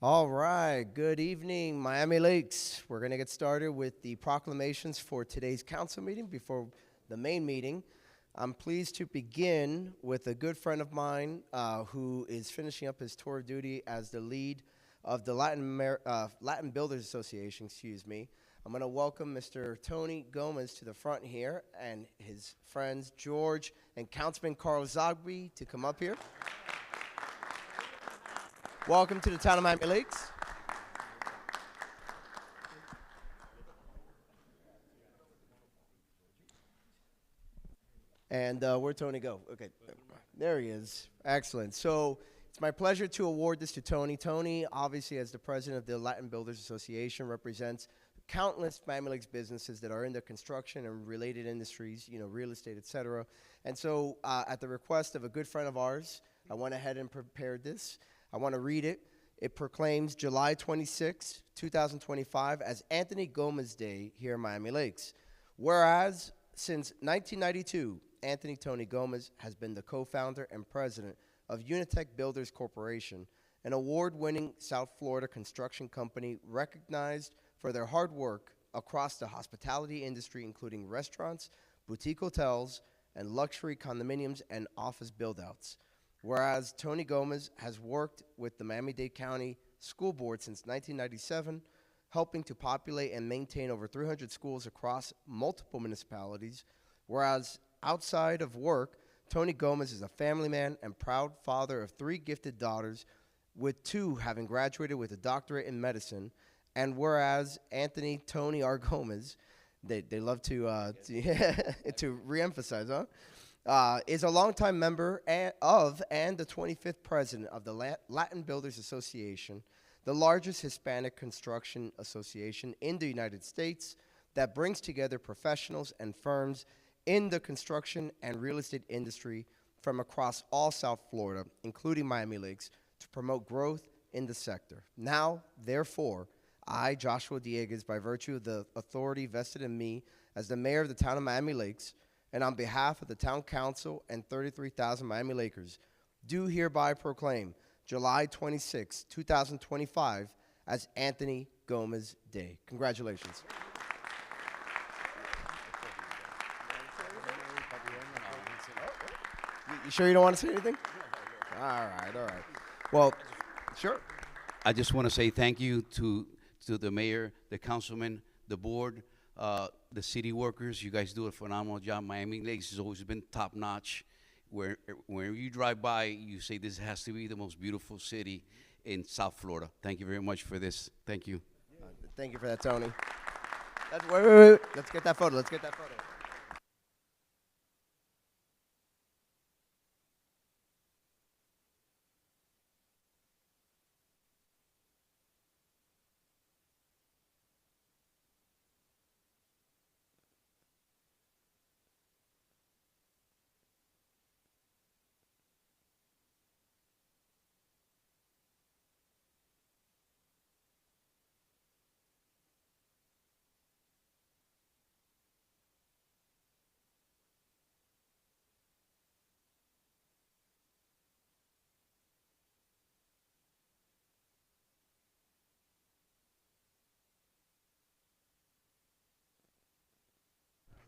All right, good evening, Miami Lakes. We're going to get started with the proclamations for today's council meeting before the main meeting. I'm pleased to begin with a good friend of mine who is finishing up his tour of duty as the lead of the Latin Builders Association, I'm going to welcome Mr. Tony Gomez to the front here and his friends George and Councilman Carl Zogby to come up here. Welcome to the town of Miami Lakes. And where'd Tony go? Okay, there he is. Excellent. So it's my pleasure to award this to Tony. Tony, obviously, as the president of the Latin Builders Association, represents countless Miami Lakes businesses that are in the construction and related industries, real estate, et cetera. And so at the request of a good friend of ours, I went ahead and prepared this. I want to read it. It proclaims July 26, 2025 as Anthony Gomez Day here in Miami Lakes. Whereas since 1992, Anthony Tony Gomez has been the co-founder and president of Unitech Builders Corporation, an award-winning South Florida construction company recognized for their hard work across the hospitality industry, including restaurants, boutique hotels, and luxury condominiums and office build-outs. Whereas Tony Gomez has worked with the Miami-Dade County School Board since 1997, helping to populate and maintain over 300 schools across multiple municipalities. Whereas outside of work, Tony Gomez is a family man and proud father of 3 gifted daughters, with 2 having graduated with a doctorate in medicine. And whereas Anthony Tony R. Gomez, they love to to reemphasize, is a longtime member and the 25th president of the Latin Builders Association, the largest Hispanic construction association in the United States that brings together professionals and firms in the construction and real estate industry from across all South Florida, including Miami Lakes, to promote growth in the sector. Now, therefore, I, Joshua Dieguez, by virtue of the authority vested in me as the mayor of the town of Miami Lakes, and on behalf of the town council and 33,000 Miami Lakers, do hereby proclaim July 26, 2025 as Anthony Gomez Day. Congratulations. You sure you don't want to say anything? All right. Well, sure. I just want to say thank you to the mayor, the councilman, the board, the city workers. You guys do a phenomenal job. Miami Lakes has always been top notch. Wherever you drive by, you say this has to be the most beautiful city in South Florida. Thank you very much for this. Thank you. Thank you for that, Tony. Wait. Let's get that photo.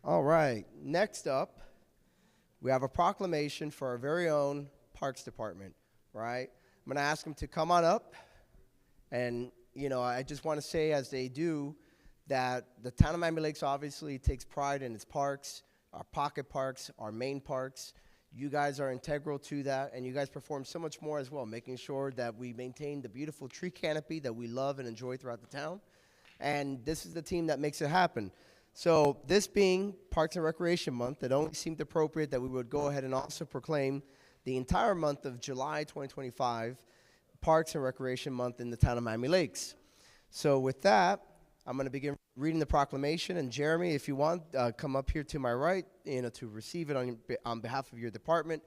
All right. Next up, we have a proclamation for our very own Parks Department, right? I'm going to ask them to come on up. And, I just want to say, as they do, that the town of Miami Lakes obviously takes pride in its parks, our pocket parks, our main parks. You guys are integral to that, and you guys perform so much more as well, making sure that we maintain the beautiful tree canopy that we love and enjoy throughout the town. And this is the team that makes it happen. So this being Parks and Recreation Month, it only seemed appropriate that we would go ahead and also proclaim the entire month of July 2025 Parks and Recreation Month in the town of Miami Lakes. So with that, I'm going to begin reading the proclamation. And Jeremy, if you want, come up here to my right, to receive it on behalf of your department.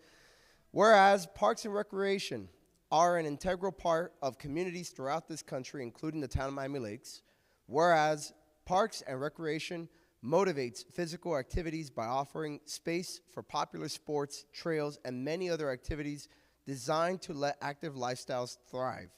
Whereas Parks and Recreation are an integral part of communities throughout this country, including the town of Miami Lakes. Whereas Parks and Recreation motivates physical activities by offering space for popular sports, trails, and many other activities designed to let active lifestyles thrive.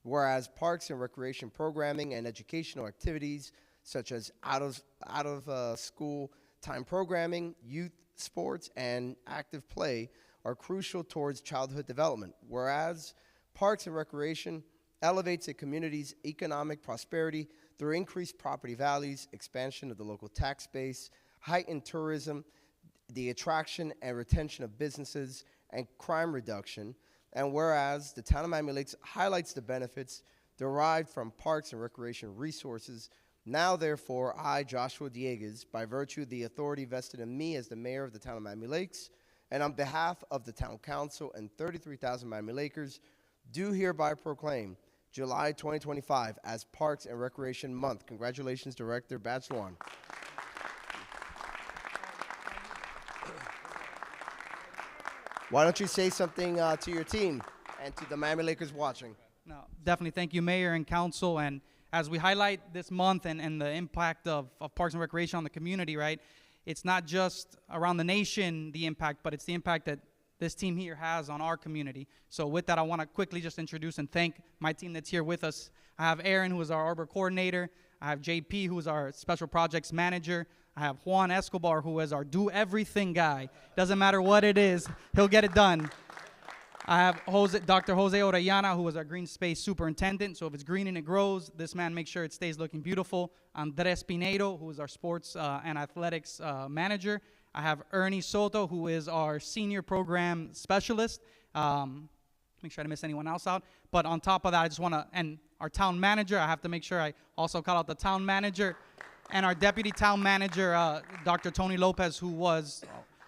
Whereas parks and recreation programming and educational activities such as out of school time programming, youth sports, and active play are crucial towards childhood development. Whereas parks and recreation elevates a community's economic prosperity through increased property values, expansion of the local tax base, heightened tourism, the attraction and retention of businesses, and crime reduction. And whereas the town of Miami Lakes highlights the benefits derived from parks and recreation resources, now therefore I, Joshua Dieguez, by virtue of the authority vested in me as the mayor of the town of Miami Lakes, and on behalf of the town council and 33,000 Miami Lakers, do hereby proclaim July 2025 as Parks and Recreation Month. Congratulations, Director Batchwan. Why don't you say something to your team and to the Miami Lakers watching? No, definitely. Thank you, Mayor and Council. And as we highlight this month and the impact of Parks and Recreation on the community, right, it's not just around the nation, the impact, but it's the impact that this team here has on our community. So with that, I want to quickly just introduce and thank my team that's here with us. I have Aaron, who is our Arbor Coordinator. I have JP, who is our Special Projects Manager. I have Juan Escobar, who is our do-everything guy. Doesn't matter what it is, he'll get it done. I have Dr. Jose Orellana, who is our Green Space Superintendent. So if it's green and it grows, this man makes sure it stays looking beautiful. Andres Pinedo, who is our Sports and Athletics Manager. I have Ernie Soto, who is our Senior Program Specialist. Make sure I didn't miss anyone else out. But on top of that, I just want to, and our Town Manager, I have to make sure I also call out the Town Manager and our Deputy Town Manager, Dr. Tony Lopez, who was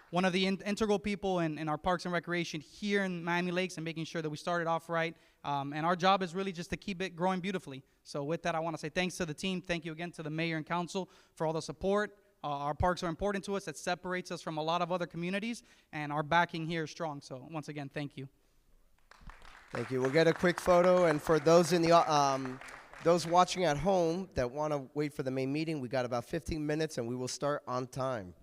one of the integral people in our Parks and Recreation here in Miami Lakes and making sure that we started off right. And our job is really just to keep it growing beautifully. So with that, I want to say thanks to the team. Thank you again to the Mayor and Council for all the support. Our parks are important to us. That separates us from a lot of other communities, and our backing here is strong. So once again, thank you. Thank you. We'll get a quick photo, and for those in the those watching at home that want to wait for the main meeting, we got about 15 minutes, and we will start on time.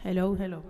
Hello, hello.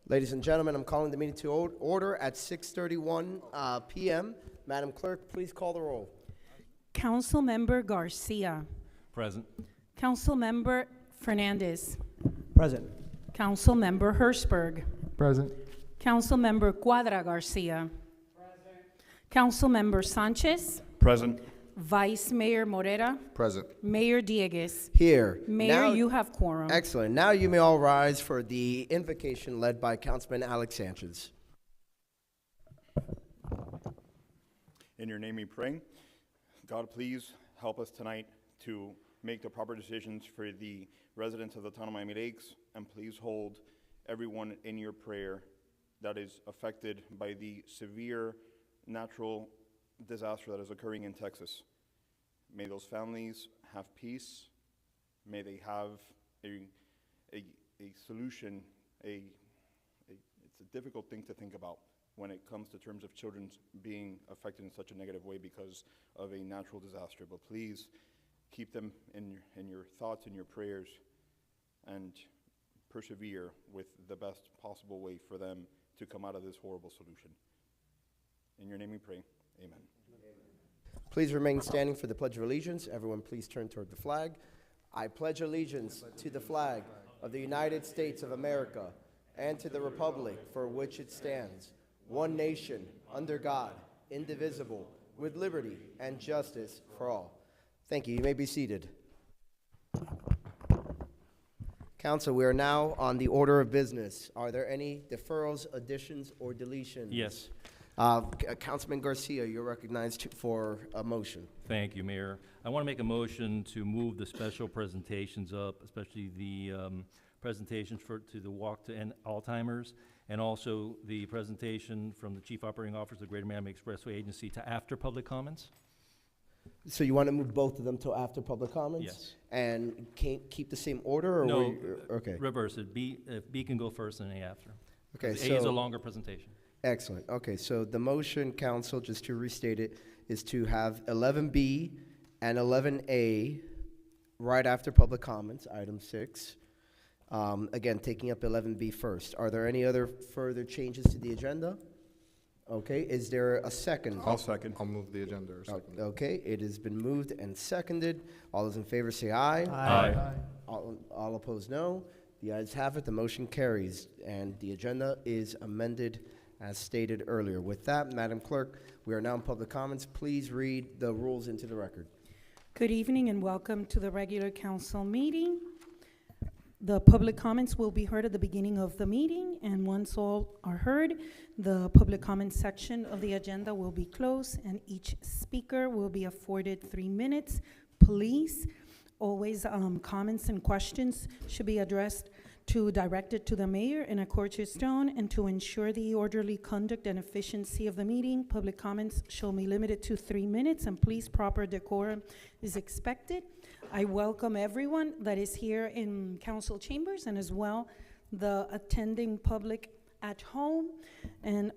Ladies and gentlemen, I'm calling the meeting to order at 6:31 p.m. Madam Clerk, please call the roll. Councilmember Garcia. Present. Councilmember Fernandez. Present. Councilmember Hirschberg. Present. Councilmember Cuadra Garcia. Councilmember Sanchez. Present. Vice Mayor Morera. Present. Mayor Diegues. Here. Mayor, Now- you have quorum. Excellent. Now you may all rise for the invocation led by Councilman Alex Sanchez. In your name we pray. God, please help us tonight to make the proper decisions for the residents of the town of Miami Lakes, and please hold everyone in your prayer that is affected by the severe natural disaster that is occurring in Texas. May those families have peace. May they have a solution, it's a difficult thing to think about when it comes to terms of children being affected in such a negative way because of a natural disaster. But please keep them in your thoughts and your prayers, and persevere with the best possible way for them to come out of this horrible solution. In your name we pray, amen. Please remain standing for the Pledge of Allegiance. Everyone please turn toward the flag. I pledge allegiance to the flag of the United States of America and to the republic for which it stands, one nation, under God, indivisible, with liberty and justice for all. Thank you. You may be seated. Council, we are now on the order of business. Are there any deferrals, additions, or deletions? Yes. Councilman Garcia, you're recognized for a motion. Thank you, Mayor. I want to make a motion to move the special presentations up, especially the presentations to the Walk to End Alzheimer's, and also the presentation from the Chief Operating Officer of the Greater Miami Expressway Agency to after public comments. So you want to move both of them till after public comments? Yes. And can't keep the same order? Or No, okay. reverse it. B can go first and A after. Okay, A is a so, longer presentation. excellent. Okay, so the motion, council, just to restate it, is to have 11B and 11A right after public comments, item 6. Again, taking up 11B first. Are there any other further changes to the agenda? Okay, is there a second? I'll second. I'll move the agenda or second. Okay, it has been moved and seconded. All those in favor say aye. Aye. All opposed, no. The ayes have it, the motion carries, and the agenda is amended as stated earlier. With that, Madam Clerk, we are now in public comments. Please read the rules into the record. Good evening and welcome to the regular council meeting. The public comments will be heard at the beginning of the meeting, and once all are heard, the public comment section of the agenda will be closed, and each speaker will be afforded 3 minutes. Please, always comments and questions should be directed to the mayor in a courteous tone, and to ensure the orderly conduct and efficiency of the meeting, public comments shall be limited to 3 minutes, and please, proper decorum is expected. I welcome everyone that is here in council chambers, and as well the attending public at home. And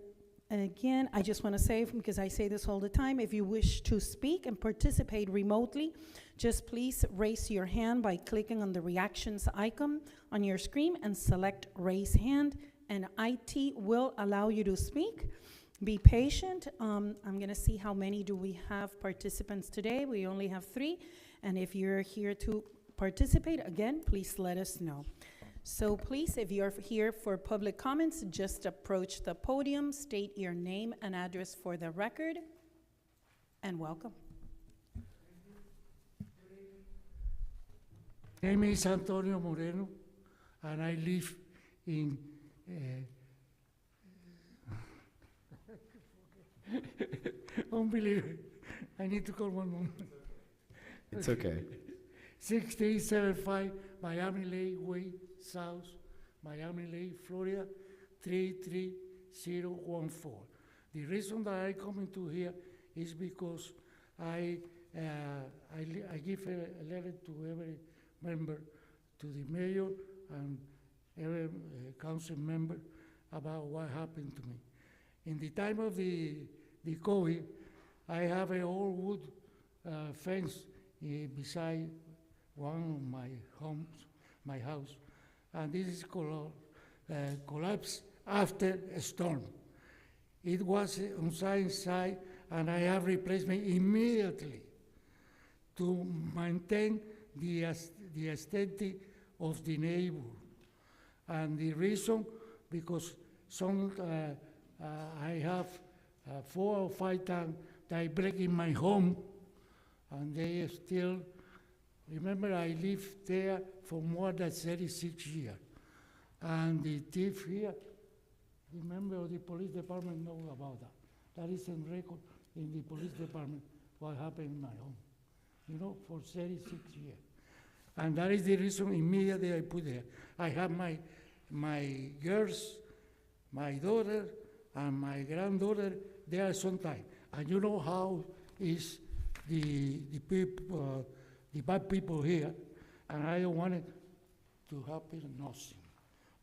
again, I just want to say, because I say this all the time, if you wish to speak and participate remotely, just please raise your hand by clicking on the reactions icon on your screen and select raise hand, and IT will allow you to speak. Be patient. I'm going to see how many do we have participants today. We only have 3. And if you're here to participate, again, please let us know. So please, if you're here for public comments, just approach the podium, state your name and address for the record, and welcome. My name is Antonio Moreno, and I live in unbelievable. I need to call one moment. It's okay. 6875 Miami Lake Way South, Miami Lake, Florida, 33014. The reason that I come into here is because I give a letter to every member, to the mayor and every council member about what happened to me. In the time of the COVID, I have an old wood fence beside one of my house, and this is collapsed after a storm. It was on side, and I have replacement immediately to maintain the aesthetic of the neighborhood. And the reason, because I have 4 or 5 times they break in my home, and they still, remember I lived there for more than 36 years. And the thief here, remember the police department know about that. That is in record in the police department, what happened in my home, for 36 years. And that is the reason immediately I put there. I have my girls, my daughter, and my granddaughter there sometime. And you know how is the people, the bad people here, and I don't want it to happen nothing.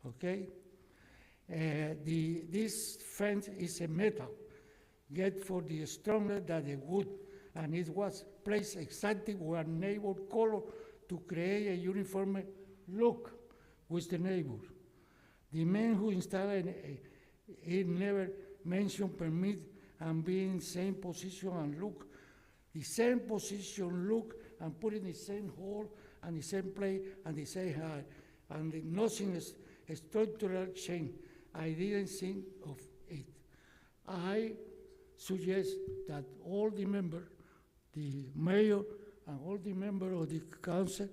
okay? This fence is a metal, get for the stronger than the wood, and it was placed exactly where neighbor color to create a uniform look with the neighbor. The man who installed it never mentioned permit and be in same position and look, the same position look and put in the same hole and the same place and the same height, and nothing is a structural change. I didn't think of it. I suggest that all the members, the mayor and all the members of the council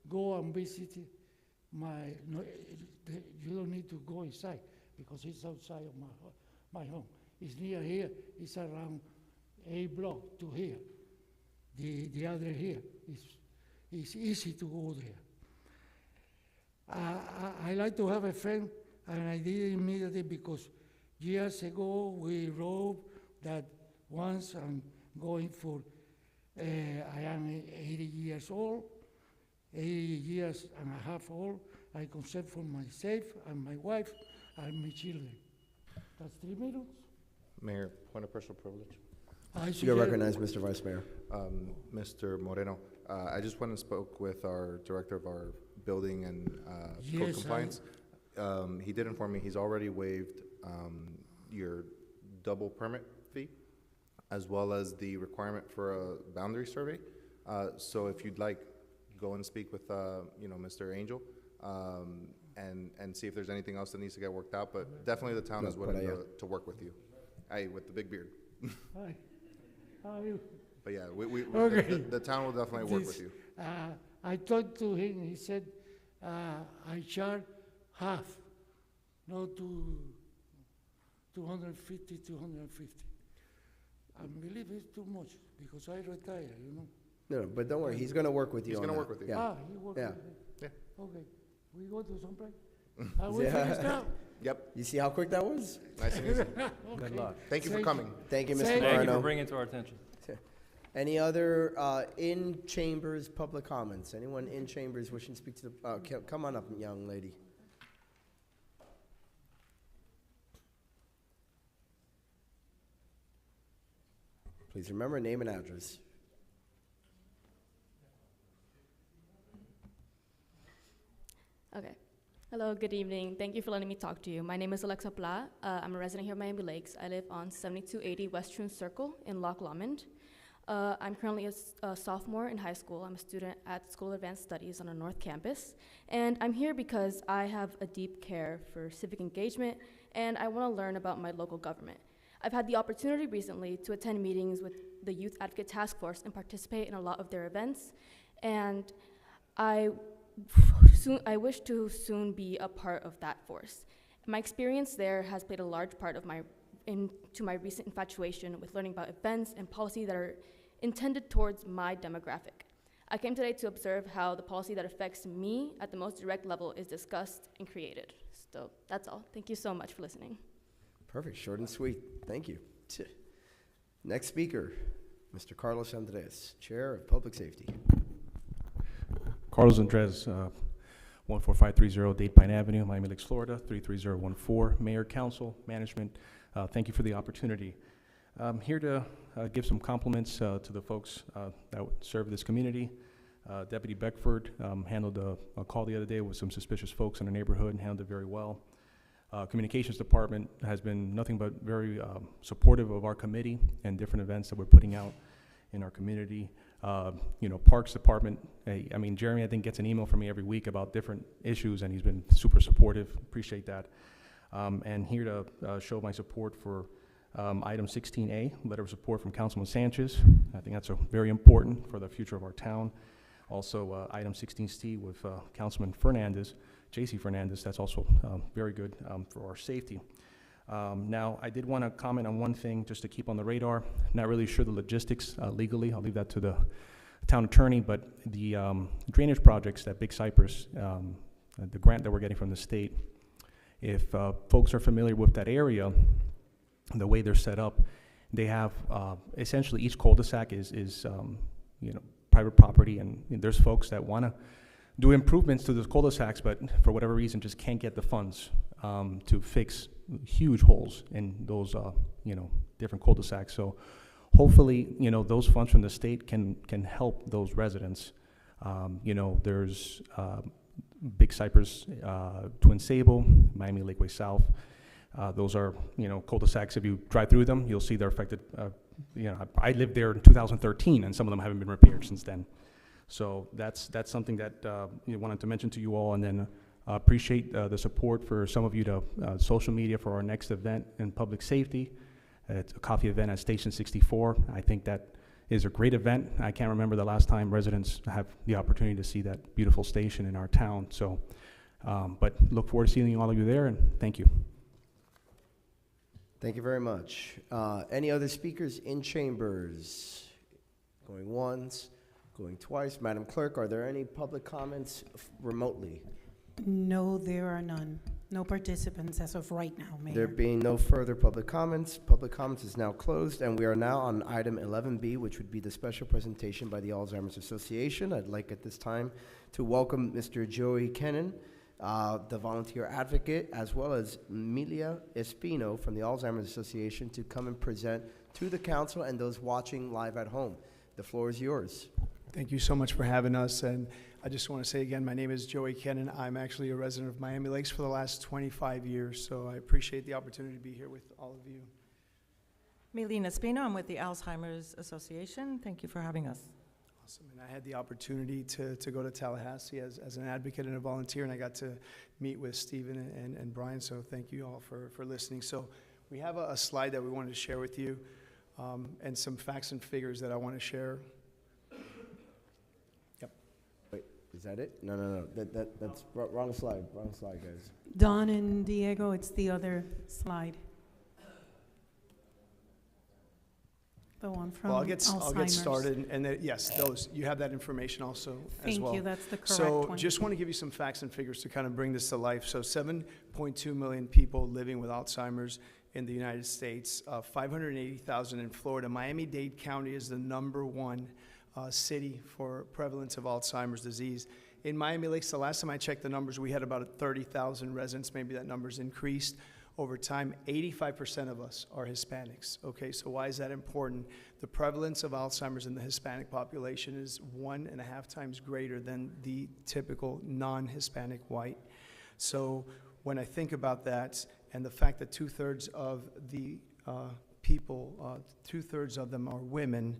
go and visit you don't need to go inside because it's outside of my home. It's near here, it's around a block to here. The other here, it's easy to go there. I like to have a friend, and I did it immediately because years ago we wrote that once I'm going for, I am 80 years old, 80 years and a half old. I consent for myself and my wife and my children. That's 3 minutes. Mayor, point of personal privilege. You're recognized, Mr. Vice Mayor. Mr. Moreno, I just went and spoke with our director of our building and code Yes, compliance. He did inform me he's already waived your double permit fee, as well as the requirement for a boundary survey. So if you'd like, go and speak with Mr. Angel and see if there's anything else that needs to get worked out. But definitely the town is willing to work with you. With the big beard. Hi, how are you? But yeah, Okay. the town will definitely work with you. I talked to him, he said, I charge half, not to 250. I believe it's too much because I retire, No, but don't worry, he's going to work with you. He's on gonna that. work with you. Yeah. He works Yeah. with me. Yeah. Okay, we go to some place? Are we finished now? Yep, You see how quick that was? nice and easy. Good luck. Thank you for coming. Thank you, Mr. Thank you. Thank you Moreno. for bringing it to our attention. Any other in chambers public comments? Anyone in chambers wishing to speak to the? Come on up, young lady. Please remember name and address. Okay. Hello, good evening. Thank you for letting me talk to you. My name is Alexa Pla. I'm a resident here at Miami Lakes. I live on 7280 West Troon Circle in Loch Lomond. I'm currently a sophomore in high school. I'm a student at School of Advanced Studies on our North Campus. And I'm here because I have a deep care for civic engagement, and I want to learn about my local government. I've had the opportunity recently to attend meetings with the Youth Advocate Task Force and participate in a lot of their events. And I wish to soon be a part of that force. My experience there has played a large part of my recent infatuation with learning about events and policy that are intended towards my demographic. I came today to observe how the policy that affects me at the most direct level is discussed and created. So that's all. Thank you so much for listening. Perfect, short and sweet. Thank you. Next speaker, Mr. Carlos Andres, Chair of Public Safety. Carlos Andres, 14530 Dade Pine Avenue, Miami Lakes, Florida, 33014. Mayor, Council, Management, thank you for the opportunity. I'm here to give some compliments to the folks that serve this community. Deputy Beckford handled a call the other day with some suspicious folks in the neighborhood and handled it very well. Communications Department has been nothing but very supportive of our committee and different events that we're putting out in our community. Parks Department, Jeremy, I think, gets an email from me every week about different issues, and he's been super supportive. Appreciate that. And here to show my support for item 16A, letter of support from Councilman Sanchez. I think that's very important for the future of our town. Also, item 16C with Councilman Fernandez, J.C. Fernandez, that's also very good for our safety. Now, I did want to comment on one thing just to keep on the radar. Not really sure the logistics legally. I'll leave that to the town attorney, but the drainage projects at Big Cypress, the grant that we're getting from the state, if folks are familiar with that area, the way they're set up, they have essentially each cul-de-sac is private property, and there's folks that want to do improvements to those cul-de-sacs, but for whatever reason, just can't get the funds to fix huge holes in those, different cul-de-sacs. So hopefully, those funds from the state can help those residents. There's Big Cypress, Twin Sable, Miami Lakeway South. Those are, cul-de-sacs. If you drive through them, you'll see they're affected. I lived there in 2013, and some of them haven't been repaired since then. So that's something that wanted to mention to you all, and then appreciate the support for some of you to social media for our next event in public safety. It's a coffee event at Station 64. I think that is a great event. I can't remember the last time residents have the opportunity to see that beautiful station in our town. So, but look forward to seeing all of you there, and thank you. Thank you very much. Any other speakers in chambers? Going once, going twice. Madam Clerk, are there any public comments remotely? No, there are none. No participants as of right now, Mayor. There being no further public comments is now closed, and we are now on item 11B, which would be the special presentation by the Alzheimer's Association. I'd like at this time to welcome Mr. Joey Kennan, the volunteer advocate, as well as Milia Espino from the Alzheimer's Association, to come and present to the council and those watching live at home. The floor is yours. Thank you so much for having us, and I just want to say again, my name is Joey Kennan. I'm actually a resident of Miami Lakes for the last 25 years, so I appreciate the opportunity to be here with all of you. Melina Espino, I'm with the Alzheimer's Association. Thank you for having us. Awesome, and I had the opportunity to go to Tallahassee as an advocate and a volunteer, and I got to meet with Stephen and Brian, so thank you all for listening. So we have a slide that we wanted to share with you, and some facts and figures that I want to share. Wait, is that it? No. That's wrong slide. Wrong slide, guys. Don and Diego, it's the other slide. The one from Well, I'll get Alzheimer's. started, and then, yes, those, you have that information also as well. Thank you, that's the correct So one. just want to give you some facts and figures to kind of bring this to life. So 7.2 million people living with Alzheimer's in the United States, 580,000 in Florida. Miami-Dade County is the #1 city for prevalence of Alzheimer's disease. In Miami Lakes, the last time I checked the numbers, we had about 30,000 residents. Maybe that number's increased over time. 85% of us are Hispanics. Okay, so why is that important? The prevalence of Alzheimer's in the Hispanic population is 1.5 times greater than the typical non-Hispanic white. So when I think about that, and the fact that 2/3 of the people, 2/3 of them are women,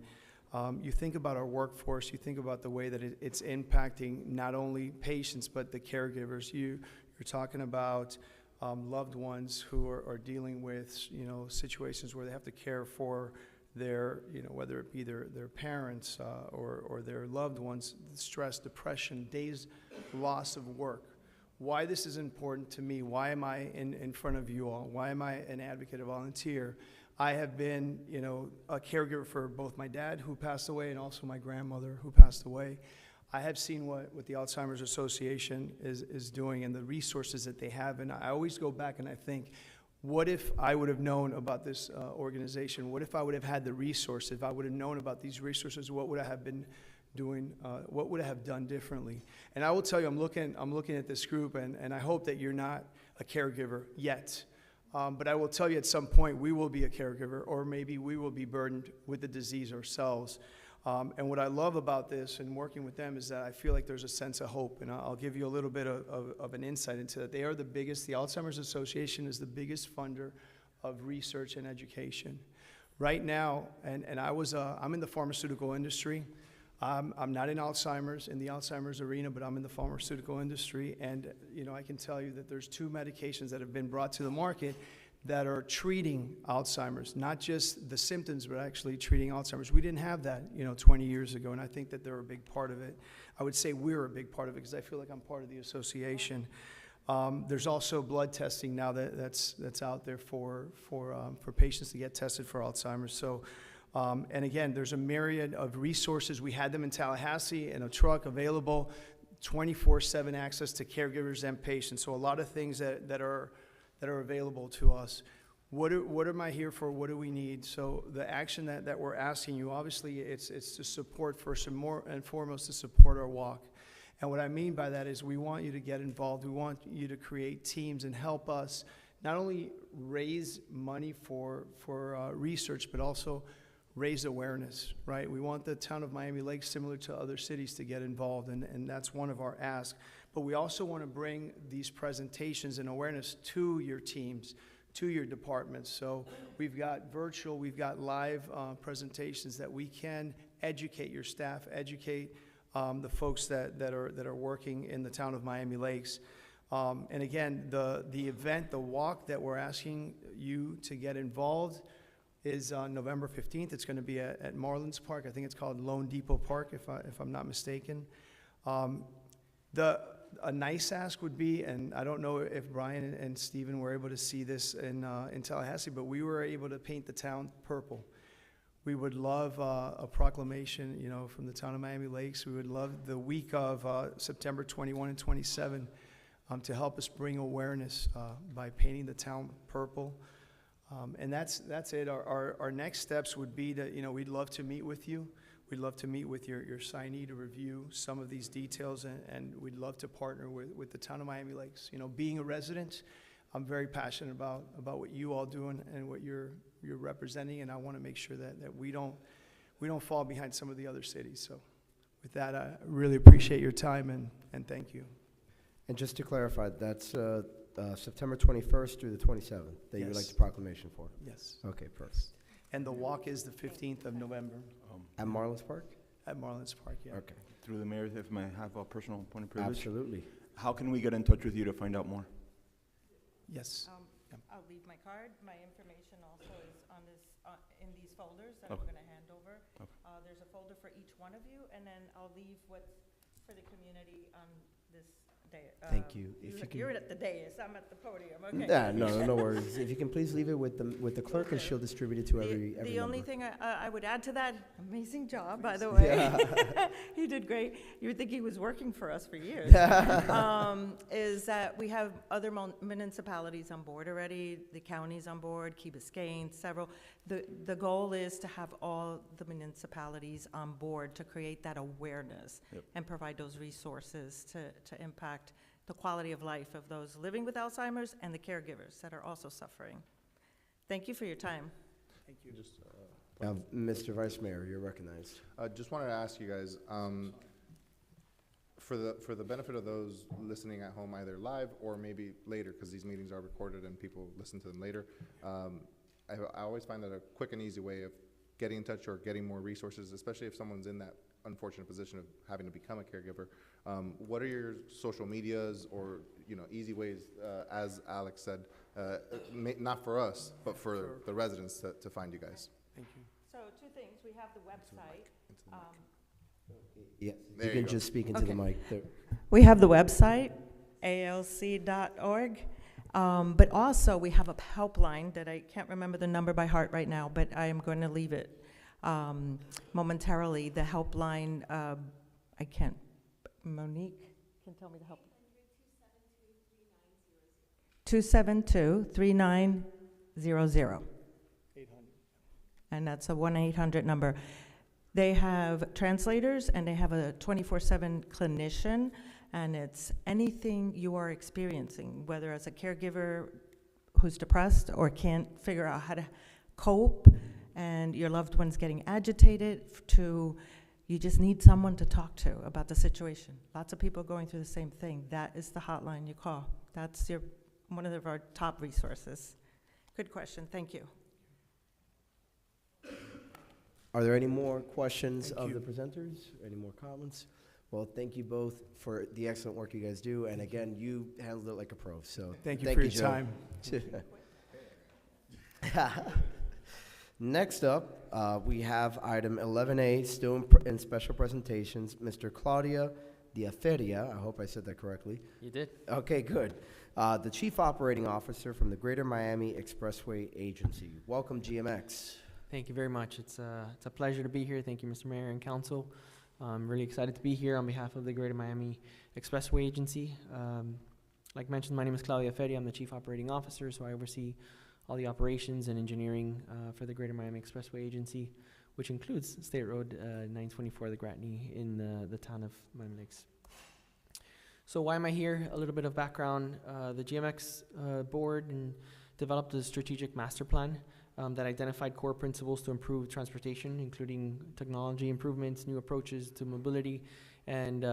you think about our workforce, you think about the way that it's impacting not only patients, but the caregivers. You're talking about loved ones who are dealing with, situations where they have to care for their, whether it be their parents or their loved ones, stress, depression, days loss of work. Why this is important to me, why am I in front of you all? Why am I an advocate, a volunteer? I have been, a caregiver for both my dad, who passed away, and also my grandmother, who passed away. I have seen what the Alzheimer's Association is doing and the resources that they have, and I always go back and I think, what if I would have known about this organization? What if I would have had the resources? If I would have known about these resources, what would I have been doing? What would I have done differently? And I will tell you, I'm looking at this group, and I hope that you're not a caregiver yet. But I will tell you, at some point we will be a caregiver, or maybe we will be burdened with the disease ourselves. And what I love about this and working with them is that I feel like there's a sense of hope, and I'll give you a little bit of an insight into that. They are the biggest, the Alzheimer's Association is the biggest funder of research and education. Right now, and I'm in the pharmaceutical industry. I'm not in Alzheimer's, in the Alzheimer's arena, but I'm in the pharmaceutical industry, and I can tell you that there's 2 medications that have been brought to the market that are treating Alzheimer's, not just the symptoms, but actually treating Alzheimer's. We didn't have that, 20 years ago, and I think that they're a big part of it. I would say we're a big part of it because I feel like I'm part of the association. There's also blood testing now that's out there for patients to get tested for Alzheimer's. So, and again, there's a myriad of resources. We had them in Tallahassee in a truck available, 24/7 access to caregivers and patients. So a lot of things that are available to us. What am I here for? What do we need? So the action that we're asking you, obviously, it's to support, first and foremost, to support our walk. And what I mean by that is we want you to get involved. We want you to create teams and help us not only raise money for research, but also raise awareness, right? We want the town of Miami Lakes, similar to other cities, to get involved, and that's one of our asks. But we also want to bring these presentations and awareness to your teams, to your departments. So we've got virtual, we've got live presentations that we can educate your staff, educate the folks that are working in the town of Miami Lakes. And again, the event, the walk that we're asking you to get involved is on November 15th. It's going to be at Marlins Park. I think it's called Lone Depot Park, if I'm not mistaken. A nice ask would be, and I don't know if Brian and Stephen were able to see this in Tallahassee, but we were able to paint the town purple. We would love a proclamation, from the town of Miami Lakes. We would love the week of September 21 and 27 to help us bring awareness by painting the town purple. And that's it. Our next steps would be to, we'd love to meet with you. We'd love to meet with your signee to review some of these details, and we'd love to partner with the town of Miami Lakes. Being a resident, I'm very passionate about what you all do and what you're representing, and I want to make sure that we don't fall behind some of the other cities. So with that, I really appreciate your time, and thank you. And just to clarify, that's September 21st through the 27th that you would like Yes. the proclamation for? Yes. Okay, perfect. And the walk is the 15th of November At Marlins Park? at Marlins Park, yeah. Okay. Through the mayor, if I have a personal point of privilege, Absolutely. how can we get in touch with you to find out more? Yes. I'll leave my card. My information also is on this, in these folders that Okay. I'm going to hand over. Okay. There's a folder for each one of you, and then I'll leave what's for the community on this day. Thank you. If you can- You're at the dais, I'm at the podium, okay. Yeah, no worries. If you can please leave it with the clerk, and she'll distribute it to every The only member. thing I would add to that, amazing job, by the way. Yeah. He did great. You would think he was working for us for years. Is that we have other municipalities on board already, the county's on board, Key Biscayne, several. The goal is to have all the municipalities on board to create that awareness and provide those resources to impact the quality of life of those living with Alzheimer's and the caregivers that are also suffering. Thank you for your time. Thank you. Mr. Vice Mayor, you're recognized. Just wanted to ask you guys, for the benefit of those listening at home, either live or maybe later, because these meetings are recorded and people listen to them later, I always find that a quick and easy way of getting in touch or getting more resources, especially if someone's in that unfortunate position of having to become a caregiver. What are your social medias or easy ways, as Alex said, not for us, but for the residents to find you guys? Thank you. So two things, we have the website. Yeah, There you you can go. just speak into the Okay. mic. There. We have the website, alc.org, but also we have a helpline that I can't remember the number by heart right now, but I am going to leave it momentarily. The helpline, Monique can tell me the help. 272-3900. 800. And that's a 1-800 number. They have translators, and they have a 24/7 clinician, and it's anything you are experiencing, whether as a caregiver who's depressed or can't figure out how to cope, and your loved one's getting agitated, to you just need someone to talk to about the situation. Lots of people are going through the same thing. That is the hotline you call. That's one of our top resources. Good question. Thank you. Are there any more questions Thank of you. the presenters? Any more comments? Well, thank you both for the excellent work you guys do, and again, you handled it like a pro, so. Thank you for your Joe. time. Next up, we have item 11A, still in special presentations, Mr. Claudia Diaferia, I hope I said that correctly. You did. Okay, good. The Chief Operating Officer from the Greater Miami Expressway Agency. Welcome, GMX. Thank you very much. It's a pleasure to be here. Thank you, Mr. Mayor and Council. I'm really excited to be here on behalf of the Greater Miami Expressway Agency. Like mentioned, my name is Claudia Feria. I'm the Chief Operating Officer, so I oversee all the operations and engineering for the Greater Miami Expressway Agency, which includes State Road 924, the Gratney, in the town of Miami Lakes. So why am I here? A little bit of background. The GMX board developed a strategic master plan that identified core principles to improve transportation, including technology improvements, new approaches to mobility, and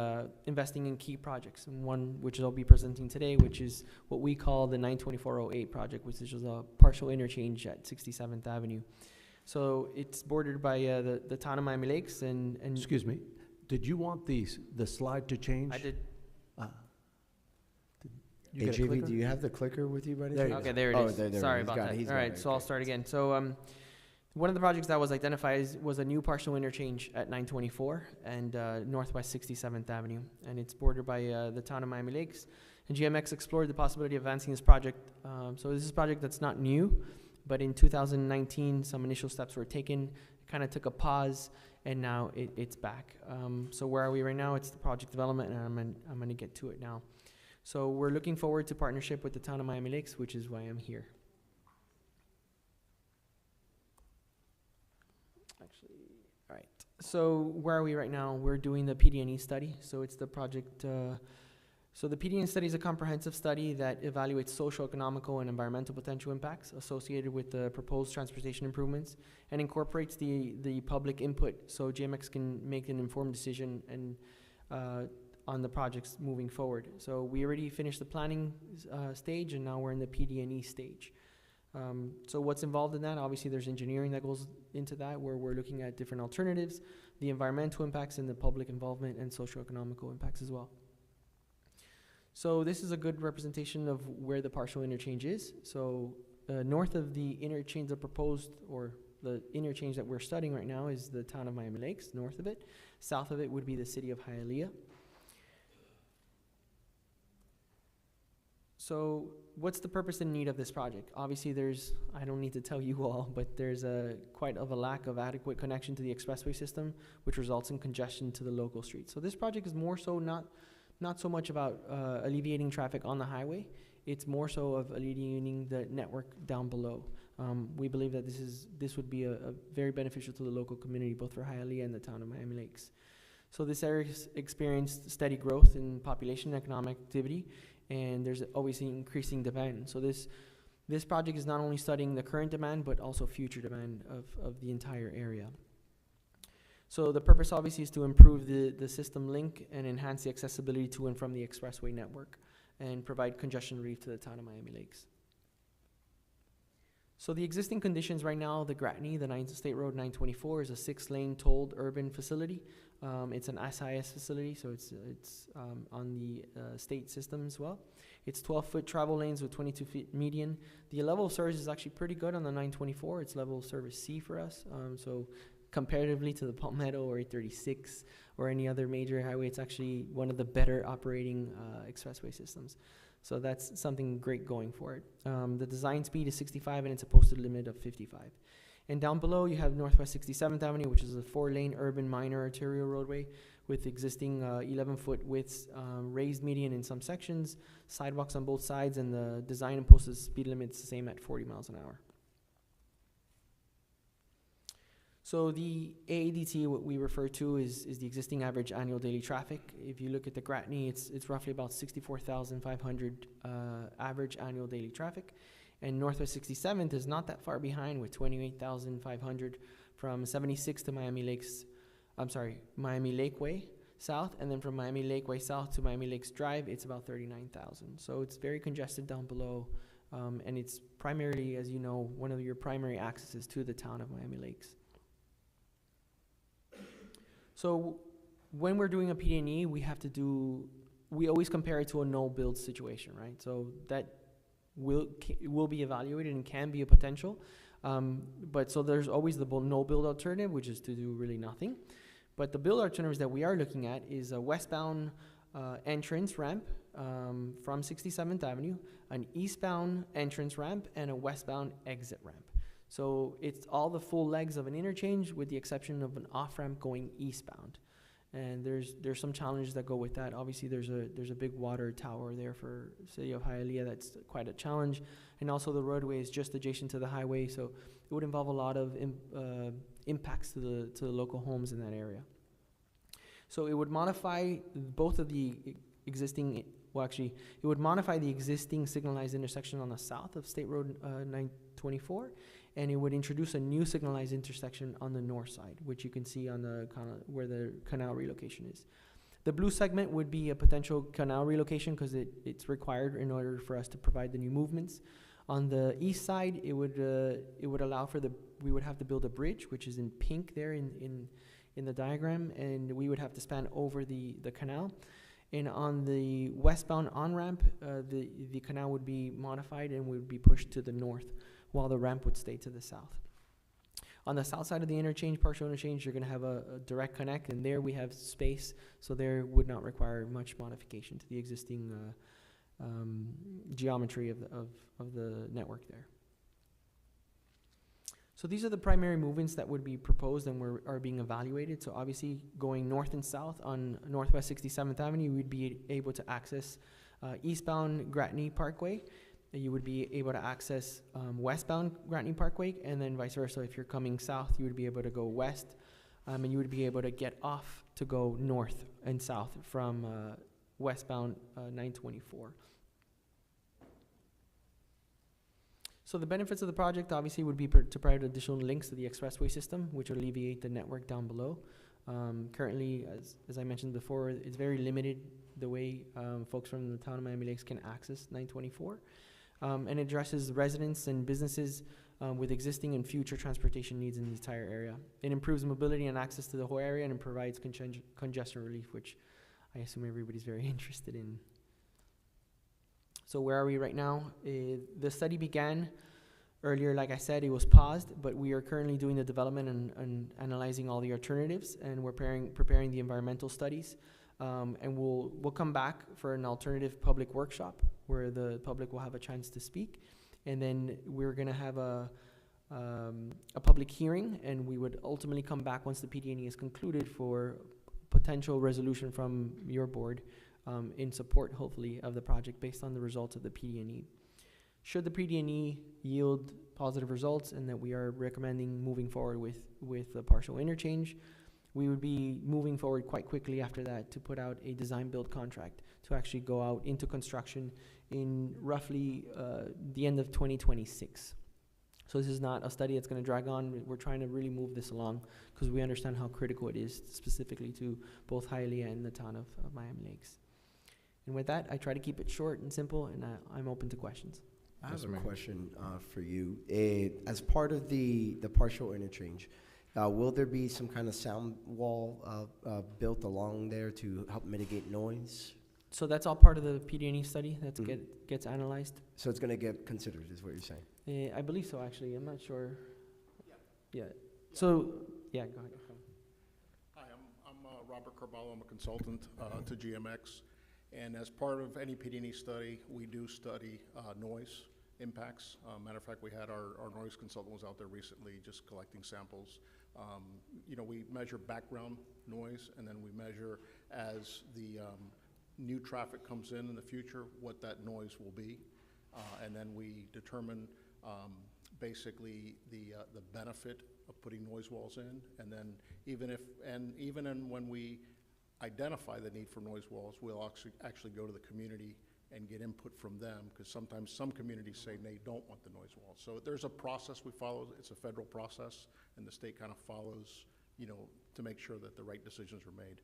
investing in key projects. And one which I'll be presenting today, which is what we call the 92408 project, which is a partial interchange at 67th Avenue. So it's bordered by the town of Miami Lakes and Excuse me, did you want the slide to change? I did. You Hey, got a JV, clicker? do you have the clicker with you by any There you chance? go. Okay, there it Oh, is. there Sorry he's about got that. it, he's All got right, it, so I'll okay. start again. So one of the projects that was identified was a new partial interchange at 924 and Northwest 67th Avenue, and it's bordered by the town of Miami Lakes. And GMX explored the possibility of advancing this project. So this is a project that's not new, but in 2019, some initial steps were taken. It kind of took a pause, and now it's back. So where are we right now? It's the project development, and I'm going to get to it now. So we're looking forward to partnership with the town of Miami Lakes, which is why I'm here. Actually, all right. So where are we right now? We're doing the PD&E study. So it's the project. So the PD&E study is a comprehensive study that evaluates social, economical, and environmental potential impacts associated with the proposed transportation improvements and incorporates the public input so GMX can make an informed decision and on the projects moving forward. So we already finished the planning stage, and now we're in the PD&E stage. So what's involved in that? Obviously, there's engineering that goes into that, where we're looking at different alternatives, the environmental impacts, and the public involvement and socioeconomical impacts as well. So this is a good representation of where the partial interchange is. So north of the interchange, the proposed, or the interchange that we're studying right now, is the town of Miami Lakes, north of it. South of it would be the city of Hialeah. So what's the purpose and need of this project? Obviously I don't need to tell you all, but there's quite of a lack of adequate connection to the expressway system, which results in congestion to the local streets. So this project is more so not so much about alleviating traffic on the highway. It's more so of alleviating the network down below. We believe that this would be a very beneficial to the local community, both for Hialeah and the town of Miami Lakes. So this area has experienced steady growth in population and economic activity, and there's always increasing demand. So this project is not only studying the current demand, but also future demand of the entire area. So the purpose obviously is to improve the system link and enhance the accessibility to and from the expressway network and provide congestion relief to the town of Miami Lakes. So the existing conditions right now, the Gratney, the State Road 924, is a 6-lane tolled urban facility. It's an SIS facility, so it's on the state system as well. It's 12-foot travel lanes with 22 feet median. The level of service is actually pretty good on the 924. It's level of service C for us. So comparatively to the Palmetto or 836 or any other major highway, it's actually one of the better operating expressway systems. So that's something great going for it. The design speed is 65 and it's a posted limit of 55. And down below you have Northwest 67th Avenue, which is a 4-lane urban minor arterial roadway with existing 11-foot widths, raised median in some sections, sidewalks on both sides, and the design and posted speed limits the same at 40 miles an hour. So the AADT, what we refer to is the existing average annual daily traffic. If you look at the Gratney, it's roughly about 64,500 average annual daily traffic. And Northwest 67th is not that far behind with 28,500 from 76 to Miami Lakeway South, and then from Miami Lakeway South to Miami Lakes Drive, it's about 39,000. So it's very congested down below, and it's primarily, as you know, one of your primary accesses to the town of Miami Lakes. So when we're doing a PD&E, we always compare it to a no-build situation, right? So that will be evaluated and can be a potential. But so there's always the no-build alternative, which is to do really nothing. But the build alternatives that we are looking at is a westbound entrance ramp from 67th Avenue, an eastbound entrance ramp, and a westbound exit ramp. So it's all the full legs of an interchange with the exception of an off-ramp going eastbound. And there's some challenges that go with that. Obviously, there's a big water tower there for the city of Hialeah. That's quite a challenge. And also the roadway is just adjacent to the highway, so it would involve a lot of impacts to the local homes in that area. So it would modify both of the existing, well, actually, it would modify the existing signalized intersection on the south of State Road 924, and it would introduce a new signalized intersection on the north side, which you can see on the where the canal relocation is. The blue segment would be a potential canal relocation because it's required in order for us to provide the new movements. On the east side, it would allow for we would have to build a bridge, which is in pink there in the diagram, and we would have to span over the canal. And on the westbound on-ramp, the canal would be modified and would be pushed to the north, while the ramp would stay to the south. On the south side of the interchange, partial interchange, you're going to have a direct connect, and there we have space, so there would not require much modification to the existing geometry of the network there. So these are the primary movements that would be proposed and are being evaluated. So obviously, going north and south on Northwest 67th Avenue, we'd be able to access eastbound Gratney Parkway. You would be able to access westbound Gratney Parkway, and then vice versa. If you're coming south, you would be able to go west, and you would be able to get off to go north and south from westbound 924. So the benefits of the project obviously would be to provide additional links to the expressway system, which would alleviate the network down below. Currently, as I mentioned before, it's very limited the way folks from the town of Miami Lakes can access 924. And addresses residents and businesses with existing and future transportation needs in the entire area. It improves mobility and access to the whole area, and it provides congestion relief, which I assume everybody's very interested in. So where are we right now? The study began earlier, like I said, it was paused, but we are currently doing the development and analyzing all the alternatives, and we're preparing the environmental studies. And we'll come back for an alternative public workshop where the public will have a chance to speak. And then we're gonna have a public hearing, and we would ultimately come back once the PD&E is concluded for potential resolution from your board in support, hopefully, of the project based on the results of the PD&E. Should the PD&E yield positive results and that we are recommending moving forward with a partial interchange, we would be moving forward quite quickly after that to put out a design build contract to actually go out into construction in roughly the end of 2026. So this is not a study that's going to drag on. We're trying to really move this along because we understand how critical it is specifically to both Hialeah and the town of Miami Lakes. And with that, I try to keep it short and simple, and I'm open to questions. I have a question for you. As part of the partial interchange, will there be some kind of sound wall built along there to help mitigate noise? So that's all part of the PD&E study that gets analyzed. So it's going to get considered, is what you're saying? I believe so, actually. I'm not sure. Yeah. So, yeah, go ahead. Hi, I'm Robert Carballo. I'm a consultant to GMX. And as part of any PD&E study, we do study noise impacts. Matter of fact, we had our noise consultant was out there recently just collecting samples. You know, we measure background noise, and then we measure as the new traffic comes in the future, what that noise will be. And then we determine basically the benefit of putting noise walls in. And then even when we identify the need for noise walls, we'll actually go to the community and get input from them, because sometimes some communities say they don't want the noise walls. So there's a process we follow. It's a federal process, and the state kind of follows, you know, to make sure that the right decisions are made.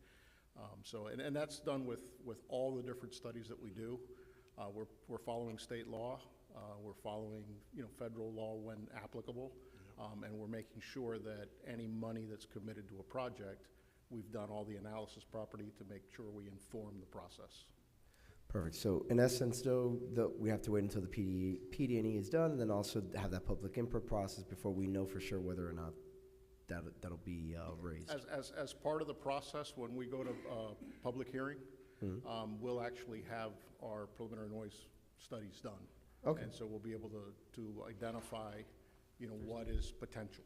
And that's done with all the different studies that we do. We're following state law. We're following, you know, federal law when applicable, and we're making sure that any money that's committed to a project, we've done all the analysis properly to make sure we inform the process. Perfect. So in essence, though, we have to wait until the PD&E is done, and then also have that public input process before we know for sure whether or not that'll be raised. As part of the process, when we go to public hearing, we'll actually have our preliminary noise studies done. Okay. And so we'll be able to identify, you know, what is potential.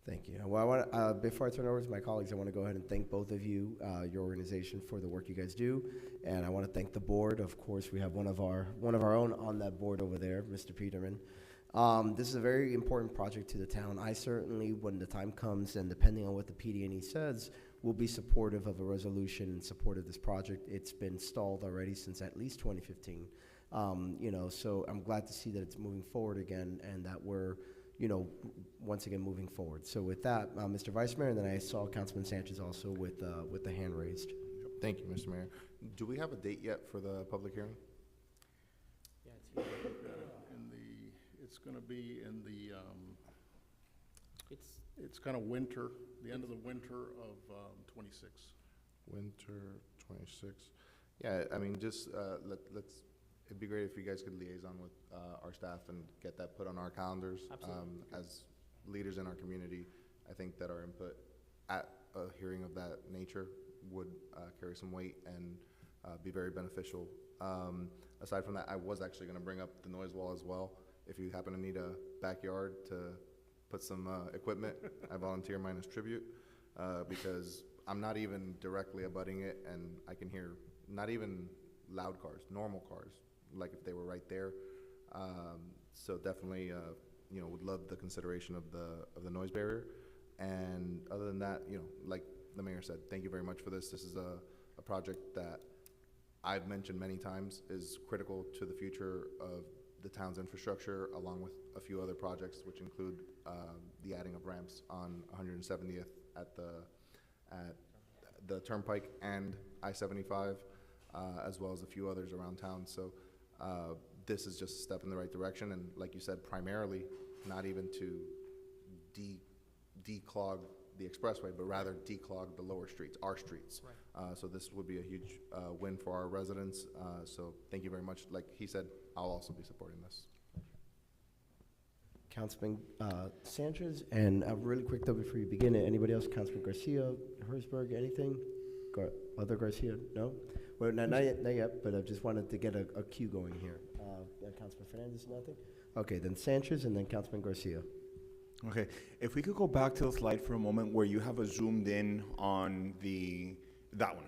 Thank you. Well, before I turn it over to my colleagues, I want to go ahead and thank both of you, your organization, for the work you guys do, and I want to thank the board. Of course, we have one of our own on that board over there, Mr. Peterman. This is a very important project to the town. I certainly, when the time comes, and depending on what the PD&E says, will be supportive of a resolution in support of this project. It's been stalled already since at least 2015. You know, so I'm glad to see that it's moving forward again and that we're, you know, once again moving forward. So with that, Mr. Vice Mayor, and then I saw Councilman Sanchez also with the hand raised. Thank you, Mr. Mayor. Do we have a date yet for the public hearing? Yeah, it's here. It's gonna be in the, It's it's kind of winter, the end of the winter of 26. Winter 26. Yeah, I mean, just let's. It'd be great if you guys could liaison with our staff and get that put on our calendars. Absolutely. As leaders in our community, I think that our input at a hearing of that nature would carry some weight and be very beneficial. Aside from that, I was actually going to bring up the noise wall as well. If you happen to need a backyard to put some equipment, I volunteer mine as tribute because I'm not even directly abutting it, and I can hear not even loud cars, normal cars, like if they were right there. So definitely, you know, would love the consideration of the noise barrier. And other than that, you know, like the mayor said, thank you very much for this. This is a project that I've mentioned many times is critical to the future of the town's infrastructure, along with a few other projects, which include the adding of ramps on 170th at the Turnpike and I-75, as well as a few others around town. So this is just a step in the right direction, and like you said, primarily not even to declog the expressway, but rather declog the lower streets, our streets. Right. So this would be a huge win for our residents. So thank you very much. Like he said, I'll also be supporting this. Councilman Sanchez, and really quick though before you begin, anybody else? Councilman Garcia, Herzberg, anything? Other Garcia? No? Well, not yet, but I just wanted to get a cue going here. Councilman Fernandez, nothing? Okay, then Sanchez and then Councilman Garcia. Okay, if we could go back to the slide for a moment where you have a zoomed in on that one.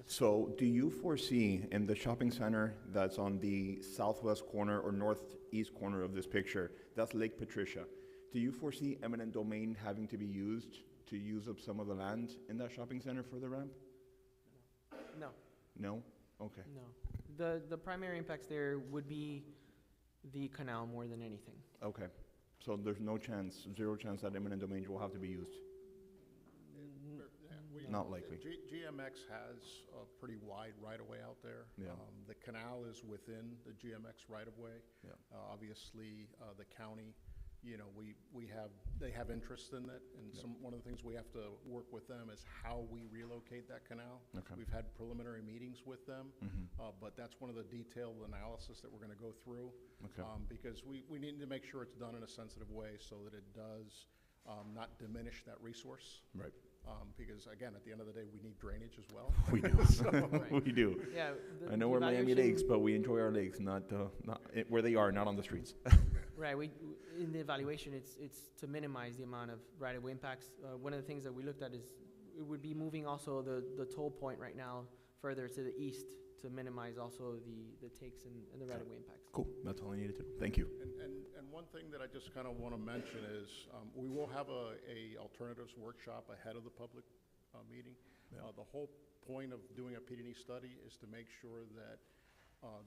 So do you foresee in the shopping center that's on the southwest corner or northeast corner of this picture, that's Lake Patricia, do you foresee eminent domain having to be used to use up some of the land in that shopping center for the ramp? No. No? Okay. No. The primary impacts there would be the canal more than anything. Okay. So there's no chance, zero chance that eminent domain will have to be used? Not likely. GMX has a pretty wide right-of-way out there. Yeah. The canal is within the GMX right-of-way. Yeah. Obviously, the county, you know, they have interest in it, and one of the things we have to work with them is how we relocate that canal. Okay. We've had preliminary meetings with them, but that's one of the detailed analysis that we're going to go through. Okay. Because we need to make sure it's done in a sensitive way so that it does not diminish that resource. Right. Because again, at the end of the day, we need drainage as well. We do. Right. We do. Yeah. I know we're Miami Lakes, but we enjoy our lakes, not where they are, not on the streets. Right. In the evaluation, it's to minimize the amount of right-of-way impacts. One of the things that we looked at is it would be moving also the toll point right now further to the east to minimize also the takes and the right-of-way impacts. Cool. That's all I needed to. Thank you. And one thing that I just kind of want to mention is we will have a alternatives workshop ahead of the public meeting. Yeah. The whole point of doing a PD study is to make sure that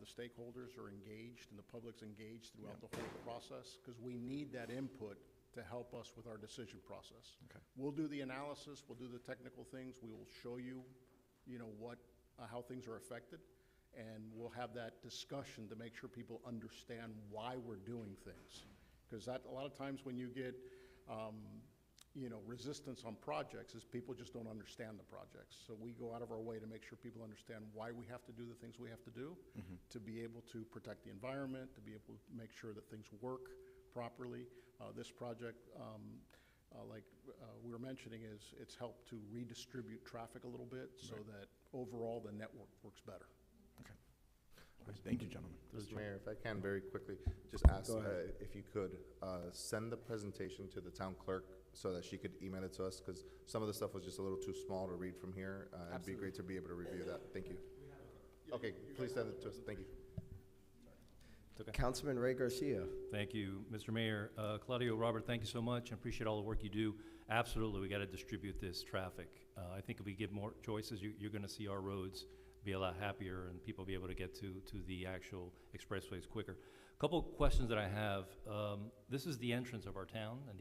the stakeholders are engaged and the public's engaged throughout the whole process, because we need that input to help us with our decision process. Okay. We'll do the analysis, we'll do the technical things, we will show you, you know, how things are affected, and we'll have that discussion to make sure people understand why we're doing things. Because that, a lot of times when you get, you know, resistance on projects is people just don't understand the projects. So we go out of our way to make sure people understand why we have to do the things we have to do, to be able to protect the environment, to be able to make sure that things work properly. This project, like we were mentioning, it's helped to redistribute traffic a little bit so that overall the network works better. Okay. Thank you, gentlemen. Mr. Mayor, if I can very quickly, just ask if you could send the presentation to the town clerk so that she could email it to us, because some of the stuff was just a little too small to read from here. It'd be great to be able to review that. Thank you. Okay, please send it to us. Thank you. Okay. Councilman Ray Garcia. Thank you, Mr. Mayor. Claudio, Robert, thank you so much. I appreciate all the work you do. Absolutely, we got to distribute this traffic. I think if we give more choices, you're going to see our roads be a lot happier and people be able to get to the actual expressways quicker. A couple of questions that I have. This is the entrance of our town and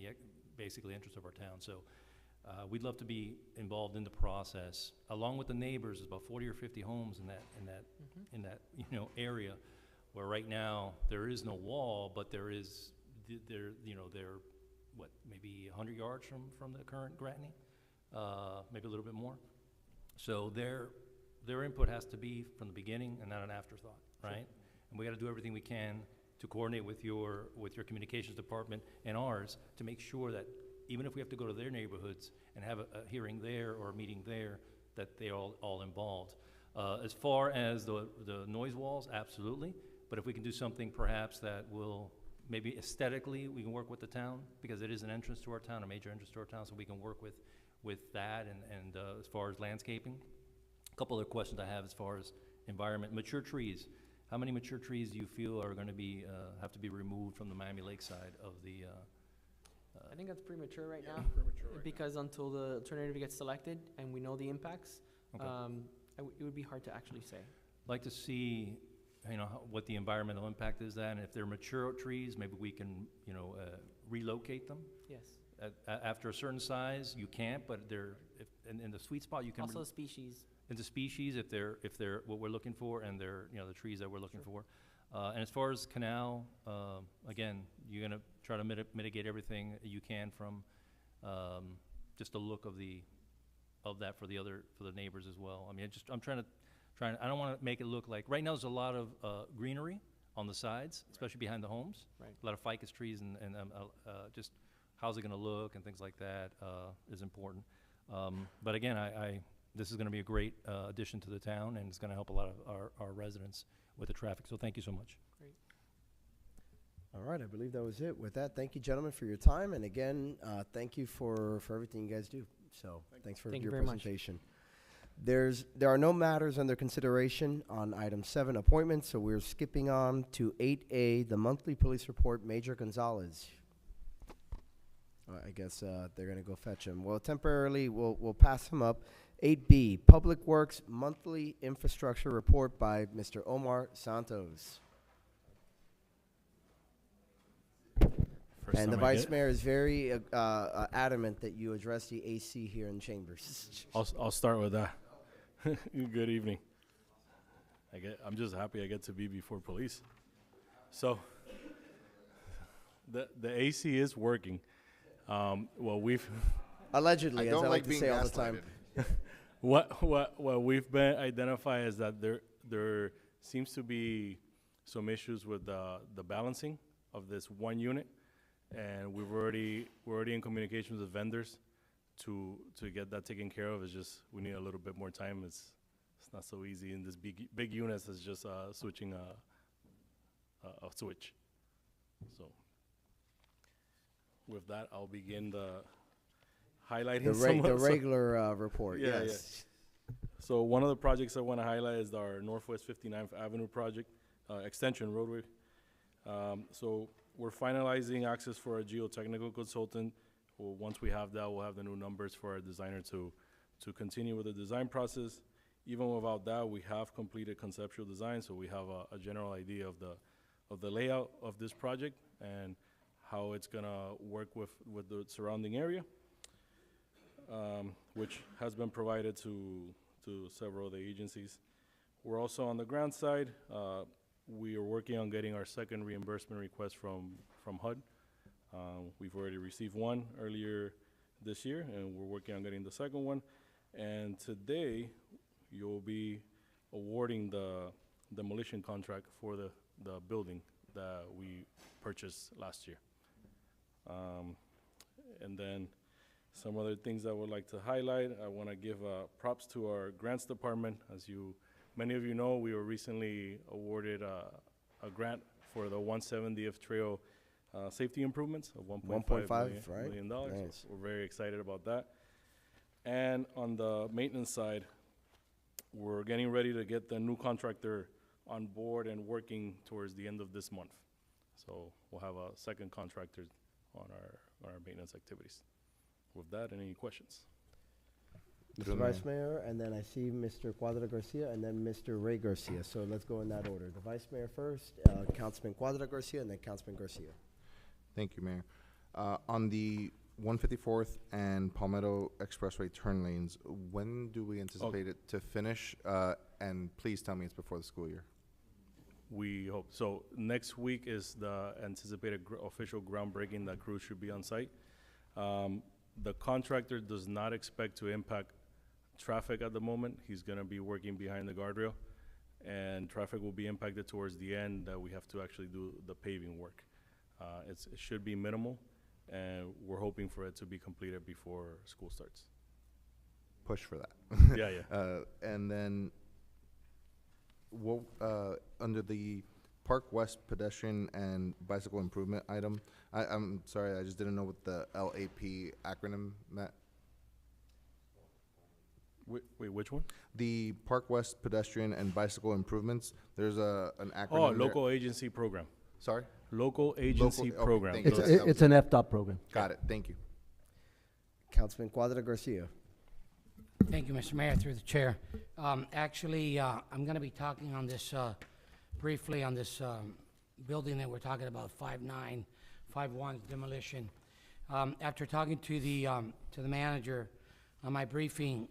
basically entrance of our town. So we'd love to be involved in the process. Along with the neighbors, there's about 40 or 50 homes in that area where right now there is no wall, but they're maybe 100 yards from the current Gratney, maybe a little bit more. So their input has to be from the beginning and not an afterthought, right? Sure. And we got to do everything we can to coordinate with your communications department and ours to make sure that even if we have to go to their neighborhoods and have a hearing there or a meeting there, that they're all involved. As far as the noise walls, absolutely. But if we can do something perhaps that will, maybe aesthetically, we can work with the town, because it is an entrance to our town, a major entrance to our town, so we can work with that and as far as landscaping. A couple other questions I have as far as environment. Mature trees. How many mature trees do you feel are going to be have to be removed from the Miami Lakeside of the I think that's premature right now, premature right because until the alternative gets selected and we know the impacts, Okay. It would be hard to actually say. like to see, what the environmental impact is that, and if they're mature trees, maybe we can, relocate them. Yes. After a certain size, you can't, but in the sweet spot, you can. Also species. Into species, if they're what we're looking for, and they're, the trees that we're looking for. And as far as canal, again, you're gonna try to mitigate everything you can from, just the look of that for the neighbors as well. I mean, I don't wanna make it look like, right now there's a lot of, greenery on the sides, especially behind the homes. Right. A lot of ficus trees and just how's it gonna look and things like that, is important. But again, this is gonna be a great, addition to the town, and it's gonna help a lot of our residents with the traffic, so thank you so much. Great. All right, I believe that was it. With that, thank you, gentlemen, for your time, and again, thank you for everything you guys do. So, thanks for Thank you your very much. presentation. There are no matters under consideration on item 7, appointments, so we're skipping on to 8A, the monthly police report, Major Gonzalez. I guess they're gonna go fetch him. Well, temporarily, we'll pass him up. 8B, Public Works Monthly Infrastructure Report by Mr. Omar Santos. And the Vice Mayor is very adamant that you address the AC here in chambers. I'll start with that. Good evening. I'm just happy I get to be before police. So the AC is working. We've allegedly, as I like to say all the time. What we've been identified is that there seems to be some issues with the balancing of this one unit, and we're already in communications with vendors to get that taken care of. It's just we need a little bit more time. It's not so easy in this big units. It's just switching a switch. So with that, I'll begin the highlighting the regular report. Yeah, yes. yeah. So one of the projects I want to highlight is our Northwest 59th Avenue project, extension roadway. So we're finalizing access for a geotechnical consultant. Well, once we have that, we'll have the new numbers for our designer to continue with the design process. Even without that, we have completed conceptual design, so we have a general idea of the layout of this project and how it's gonna work with the surrounding area, which has been provided to several of the agencies. We're also on the grant side. We are working on getting our second reimbursement request from HUD. We've already received one earlier this year, and we're working on getting the second one. And today, you'll be awarding the demolition contract for the building that we purchased last year. And then some other things I would like to highlight. I want to give props to our grants department. As many of you know, we were recently awarded a grant for the 170th Trail safety improvements of $1.5 million. Nice. So we're very excited about that. And on the maintenance side, we're getting ready to get the new contractor on board and working towards the end of this month. So we'll have a second contractor on our maintenance activities. With that, any questions? Mr. Vice Mayor, and then I see Mr. Cuadra Garcia, and then Mr. Ray Garcia. So let's go in that order. The Vice Mayor first, Councilman Cuadra Garcia, and then Councilman Garcia. Thank you, Mayor. On the 154th and Palmetto Expressway turn lanes, when do we anticipate it to finish? And please tell me it's before the school year. We hope. So next week is the anticipated official groundbreaking. The crew should be on site. The contractor does not expect to impact traffic at the moment. He's gonna be working behind the guardrail, and traffic will be impacted towards the end that we have to actually do the paving work. It should be minimal, and we're hoping for it to be completed before school starts. Push for that. Yeah. And then, under the Park West pedestrian and bicycle improvement item, I'm sorry, I just didn't know what the LAP acronym meant. Wait, which one? The Park West pedestrian and bicycle improvements. There's an acronym. Oh, there. local agency program. Sorry? Local agency okay, program. thank you. It's an FDOT program. Got it, thank you. Councilman Cuadra Garcia. Thank you, Mr. Mayor, through the chair. Actually, I'm going to be talking on this, briefly on this building that we're talking about, 5951 demolition. After talking to the manager on my briefing,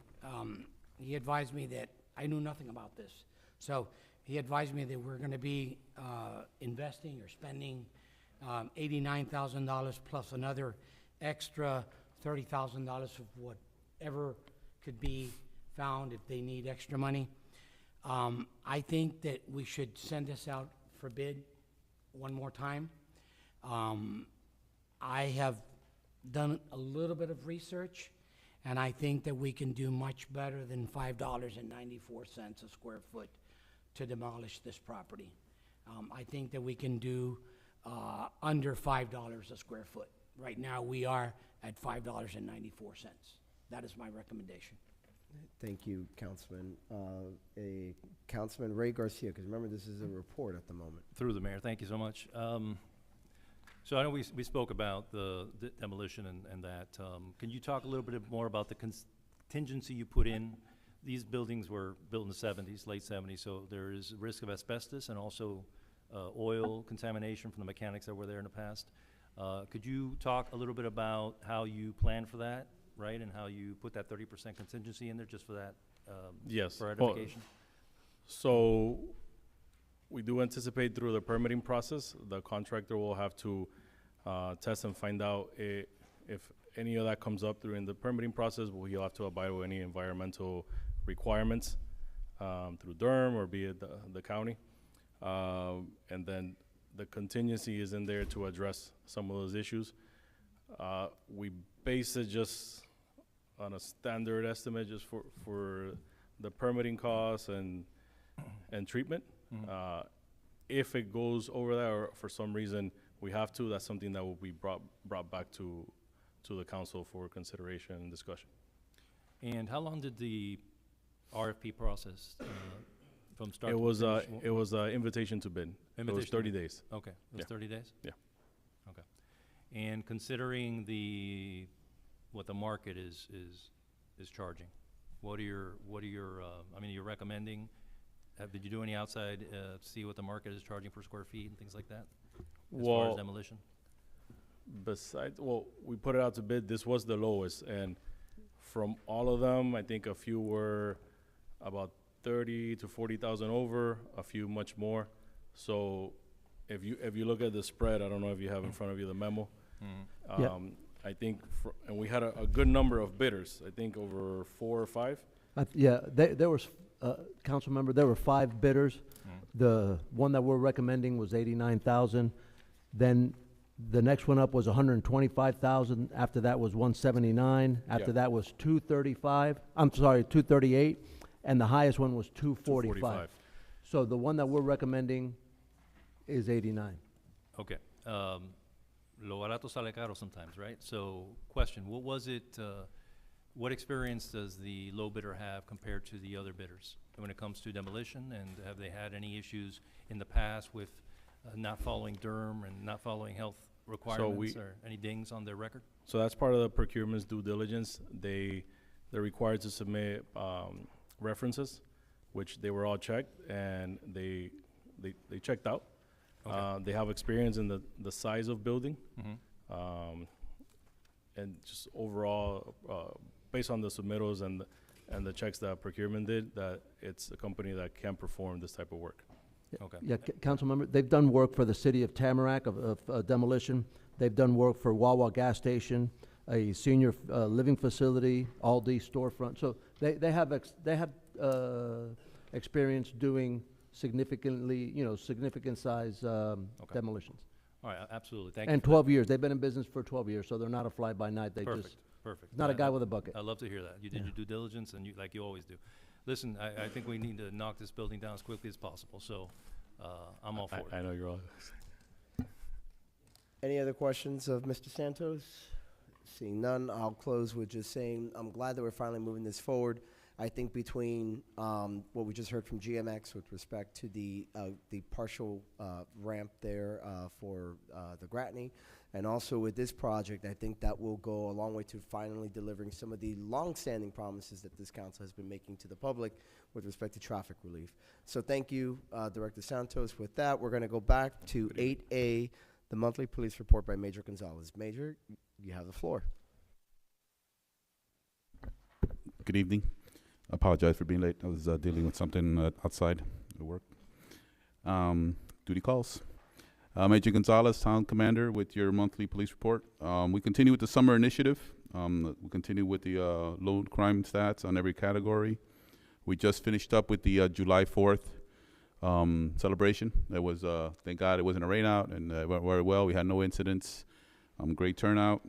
he advised me that I knew nothing about this. So he advised me that we're going to be investing or spending $89,000 plus another extra $30,000 of whatever could be found if they need extra money. I think that we should send this out for bid one more time. I have done a little bit of research, and I think that we can do much better than $5.94 a square foot to demolish this property. I think that we can do under $5 a square foot. Right now, we are at $5.94. That is my recommendation. Thank you, Councilman. Councilman Ray Garcia, because remember, this is a report at the moment. Through the mayor, thank you so much. So I know we spoke about the demolition and that. Can you talk a little bit more about the contingency you put in? These buildings were built in the 70s, late 70s, so there is risk of asbestos and also oil contamination from the mechanics that were there in the past. Could you talk a little bit about how you plan for that, right, and how you put that 30% contingency in there just for that, Yes. for edification? So we do anticipate through the permitting process, the contractor will have to test and find out if any of that comes up during the permitting process. He'll have to abide with any environmental requirements through DERM or be it the county. And then the contingency is in there to address some of those issues. We base it just on a standard estimate just for the permitting costs and treatment. Mm-hmm. If it goes over that or for some reason we have to, that's something that will be brought back to the council for consideration and discussion. And how long did the RFP process from start It to was finish? it was invitation to bid. It was 30 days. Okay, it was Yeah. 30 days? Yeah. Okay. And considering what the market is charging, what are your I mean, you're recommending, did you do any outside, see what the market is charging per square feet and things like that? As far Well, as demolition? We put it out to bid. This was the lowest, and from all of them, I think a few were about 30 to 40,000 over, a few much more. So if you look at the spread, I don't know if you have in front of you the memo. Mm-hmm. Yeah. I think, and we had a good number of bidders. I think over 4 or 5. Yeah, there was, council member, there were 5 bidders. The one that we're recommending was 89,000. Then the next one up was 125,000. After that was 179. After Yeah. that was 235. I'm sorry, 238. And the highest one was 245. So the one that we're recommending is 89. Okay. Lo barato sale caro sometimes, right? So, question, what was it, what experience does the low bidder have compared to the other bidders? when it comes to demolition? And have they had any issues in the past with not following Durham and not following health requirements, or any dings on their record? So that's part of the procurement's due diligence. They're required to submit references, which they were all checked, and they checked out. Okay. They have experience in the size of building, Mhm. and just overall, based on the submittals and the checks that procurement did, that it's a company that can perform this type of work. Okay. Yeah, council member, they've done work for the city of Tamarack of demolition. They've done work for Wawa gas station, a senior living facility, Aldi storefront. So they have experience doing significant size demolitions. All right, absolutely. Thank you. And for that. 12 years. They've been in business for 12 years, so they're not a fly-by-night. They Perfect. just Perfect. not a I- guy with a bucket. I love to hear that. You did your due diligence, and like you always do. Listen, I think we need to knock this building down as quickly as possible, so I'm all for it. I know you're all. Any other questions of Mr. Santos? Seeing none, I'll close with just saying I'm glad that we're finally moving this forward. I think between what we just heard from GMX with respect to the partial ramp there for the Gratney, and also with this project, I think that will go a long way to finally delivering some of the long-standing promises that this council has been making to the public with respect to traffic relief. So thank you, Director Santos. With that, we're going to go back to 8A, the monthly police report by Major Gonzalez. Major, you have the floor. Good evening. I apologize for being late. I was dealing with something outside at work. Duty calls. Major Gonzalez, Town Commander, with your monthly police report. We continue with the summer initiative. We continue with the low crime stats on every category. We just finished up with the July 4th celebration. That was, thank God it wasn't a rain out, and it went very well. We had no incidents. Great turnout.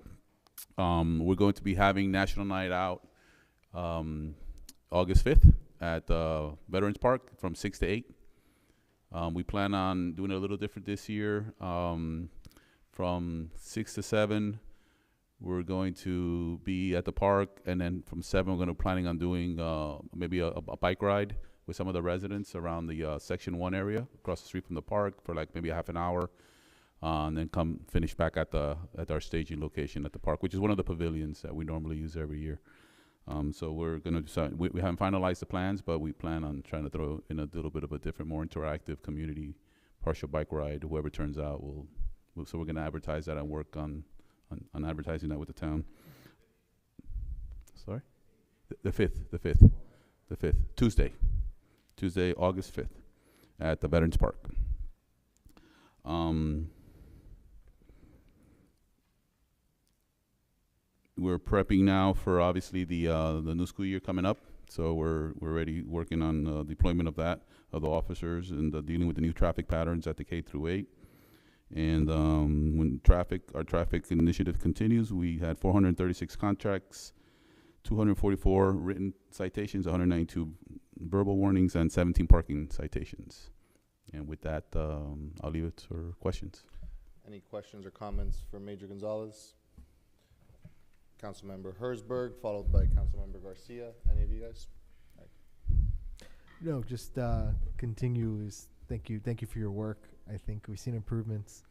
We're going to be having National Night Out August 5th at Veterans Park from 6 to 8. We plan on doing it a little different this year. From 6 to 7, we're going to be at the park, and then from 7, we're going to planning on doing maybe a bike ride with some of the residents around the Section 1 area across the street from the park for like maybe a half an hour, and then come finish back at our staging location at the park, which is one of the pavilions that we normally use every year. So we're going to decide. We haven't finalized the plans, but we plan on trying to throw in a little bit of a different, more interactive community partial bike ride. Whoever turns out will so we're going to advertise that and work on advertising that with the town. Sorry? The 5th. Tuesday, August 5th at the Veterans Park. We're prepping now for obviously the new school year coming up, so we're already working on deployment of the officers and dealing with the new traffic patterns at the K through 8. And when our traffic initiative continues, we had 436 contracts, 244 written citations, 192 verbal warnings, and 17 parking citations. And with that, I'll leave it for questions. Any questions or comments for Major Gonzalez? Councilmember Herzberg, followed by Councilmember Garcia. Any of you guys? No, just continue. Thank you for your work. I think we've seen improvements,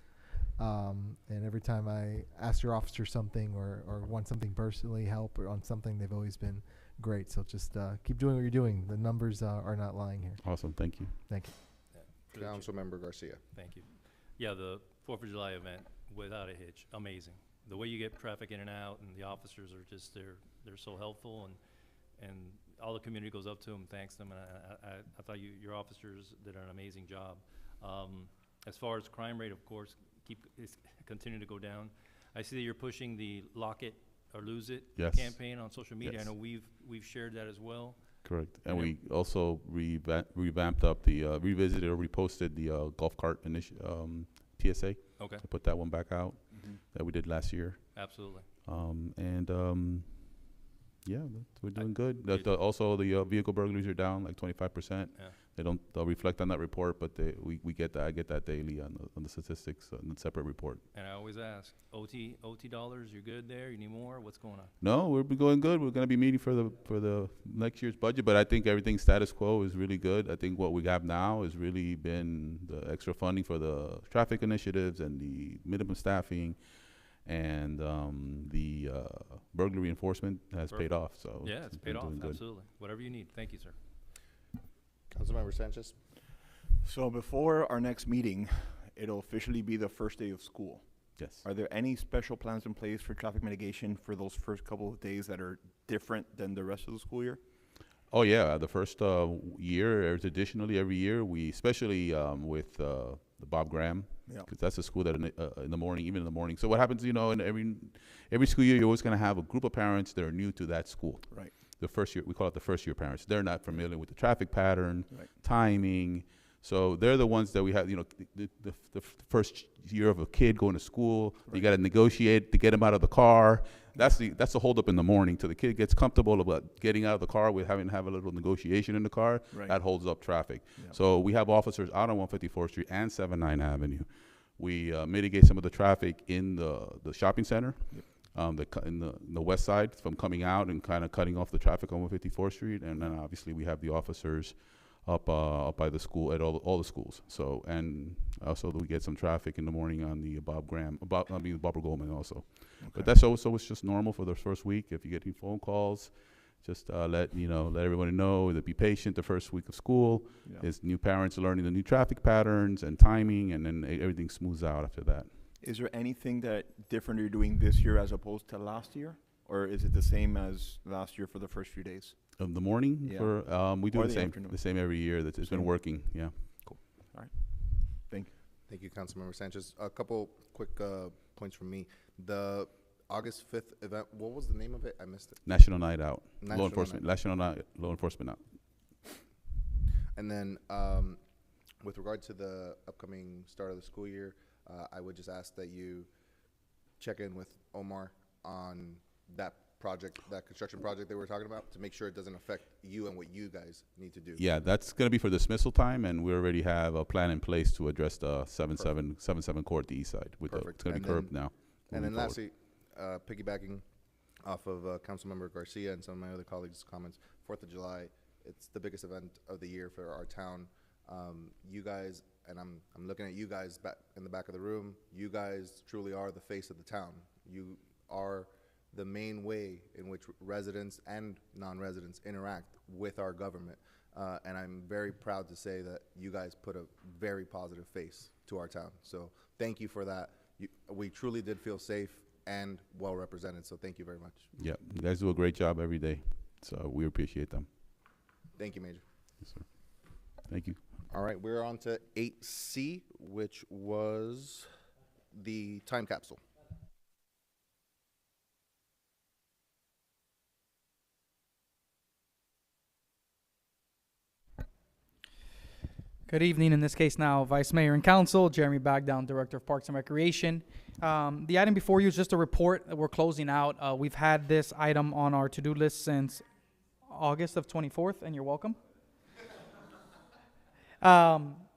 and every time I ask your officer something or want something personally, help or on something, they've always been great. So just keep doing what you're doing. The numbers are not lying here. Awesome. Thank you. Thank you. Yeah, Councilmember Garcia. Thank you. Yeah, the 4th of July event, without a hitch, amazing. The way you get traffic in and out, and the officers are just, they're so helpful, and all the community goes up to them, thanks them, and I thought your officers did an amazing job. As far as crime rate, of course, continue to go down. I see that you're pushing the Lock It or Lose It Yes. campaign on social media. Yes. I know we've shared that as well. Correct. And we also revamped up revisited or reposted the golf cart TSA. Okay. To put that one back out that we did last year. Absolutely. Yeah, we're doing good. Also, the vehicle burglaries are down like 25%. Yeah. they'll reflect on that report, but we get that, I get that daily on the statistics, on the separate report. And I always ask, OT dollars, you're good there? You need more? What's going on? No, we're going good. We're going to be meeting for the next year's budget, but I think everything status quo is really good. I think what we have now has really been the extra funding for the traffic initiatives and the minimum staffing, and the burglary enforcement has paid off. So yeah, it's paid been off. doing good. Absolutely. Whatever you need. Thank you, sir. Councilmember Sanchez. So before our next meeting, it'll officially be the first day of school. Yes. Are there any special plans in place for traffic mitigation for those first couple of days that are different than the rest of the school year? Oh yeah, the first year, additionally every year, we especially with the Bob Graham, Yeah. because that's a school that in the morning, even in the morning. So what happens, in every school year, you're always going to have a group of parents that are new to that school. Right. The first year, we call it the first year parents. They're not familiar with the traffic pattern, Right. timing. So they're the ones that we have, the first year of a kid going to school. Right. You got to negotiate to get him out of the car. That's the holdup in the morning till the kid gets comfortable about getting out of the car with having to have a little negotiation in the car. Right. That holds up traffic. Yeah. So we have officers out on 154th Street and 79 Avenue. We mitigate some of the traffic in the shopping center. Yep. In the west side from coming out and kind of cutting off the traffic on 154th Street, and then obviously we have the officers up by the school at all the schools. So, and also we get some traffic in the morning on the Bob Goldman also. Okay. But that's also it's just normal for the first week. If you get any phone calls, just let everybody know that be patient. The first week of school is new parents learning the new traffic patterns and timing, and then everything smooths out after that. Is there anything that different you're doing this year as opposed to last year? Or is it the same as last year for the first few days? Of the morning? Yeah. For, we do Or the afternoon? same every year. It's been working, yeah. Cool. All right. Thank you. Thank you, Councilmember Sanchez. A couple quick points from me. The August 5th event, what was the name of it? I missed it. National Night Out. National Law enforcement. Night. National Night Law Enforcement Out. And then with regard to the upcoming start of the school year, I would just ask that you check in with Omar on that project, that construction project that we were talking about, to make sure it doesn't affect you and what you guys need to do. Yeah, that's going to be for dismissal time, and we already have a plan in place to address the 77 court, the east side. With it's going to be curbed now. And then forward. lastly, piggybacking off of Councilmember Garcia and some of my other colleagues' comments, 4th of July, it's the biggest event of the year for our town. You guys, and I'm looking at you guys back in the back of the room, you guys truly are the face of the town. You are the main way in which residents and non-residents interact with our government. And I'm very proud to say that you guys put a very positive face to our town. So thank you for that. We truly did feel safe and well represented, so thank you very much. Yeah, you guys do a great job every day, so we appreciate them. Thank you, Major. Yes, sir. Thank you. All right, we're on to 8C, which was the time capsule. Good evening. In this case now, Vice Mayor and Council, Jeremy Bagdown, Director of Parks and Recreation. The item before you is just a report that we're closing out. We've had this item on our to-do list since August of 24th, and you're welcome.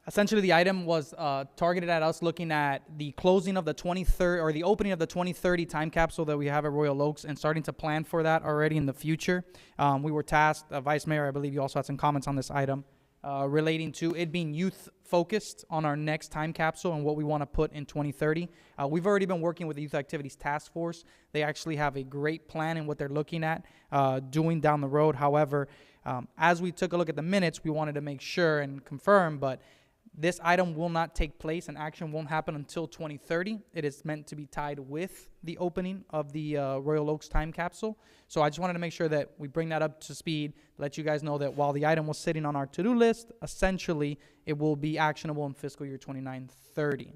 Essentially, the item was targeted at us looking at the closing of the 2030 or the opening of the 2030 time capsule that we have at Royal Oaks and starting to plan for that already in the future. We were tasked, Vice Mayor, I believe you also had some comments on this item, relating to it being youth-focused on our next time capsule and what we want to put in 2030. We've already been working with the Youth Activities Task Force. They actually have a great plan in what they're looking at doing down the road. However, as we took a look at the minutes, we wanted to make sure and confirm, but this item will not take place and action won't happen until 2030. It is meant to be tied with the opening of the Royal Oaks time capsule. So I just wanted to make sure that we bring that up to speed, let you guys know that while the item was sitting on our to-do list, essentially it will be actionable in fiscal year 29-30.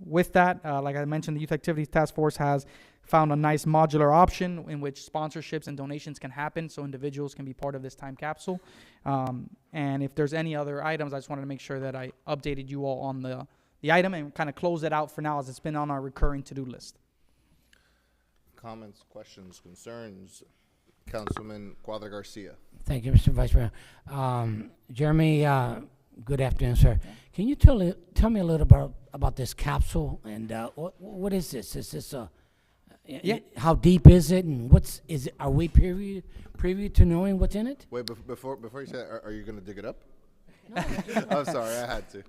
With that, like I mentioned, the Youth Activities Task Force has found a nice modular option in which sponsorships and donations can happen so individuals can be part of this time capsule. And if there's any other items, I just wanted to make sure that I updated you all on the item and kind of close it out for now as it's been on our recurring to-do list. Comments, questions, concerns Councilman Cuadra Garcia. Thank you, Mr. Vice Mayor. Jeremy, good afternoon, sir. Can you tell me a little about this capsule and what is this? Is this Yeah. How deep is it, and are we preview to knowing what's in it? Wait, before you say that, are you going to dig it up? I'm sorry, I had to.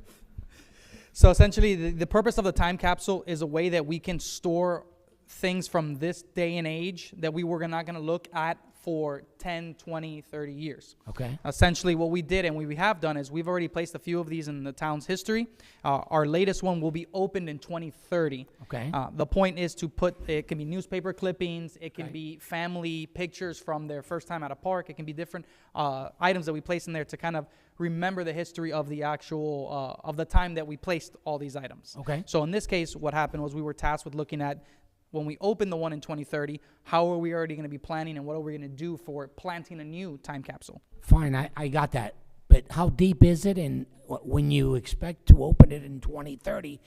So essentially, the purpose of the time capsule is a way that we can store things from this day and age that we were not going to look at for 10, 20, 30 years. Okay. Essentially, what we did and we have done is we've already placed a few of these in the town's history. Our latest one will be opened in 2030. Okay. The point is to it can be newspaper clippings, it can be family pictures from their first time at a park, it can be different items that we place in there to kind of remember the history of the actual, of the time that we placed all these items. Okay. So in this case, what happened was we were tasked with looking at when we open the one in 2030, how are we already going to be planning and what are we going to do for planting a new time capsule? Fine, I got that. But how deep is it, and when you expect to open it in 2030,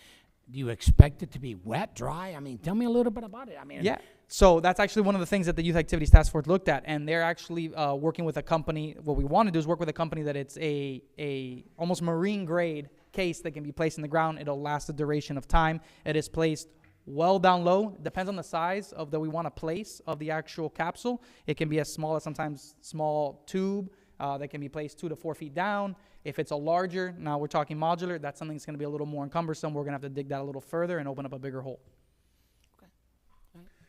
do you expect it to be wet, dry? I mean, tell me a little bit about it. I mean, Yeah. So that's actually one of the things that the Youth Activities Task Force looked at, and they're actually working with a company. What we want to do is work with a company that it's a almost marine grade case that can be placed in the ground. It'll last the duration of time. It is placed well down low. Depends on the size of that we want to place of the actual capsule. It can be as small as sometimes small tube that can be placed 2 to 4 feet down. If it's a larger, now we're talking modular, that's something that's going to be a little more cumbersome. We're going to have to dig that a little further and open up a bigger hole.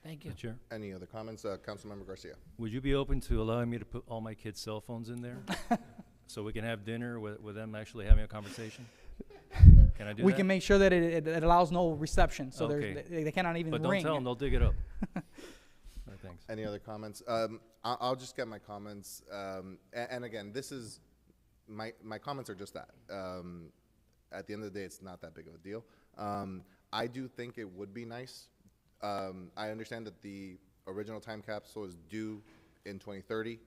Thank you. Chair, Any other comments? Councilmember Garcia. would you be open to allowing me to put all my kids' cell phones in there? So we can have dinner with them actually having a conversation? Can I do We that? can make sure that it allows no reception, so Okay. they cannot even But ring. don't tell them, they'll dig it up. All right, thanks. Any other comments? I'll just get my comments. And again, this is, my comments are just that. At the end of the day, it's not that big of a deal. I do think it would be nice. I understand that the original time capsule is due in 2030,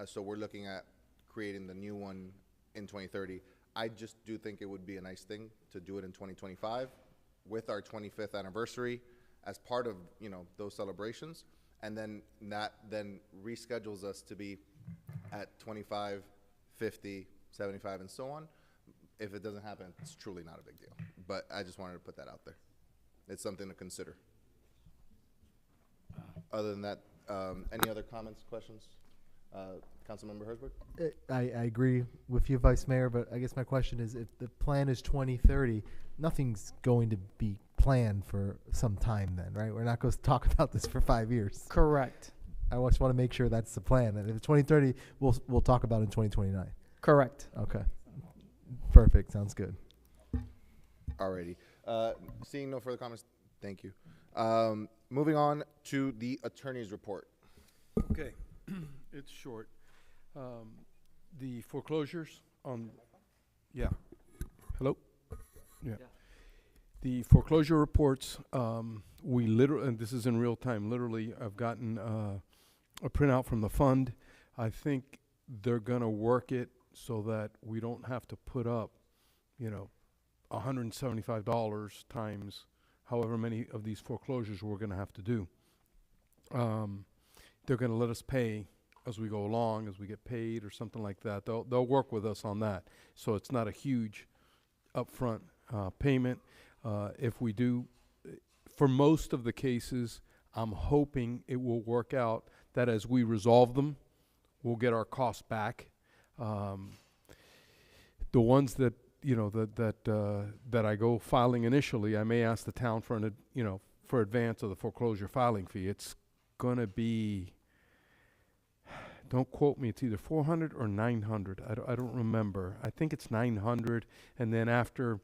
so we're looking at creating the new one in 2030. I just do think it would be a nice thing to do it in 2025 with our 25th anniversary as part of, you know, those celebrations, and then that then reschedules us to be at 25, 50, 75, and so on. If it doesn't happen, it's truly not a big deal. But I just wanted to put that out there. It's something to consider. Other than that, any other comments, questions? Councilmember Herzberg? I agree with you, Vice Mayor, but I guess my question is, if the plan is 2030, nothing's going to be planned for some time then, right? We're not going to talk about this for 5 years. Correct. I just want to make sure that's the plan. And if it's 2030, we'll talk about it in 2029. Correct. Okay. Perfect. Sounds good. Alrighty. Seeing no further comments, thank you. Moving on to the attorney's report. Okay, it's short. The foreclosures on, yeah. Hello? Yeah. The foreclosure reports, we literally, and this is in real time, literally, I've gotten a printout from the fund. I think they're gonna work it so that we don't have to put up, you know, $175 times however many of these foreclosures we're gonna have to do. They're gonna let us pay as we go along, as we get paid or something like that. They'll work with us on that. So it's not a huge upfront payment. If we do, for most of the cases, I'm hoping it will work out that as we resolve them, we'll get our costs back. The ones that, you know, that I go filing initially, I may ask the town for for advance of the foreclosure filing fee. It's gonna be, don't quote me, it's either 400 or 900. I don't remember. I think it's 900, and then after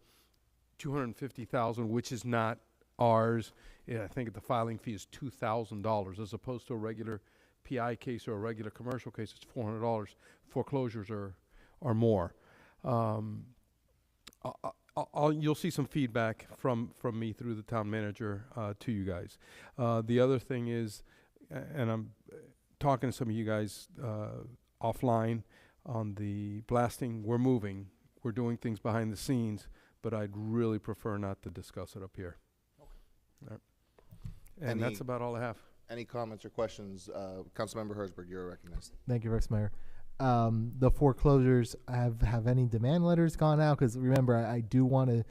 250,000, which is not ours, I think the filing fee is $2,000 as opposed to a regular PI case or a regular commercial case. It's $400. Foreclosures are more. You'll see some feedback from me through the town manager to you guys. The other thing is, and I'm talking to some of you guys offline on the blasting. We're moving. We're doing things behind the scenes, but I'd really prefer not to discuss it up here. Okay. All right. And that's about all I have. Any comments or questions? Councilmember Herzberg, you're recognized. Thank you, Vice Mayor. The foreclosures, have any demand letters gone out? Because remember, I do want to,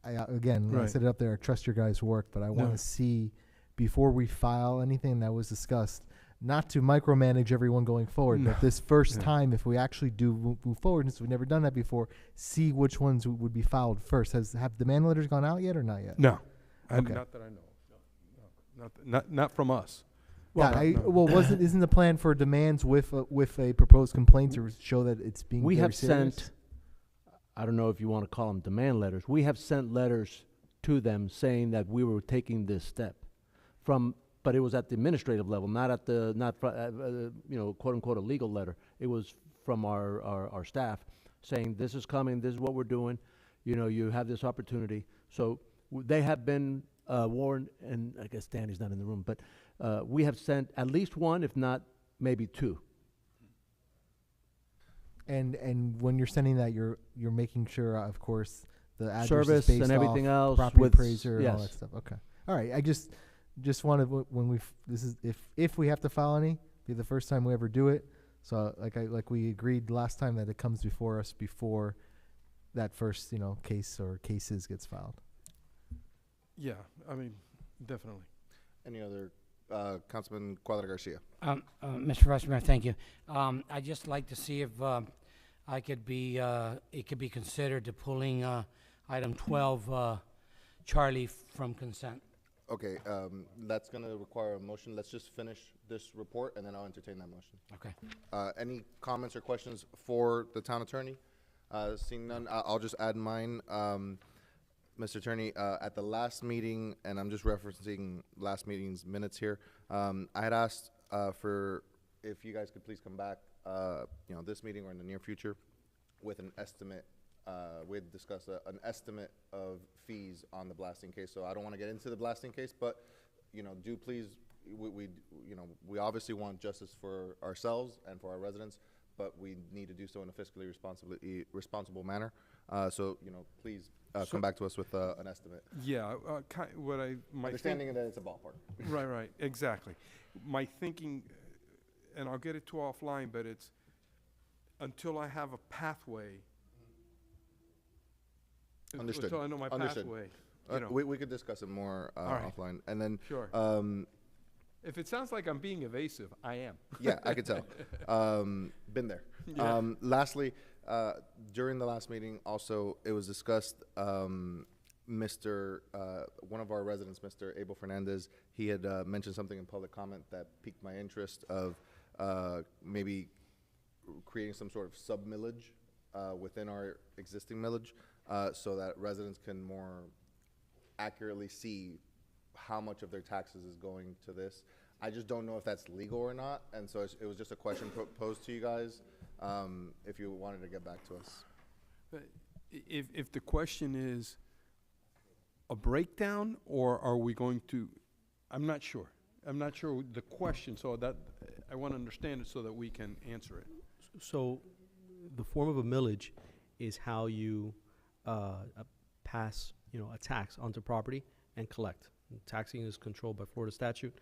again, when I Right. set it up there, I trust your guys' work, but I want No. to see, before we file anything that was discussed, not to micromanage everyone going forward, No. but this first Yeah. time, if we actually do move forward, since we've never done that before, see which ones would be filed first. Have demand letters gone out yet or not yet? No, Okay. not that I know. Not from us. Well, No. isn't the plan for demands with a proposed complaint to show that it's being We very have serious? sent, I don't know if you want to call them demand letters, we have sent letters to them saying that we were taking this step but it was at the administrative level, not at the, quote unquote, a legal letter. It was from our staff saying, this is coming, this is what we're doing, you have this opportunity. So they have been warned, and I guess Danny's not in the room, but we have sent at least one, if not maybe two. And when you're sending that, you're making sure, of course, the address Service is based and everything off else property with appraiser and all that yes. stuff. Okay, all right. I just wanted when if we have to file any, be the first time we ever do it. So like we agreed last time that it comes before us before that first case or cases gets filed. Yeah, I mean, definitely. Any other, Councilman Cuadra Garcia? Mr. Vice Mayor, thank you. I'd just like to see if I could be, it could be considered to pulling item 12, Charlie, from consent. Okay, that's going to require a motion. Let's just finish this report, and then I'll entertain that motion. Okay. Any comments or questions for the town attorney? Seeing none, I'll just add mine. Mr. Attorney, at the last meeting, and I'm just referencing last meeting's minutes here, I had asked for if you guys could please come back, this meeting or in the near future with an estimate. We'd discuss an estimate of fees on the blasting case. So I don't want to get into the blasting case, but do please, we obviously want justice for ourselves and for our residents, but we need to do so in a fiscally responsible manner. So please come back to us with an estimate. Yeah, my understanding that it's a ballpark. Right, exactly. My thinking, and I'll get it to offline, but it's until I have a pathway. Understood. Until I know my Understood. pathway. We could discuss it more right. offline, and then Sure. If it sounds like I'm being evasive, I am. Yeah, I could tell. Been there. Yeah. Lastly, during the last meeting, also it was discussed. One of our residents, Mr. Abel Fernandez, he had mentioned something in public comment that piqued my interest of maybe creating some sort of sub-millage within our existing millage, so that residents can more accurately see how much of their taxes is going to this. I just don't know if that's legal or not, and so it was just a question posed to you guys, if you wanted to get back to us. But if the question is a breakdown, or are we going to, I'm not sure. I'm not sure the question, so that I want to understand it so that we can answer it. So the form of a millage is how you pass, a tax onto property and collect. And taxing is controlled by Florida statute.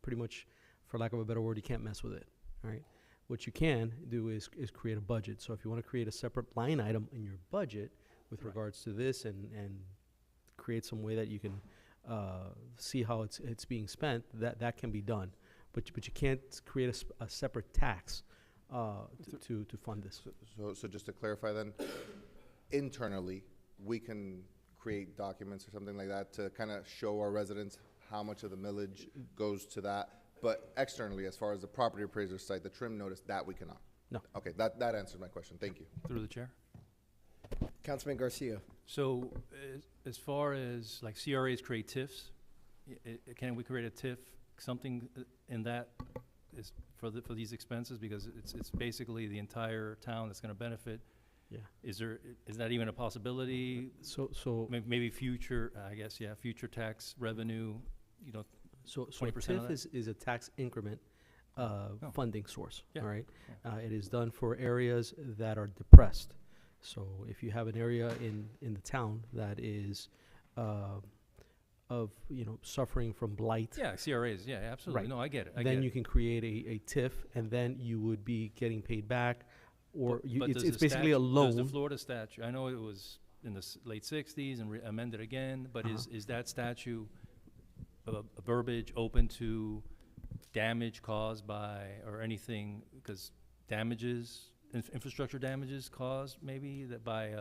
Pretty much, for lack of a better word, you can't mess with it, all right? What you can do is create a budget. So if you want to create a separate line item in your budget with regards to this and create some way that you can see how it's being spent, that can be done. But you can't create a separate tax to fund this. So just to clarify then, internally, we can create documents or something like that to kind of show our residents how much of the millage goes to that. But externally, as far as the property appraiser site, the trim notice, that we cannot. No. Okay, that answers my question. Thank you. Through the chair. Councilman Garcia. So as far as like CRAs create TIFs, can we create a TIF, something in that is for these expenses? Because it's basically the entire town that's going to benefit. Yeah. Is that even a possibility? So maybe future, future tax revenue, So 20% of TIF that? is a tax increment funding source, Yeah. all right? It is done for areas that are depressed. So if you have an area in the town that is suffering from blight. Yeah, CRAs, yeah, absolutely. Right. No, I get it. Then you can create a TIF, and then you would be getting paid back, or But does it's the basically a statute- loan. Does the Florida statute, I know it was in the late 60s and amended again, but is that statute verbiage open to damage caused by, or anything, because damages, infrastructure damages caused maybe that by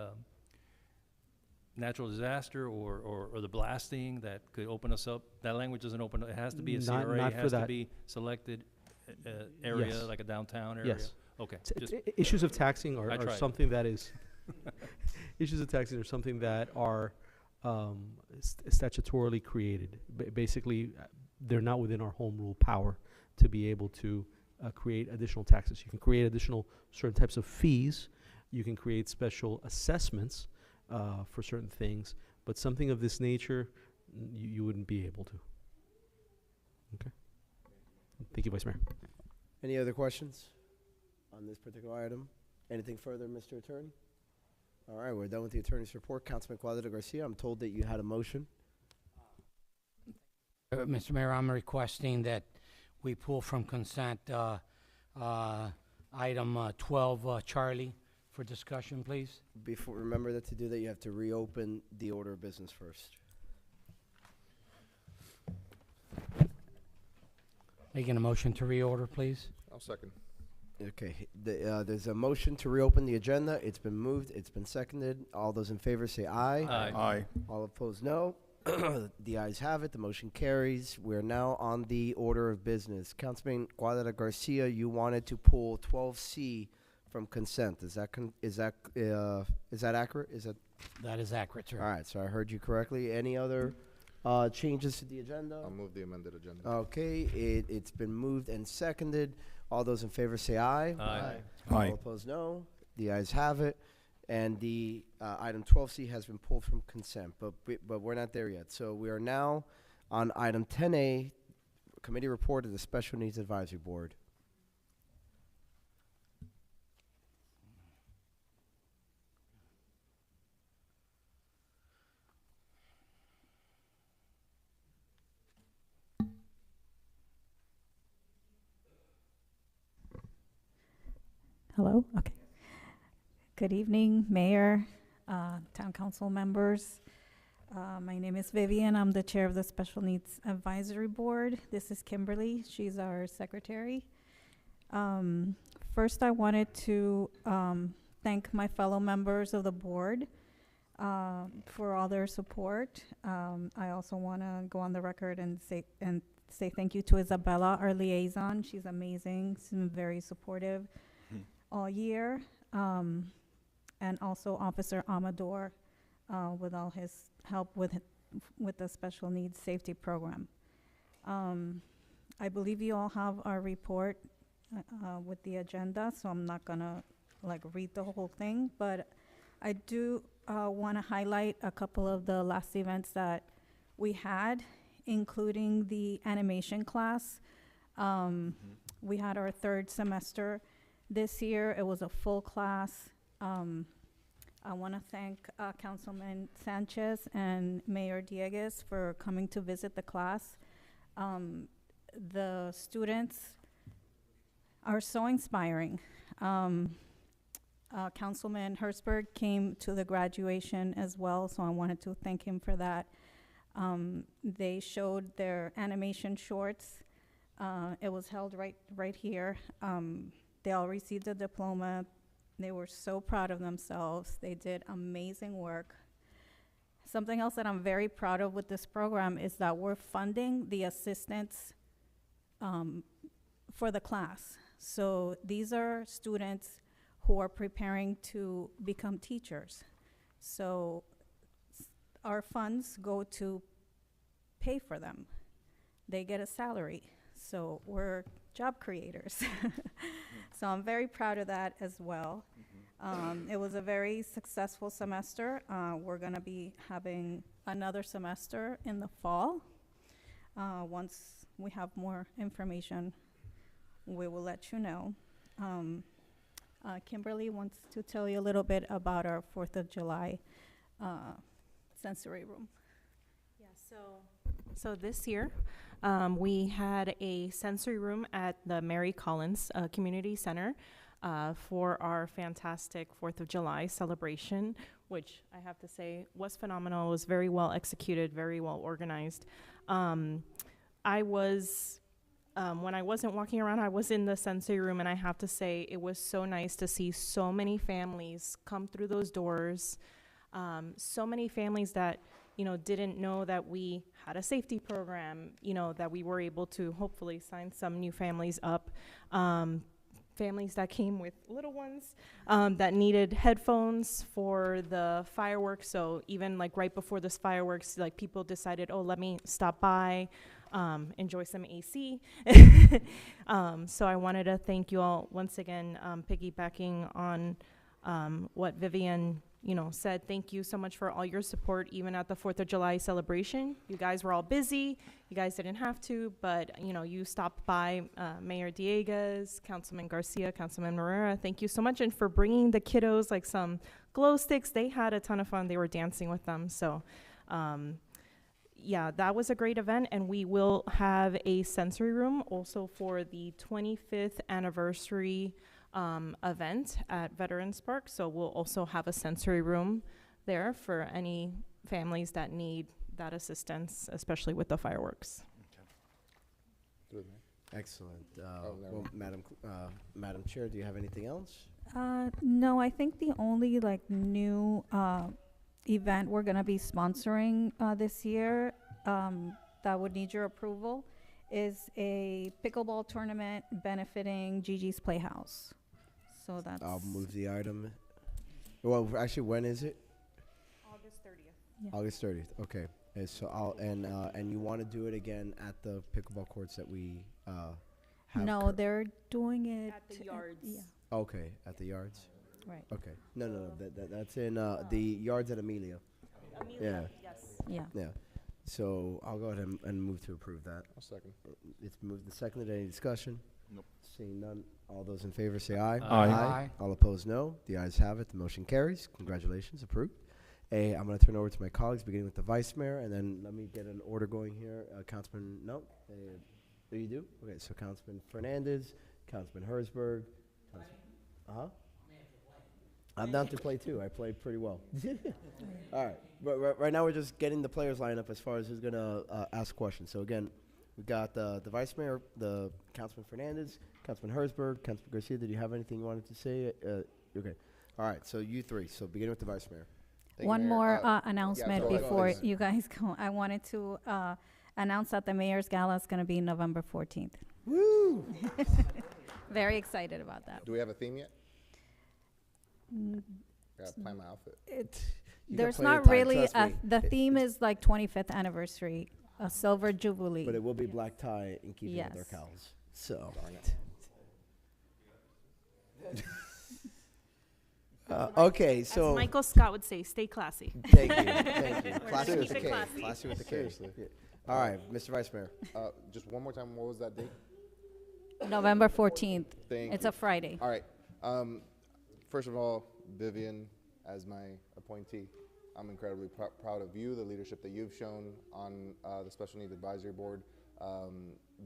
natural disaster or the blasting that could open us up? That language doesn't open, it has to be a CRA, Not it for has to that. be selected area, Yes. like a downtown area? Yes. Okay. Issues of taxing I are tried. something that is issues of taxing are something that are statutorily created. Basically, they're not within our home rule power to be able to create additional taxes. You can create additional certain types of fees. You can create special assessments for certain things, but something of this nature, you wouldn't be able to. Okay. Thank you, Vice Mayor. Any other questions on this particular item? Anything further, Mr. Attorney? All right, we're done with the attorney's report. Councilman Cuadra Garcia, I'm told that you had a motion. Mr. Mayor, I'm requesting that we pull from consent item 12, Charlie, for discussion, please. Before, remember that to do that, you have to reopen the order of business first. Making a motion to reorder, please. I'll second. Okay, there's a motion to reopen the agenda. It's been moved, it's been seconded. All those in favor say aye. Aye. Aye. All opposed, no. The ayes have it, the motion carries. We're now on the order of business. Councilman Cuadra Garcia, you wanted to pull 12C from consent. Is that accurate? That is accurate, sir. All right, so I heard you correctly. Any other changes to the agenda? I'll move the amended agenda. Okay, it's been moved and seconded. All those in favor say aye. Aye. Aye. All opposed, no. The ayes have it. And the item 12C has been pulled from consent, but we're not there yet. So we are now on item 10A, committee report of the Special Needs Advisory Board. Hello? Okay. Good evening, Mayor, Town Council members. My name is Vivian. I'm the chair of the Special Needs Advisory Board. This is Kimberly. She's our secretary. First, I wanted to thank my fellow members of the board for all their support. I also want to go on the record and say thank you to Isabella, our liaison. She's amazing. She's been very supportive all year. And also Officer Amador with all his help with the Special Needs Safety Program. I believe you all have our report with the agenda, so I'm not gonna read the whole thing, but I do want to highlight a couple of the last events that we had, including the animation class. We had our third semester this year. It was a full class. I want to thank Councilman Sanchez and Mayor Dieguez for coming to visit the class. The students are so inspiring. Councilman Hertzberg came to the graduation as well, so I wanted to thank him for that. They showed their animation shorts. It was held right here. They all received a diploma. They were so proud of themselves. They did amazing work. Something else that I'm very proud of with this program is that we're funding the assistants for the class. So these are students who are preparing to become teachers. So our funds go to pay for them. They get a salary. So we're job creators. So I'm very proud of that as well. It was a very successful semester. We're gonna be having another semester in the fall. Once we have more information, we will let you know. Kimberly wants to tell you a little bit about our 4th of July sensory room. Yeah, so So this year, we had a sensory room at the Mary Collins Community Center for our fantastic 4th of July celebration, which I have to say was phenomenal. It was very well executed, very well organized. I was, when I wasn't walking around, I was in the sensory room, and I have to say it was so nice to see so many families come through those doors. So many families that, you know, didn't know that we had a safety program, you know, that we were able to hopefully sign some new families up. Families that came with little ones that needed headphones for the fireworks. So even like right before this fireworks, like people decided, oh, let me stop by, enjoy some AC. So I wanted to thank you all once again, piggybacking on what Vivian, you know, said. Thank you so much for all your support, even at the 4th of July celebration. You guys were all busy. You guys didn't have to, but, you know, you stopped by, Mayor Dieguez, Councilman Garcia, Councilman Morera. Thank you so much. And for bringing the kiddos, like some glow sticks. They had a ton of fun. They were dancing with them. So, yeah, that was a great event. And we will have a sensory room also for the 25th anniversary event at Veterans Park. So we'll also have a sensory room there for any families that need that assistance, especially with the fireworks. Excellent. Well, Madam Chair, do you have anything else? No, I think the only like new event we're gonna be sponsoring this year that would need your approval is a pickleball tournament benefiting Gigi's Playhouse. So that's I'll move the item. Well, actually, when is it? August 30th. Yeah. August 30th. Okay. And so and you want to do it again at the pickleball courts that we have? No, they're doing it At the yards. Yeah. Okay, at the yards. Right. Okay. No. That's in the yards at Amelia. Amelia, yes. Yeah. Yeah. So I'll go ahead and move to approve that. I'll second. It's moved and seconded. Any discussion? Nope. Seeing none. All those in favor say aye. Aye. Aye. All opposed, no. The ayes have it. The motion carries. Congratulations. Approved. I'm going to turn over to my colleagues, beginning with the vice mayor, and then let me get an order going here. Councilman, no? Do you do? Okay, so Councilman Fernandez, Councilman Herzberg. Uh-huh. I'm down to play too. I played pretty well. All right. Right now we're just getting the players lined up as far as who's going to ask questions. So again, we got the vice mayor, the Councilman Fernandez, Councilman Herzberg, Councilman Garcia. Did you have anything you wanted to say? Okay. All right. So you three. So beginning with the vice mayor. One more announcement go ahead, before please. you guys go. I wanted to announce that the Mayor's Gala is going to be November 14th. Woo! Very excited about that. Do we have a theme yet? Mm, Gotta plan my outfit. You got There's plenty of not time, really trust me. the theme is like 25th anniversary, a silver jubilee. But it will be black tie in keeping with Yes. our cows. So. Okay, so. As Michael Scott would say, stay classy. Thank you. Thank you. We're Classy gonna with keep the it K. classy. Classy with the K. Seriously. Yeah. All right, Mr. Vice Mayor. Just one more time, what was that date? November 14th. Thank It's you. a Friday. All right. First of all, Vivian, as my appointee, I'm incredibly proud of you, the leadership that you've shown on the Special Needs Advisory Board.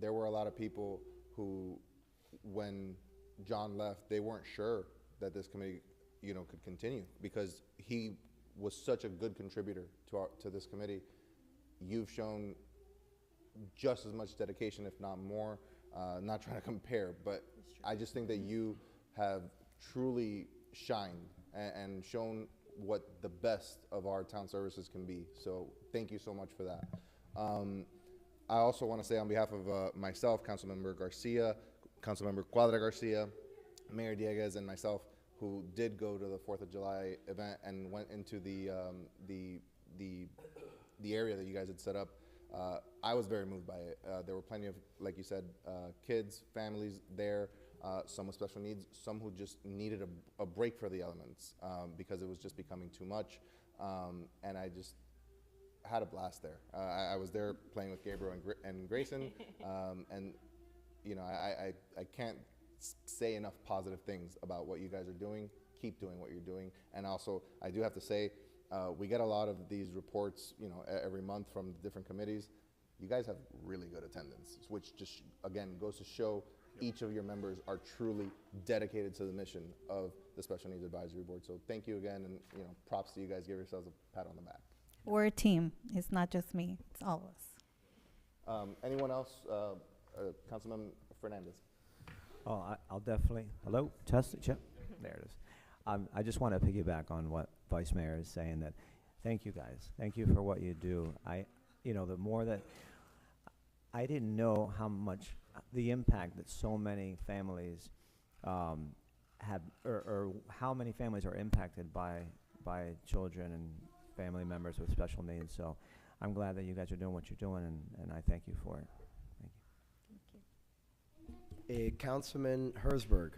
There were a lot of people who, when John left, they weren't sure that this committee, could continue because he was such a good contributor to this committee. You've shown just as much dedication, if not more. Not trying to compare, but I just think that you have truly shined and shown what the best of our town services can be. So thank you so much for that. I also want to say on behalf of myself, Councilmember Garcia, Councilmember Cuadra Garcia, Mayor Dieguez, and myself, who did go to the 4th of July event and went into the area that you guys had set up. I was very moved by it. There were plenty of, like you said, kids, families there, some with special needs, some who just needed a break for the elements because it was just becoming too much. And I just had a blast there. I was there playing with Gabriel and Grayson, and I can't say enough positive things about what you guys are doing. Keep doing what you're doing. And also, I do have to say, we get a lot of these reports, every month from different committees. You guys have really good attendance, which just, again, goes to show each of your members are truly dedicated to the mission of the Special Needs Advisory Board. So thank you again, and props to you guys. Give yourselves a pat on the back. We're a team. It's not just me. It's all of us. Anyone else? Councilman Fernandez. Oh, I'll definitely. Hello, test it. Yep. There it is. I just want to piggyback on what Vice Mayor is saying. That, thank you guys. Thank you for what you do. The more that I didn't know how much the impact that so many families have, or how many families are impacted by children and family members with special needs. So I'm glad that you guys are doing what you're doing, and I thank you for it. Thank you. Councilman Herzberg.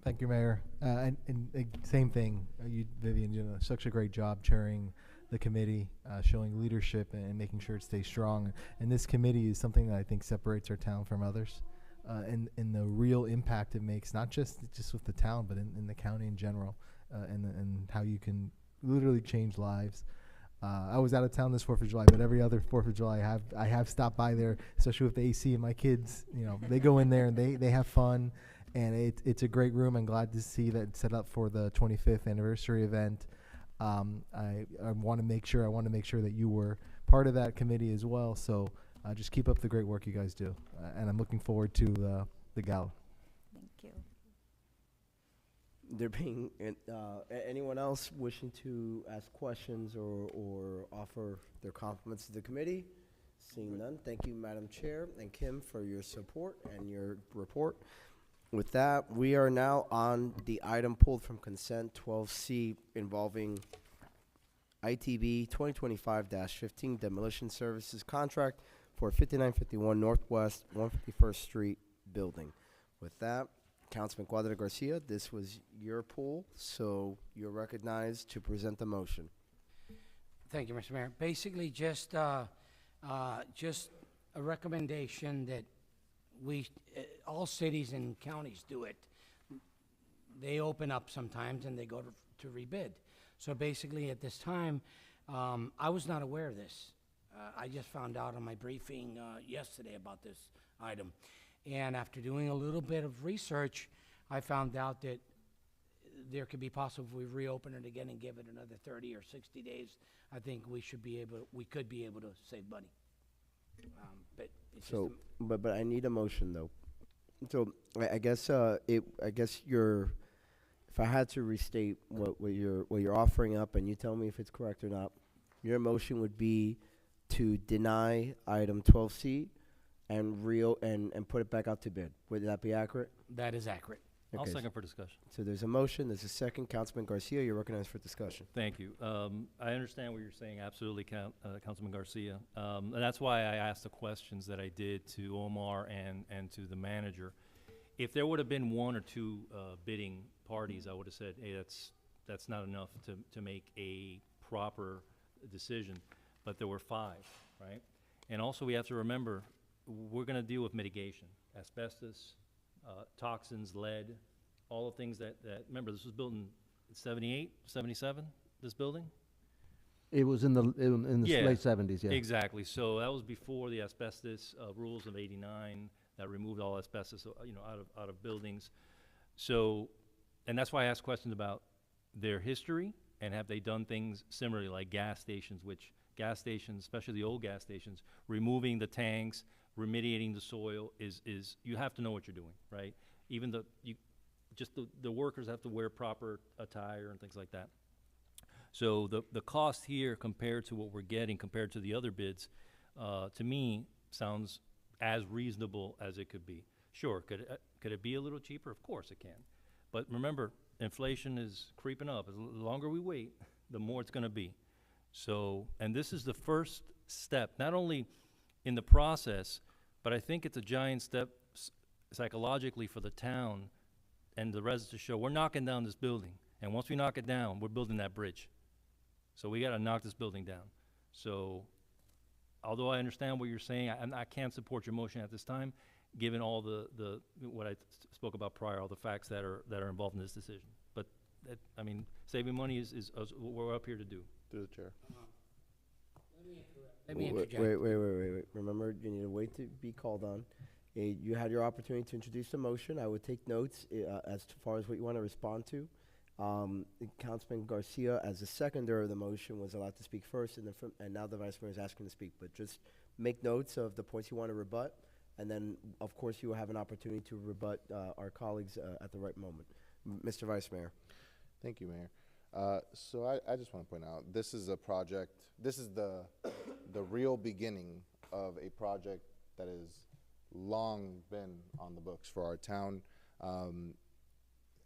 Thank you, Mayor. And same thing, you, Vivian, you know, such a great job chairing the committee, showing leadership and making sure it stays strong. And this committee is something that I think separates our town from others, and the real impact it makes, not just with the town, but in the county in general, and how you can literally change lives. I was out of town this 4th of July, but every other 4th of July I have stopped by there, especially with the AC, and my kids, you know, they go in there and they have fun, and it's a great room. I'm glad to see that it's set up for the 25th anniversary event. I want to make sure that you were part of that committee as well. So just keep up the great work you guys do, and I'm looking forward to the gala. Thank you. There being anyone else wishing to ask questions or offer their compliments to the committee? Seeing none, thank you, Madam Chair, and Kim, for your support and your report. With that, we are now on the item pulled from consent 12C involving ITB 2025-15 demolition services contract for 5951 Northwest 151st Street building. With that, Councilman Cuadra Garcia, this was your pool, so you're recognized to present the motion. Thank you, Mr. Mayor. Basically, just a recommendation that all cities and counties do it. They open up sometimes and they go to rebid. So basically, at this time, I was not aware of this. I just found out on my briefing yesterday about this item. And after doing a little bit of research, I found out that there could be possible if we reopen it again and give it another 30 or 60 days. I think we could be able to save money. But it's So, but I need a motion though. So I guess if I had to restate what you're offering up, and you tell me if it's correct or not, your motion would be to deny item 12C and put it back out to bid. Would that be accurate? that is accurate. I'll Okay, second for discussion. So there's a motion, there's a second. Councilman Garcia, you're recognized for discussion. Thank you. I understand what you're saying, absolutely, Councilman Garcia. And that's why I asked the questions that I did to Omar and to the manager. If there would have been one or two bidding parties, I would have said, hey, that's not enough to make a proper decision. But there were 5, right? And also we have to remember, we're gonna deal with mitigation, asbestos, toxins, lead, all the things that, remember, this was built in 78, 77, this building? It was in the late 70s, yeah. Exactly. So that was before the asbestos rules of '89 that removed all asbestos, out of buildings. So, and that's why I asked questions about their history and have they done things similarly, like gas stations, especially the old gas stations, removing the tanks, remediating the soil is you have to know what you're doing, right? Even the workers have to wear proper attire and things like that. So the cost here compared to what we're getting, compared to the other bids, to me sounds as reasonable as it could be. Sure, could it be a little cheaper? Of course it can. But remember, inflation is creeping up. The longer we wait, the more it's going to be. So, and this is the first step, not only in the process, but I think it's a giant step psychologically for the town and the residents to show we're knocking down this building. And once we knock it down, we're building that bridge. So we got to knock this building down. So although I understand what you're saying, I can't support your motion at this time, given all the what I spoke about prior, all the facts that are involved in this decision. But I mean, saving money is what we're up here to do. Through the chair. Let me interrupt. Let me Wait, interject. wait. Remember, you need to wait to be called on. You had your opportunity to introduce the motion. I would take notes as far as what you want to respond to. Councilman Garcia, as the seconder of the motion, was allowed to speak first, and now the vice mayor is asking to speak. But just make notes of the points you want to rebut, and then, of course, you will have an opportunity to rebut our colleagues at the right moment. Mr. Vice Mayor. Thank you, Mayor. So I just want to point out, this is a project, this is the real beginning of a project that has long been on the books for our town.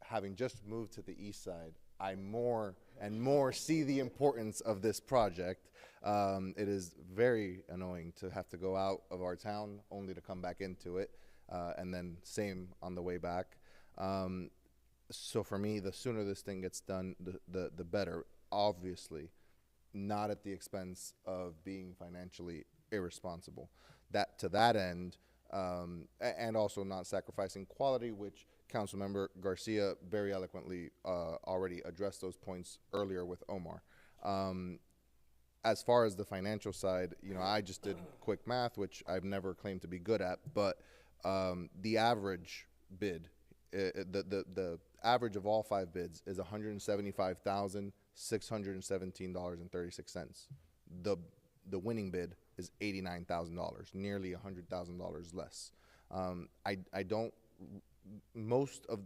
Having just moved to the east side, I more and more see the importance of this project. It is very annoying to have to go out of our town only to come back into it, and then same on the way back. So for me, the sooner this thing gets done, the better. Obviously, not at the expense of being financially irresponsible. That to that end, and also not sacrificing quality, which Councilmember Garcia very eloquently already addressed those points earlier with Omar. As far as the financial side, you know, I just did quick math, which I've never claimed to be good at, but the average bid, the average of all 5 bids is $175,617.36. The winning bid is $89,000, nearly $100,000 less. I don't. Most of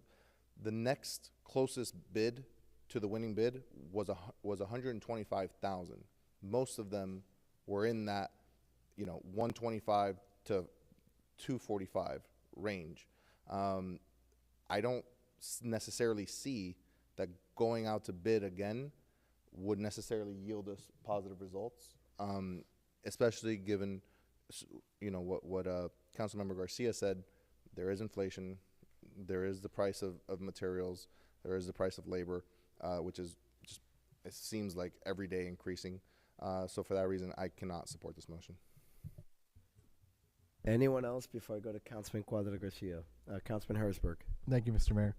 the next closest bid to the winning bid was 125,000. Most of them were in that, you know, 125 to 245 range. I don't necessarily see that going out to bid again would necessarily yield us positive results, especially given, you know, what Councilmember Garcia said. There is inflation. There is the price of materials. There is the price of labor, which is just, it seems like every day increasing. So for that reason, I cannot support this motion. Anyone else before I go to Councilman Cuadra Garcia? Councilman Harrisburg. Thank you, Mr. Mayor.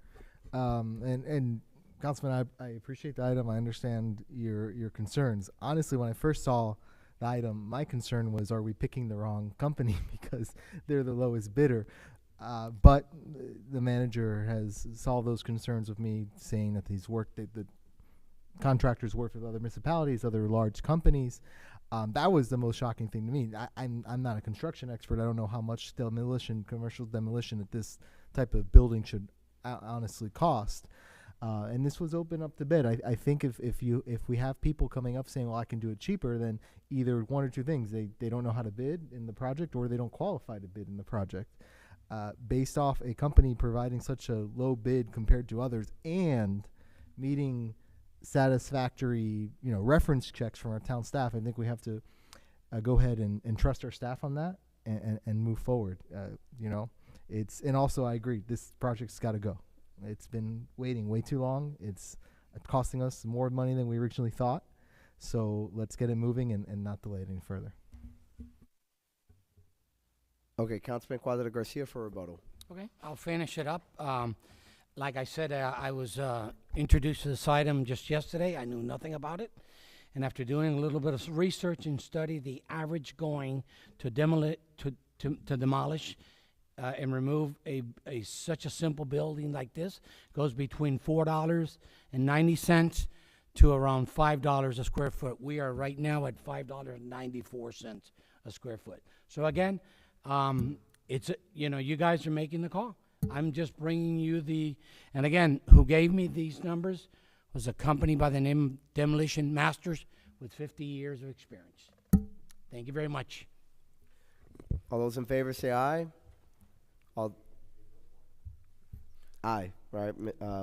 And Councilman, I appreciate the item. I understand your concerns. Honestly, when I first saw the item, my concern was, are we picking the wrong company because they're the lowest bidder? But the manager has solved those concerns with me, saying that he's worked, the contractors work with other municipalities, other large companies. That was the most shocking thing to me. I'm not a construction expert. I don't know how much demolition, commercial demolition at this type of building should honestly cost. And this was open up to bid. I think if we have people coming up saying, well, I can do it cheaper, then either one or two things. They don't know how to bid in the project, or they don't qualify to bid in the project. Based off a company providing such a low bid compared to others and meeting satisfactory, you know, reference checks from our town staff, I think we have to go ahead and trust our staff on that and move forward. You know, and also I agree, this project's got to go. It's been waiting way too long. It's costing us more money than we originally thought. So let's get it moving and not delay it any further. Okay, Councilman Cuadra Garcia for rebuttal. Okay, I'll finish it up. Like I said, I was introduced to this item just yesterday. I knew nothing about it. And after doing a little bit of research and study, the average going to demolish and remove such a simple building like this goes between $4.90 to around $5 a square foot. We are right now at $5.94 a square foot. So again, it's you guys are making the call. I'm just bringing you and again, who gave me these numbers was a company by the name of Demolition Masters with 50 years of experience. Thank you very much. All those in favor say aye. Aye, right?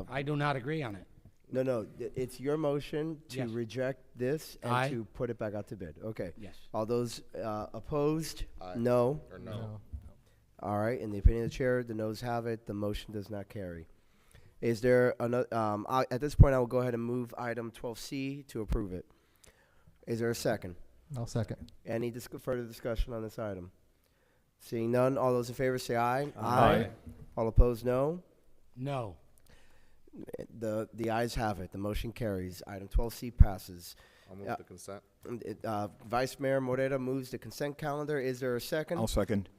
I do not agree on it. No, it's your motion to Yes. reject this and Aye. to put it back out to bid. Okay. Yes. All those opposed? Aye. No. Or no. All right. In the opinion of the chair, the noes have it. The motion does not carry. Is there another? At this point, I will go ahead and move item 12C to approve it. Is there a second? I'll second. Any further discussion on this item? Seeing none, all those in favor say aye. Aye. All opposed, no. No. The ayes have it. The motion carries. Item 12C passes. I'll move Yeah. the consent. Vice Mayor Morera moves the consent calendar. Is there a second? I'll second.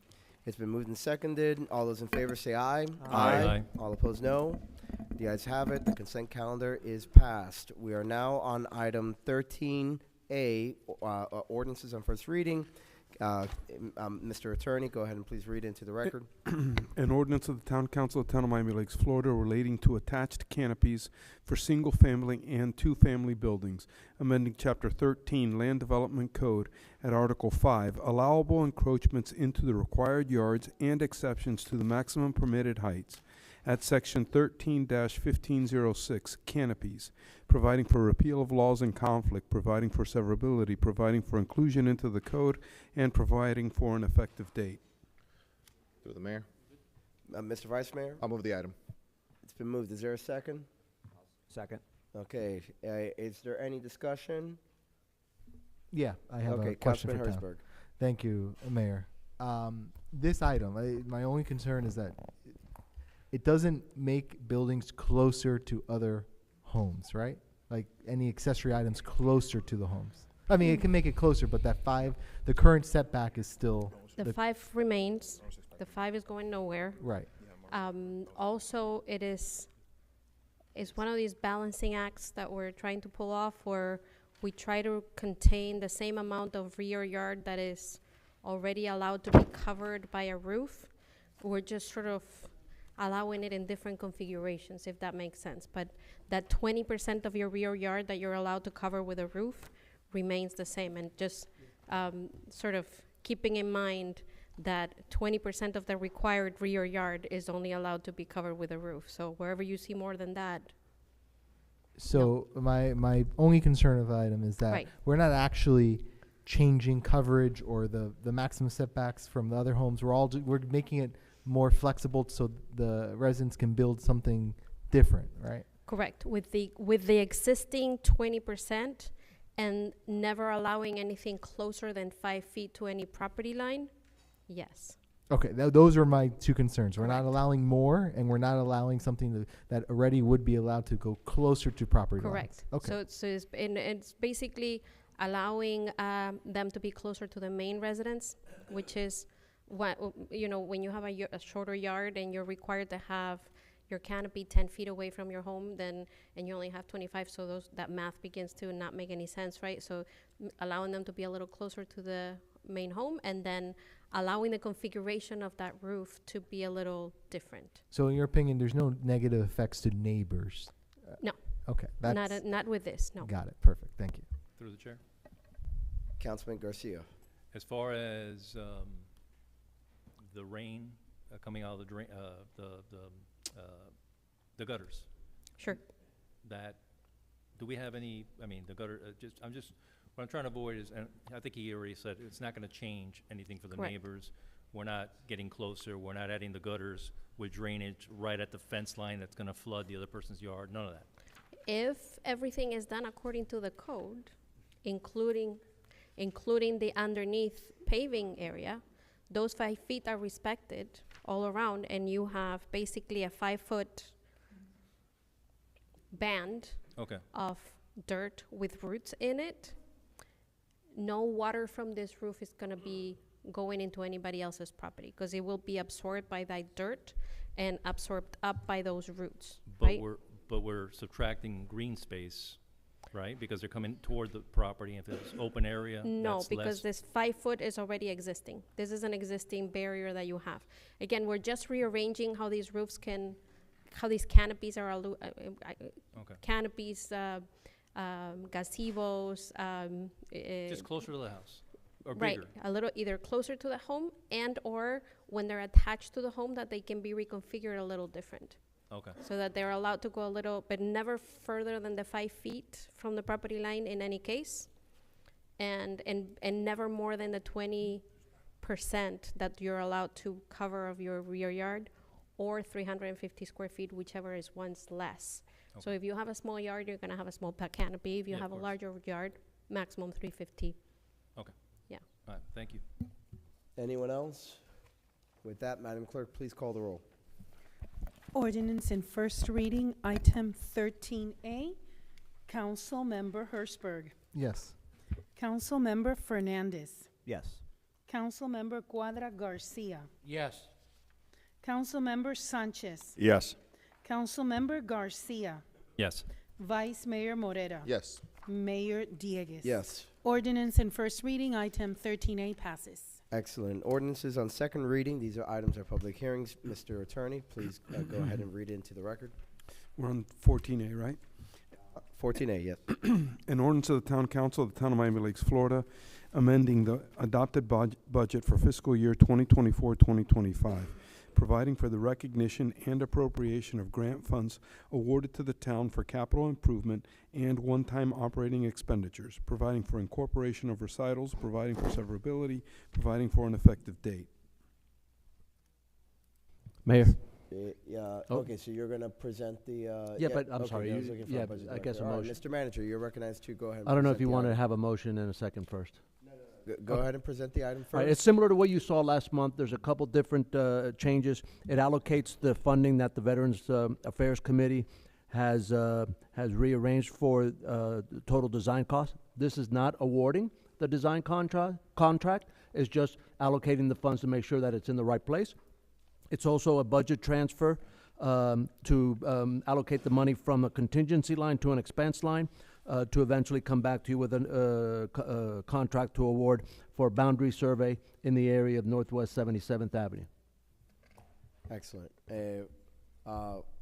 It's been moved and seconded. All those in favor say aye. Aye. All opposed, no. The ayes have it. The consent calendar is passed. We are now on item 13A, ordinances on first reading. Mr. Attorney, go ahead and please read into the record. An ordinance of the Town Council of Town of Miami Lakes, Florida, relating to attached canopies for single-family and two-family buildings, amending Chapter 13 Land Development Code at Article 5, allowable encroachments into the required yards and exceptions to the maximum permitted heights, at Section 13-1506, canopies, providing for repeal of laws in conflict, providing for severability, providing for inclusion into the code, and providing for an effective date. Through the mayor. Mr. Vice Mayor? I'll move the item. It's been moved. Is there a second? Second. Okay. Is there any discussion? Yeah, I have Okay, a question for Councilman Tom. Hertzberg. Thank you, Mayor. This item, my only concern is that it doesn't make buildings closer to other homes, right? Like any accessory items closer to the homes. I mean, it can make it closer, but the current setback is still. The 5 remains. The 5 is going nowhere. Right. Also, it's one of these balancing acts that we're trying to pull off, where we try to contain the same amount of rear yard that is already allowed to be covered by a roof. We're just sort of allowing it in different configurations, if that makes sense. But that 20% of your rear yard that you're allowed to cover with a roof remains the same, and just sort of keeping in mind that 20% of the required rear yard is only allowed to be covered with a roof. So wherever you see more than that. So my only concern of the item is that Right. we're not actually changing coverage or the maximum setbacks from the other homes. We're making it more flexible so the residents can build something different, right? Correct. With the existing 20% and never allowing anything closer than 5 feet to any property line, yes. Okay, those are my two concerns. We're not allowing more, and we're not allowing something that already would be allowed to go closer to property lines. Correct. Okay. So it's basically allowing them to be closer to the main residence, which is what, when you have a shorter yard and you're required to have your canopy 10 feet away from your home, and you only have 25, so that math begins to not make any sense, right? So allowing them to be a little closer to the main home, and then allowing the configuration of that roof to be a little different. So in your opinion, there's no negative effects to neighbors? No. Okay. Not with this, no. Got it. Perfect. Thank you. Through the chair. Councilman Garcia. As far as the rain coming out of the drain, the gutters. Sure. Do we have any? I mean, the gutter. What I'm trying to avoid is, and I think he already said, it's not going to change anything for the Correct. neighbors. We're not getting closer. We're not adding the gutters with drainage right at the fence line that's going to flood the other person's yard. None of that. If everything is done according to the code, including the underneath paving area, those 5 feet are respected all around, and you have basically a 5-foot band of dirt with roots in it. No water from this roof is going to be going into anybody else's property, because it will be absorbed by that dirt and absorbed up by those roots, right? But we're subtracting green space, right? Because they're coming toward the property. If it's open area, No, that's because less. this 5 foot is already existing. This is an existing barrier that you have. Again, we're just rearranging how these canopies are, canopies, gazebos. Just closer to the house, or Right, bigger. a little either closer to the home, and or when they're attached to the home, that they can be reconfigured a little different. Okay. So that they're allowed to go a little, but never further than the 5 feet from the property line in any case, and never more than the 20% that you're allowed to cover of your rear yard, or 350 square feet, whichever is one's less. So if you have a small yard, you're gonna have a small canopy. If you Yeah, of have a course. larger yard, maximum 350. Okay. Yeah. All right, thank you. Anyone else? With that, Madam Clerk, please call the roll. Ordinance in first reading, item 13A. Council Member Hertzberg. Yes. Councilmember Fernandez. Yes. Councilmember Quadra Garcia. Yes. Councilmember Sanchez. Yes. Councilmember Garcia. Yes. Vice Mayor Morera. Yes. Mayor Diegues. Yes. Ordinance in first reading, item 13A passes. Excellent. Ordinances on second reading. These are items of public hearings. Mr. Attorney, please go ahead and read it into the record. We're on 14A, right? 14A, yes. An ordinance of the Town Council of the Town of Miami Lakes, Florida, amending the adopted budget for fiscal year 2024-2025, providing for the recognition and appropriation of grant funds awarded to the town for capital improvement and one-time operating expenditures, providing for incorporation of recitals, providing for severability, providing for an effective date. Mayor? Yeah, Oh. okay, so you're gonna present the, Yeah, but I'm okay, sorry, I was you- looking for yeah, a budget I guess director. a All right, motion. Mr. Manager, you're recognized to go ahead and I don't know if present you the want to item. have a motion and a second first. Go ahead and present the item All right, it's first. similar to what you saw last month. There's a couple different changes. It allocates the funding that the Veterans Affairs Committee has rearranged for the total design cost. This is not awarding the design contract. It's just allocating the funds to make sure that it's in the right place. It's also a budget transfer to allocate the money from a contingency line to an expense line to eventually come back to you with a contract to award for a boundary survey in the area of Northwest 77th Avenue. Excellent.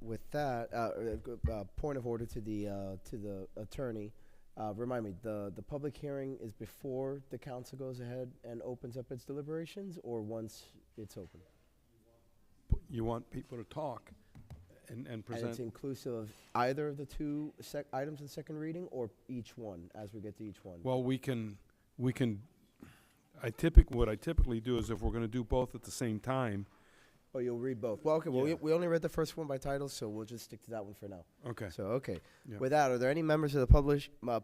With that, point of order to the attorney. Remind me, the public hearing is before the council goes ahead and opens up its deliberations, or once it's open? You want people to talk and And present. it's inclusive of either of the two items in second reading, or each one, as we get to each one? Well, what I typically do is if we're gonna do both at the same time. Oh, you'll read both. Well, okay, well, Yeah. we only read the first one by title, so we'll just stick to that one for now. Okay. So, okay. Yeah. With that, are there any members of the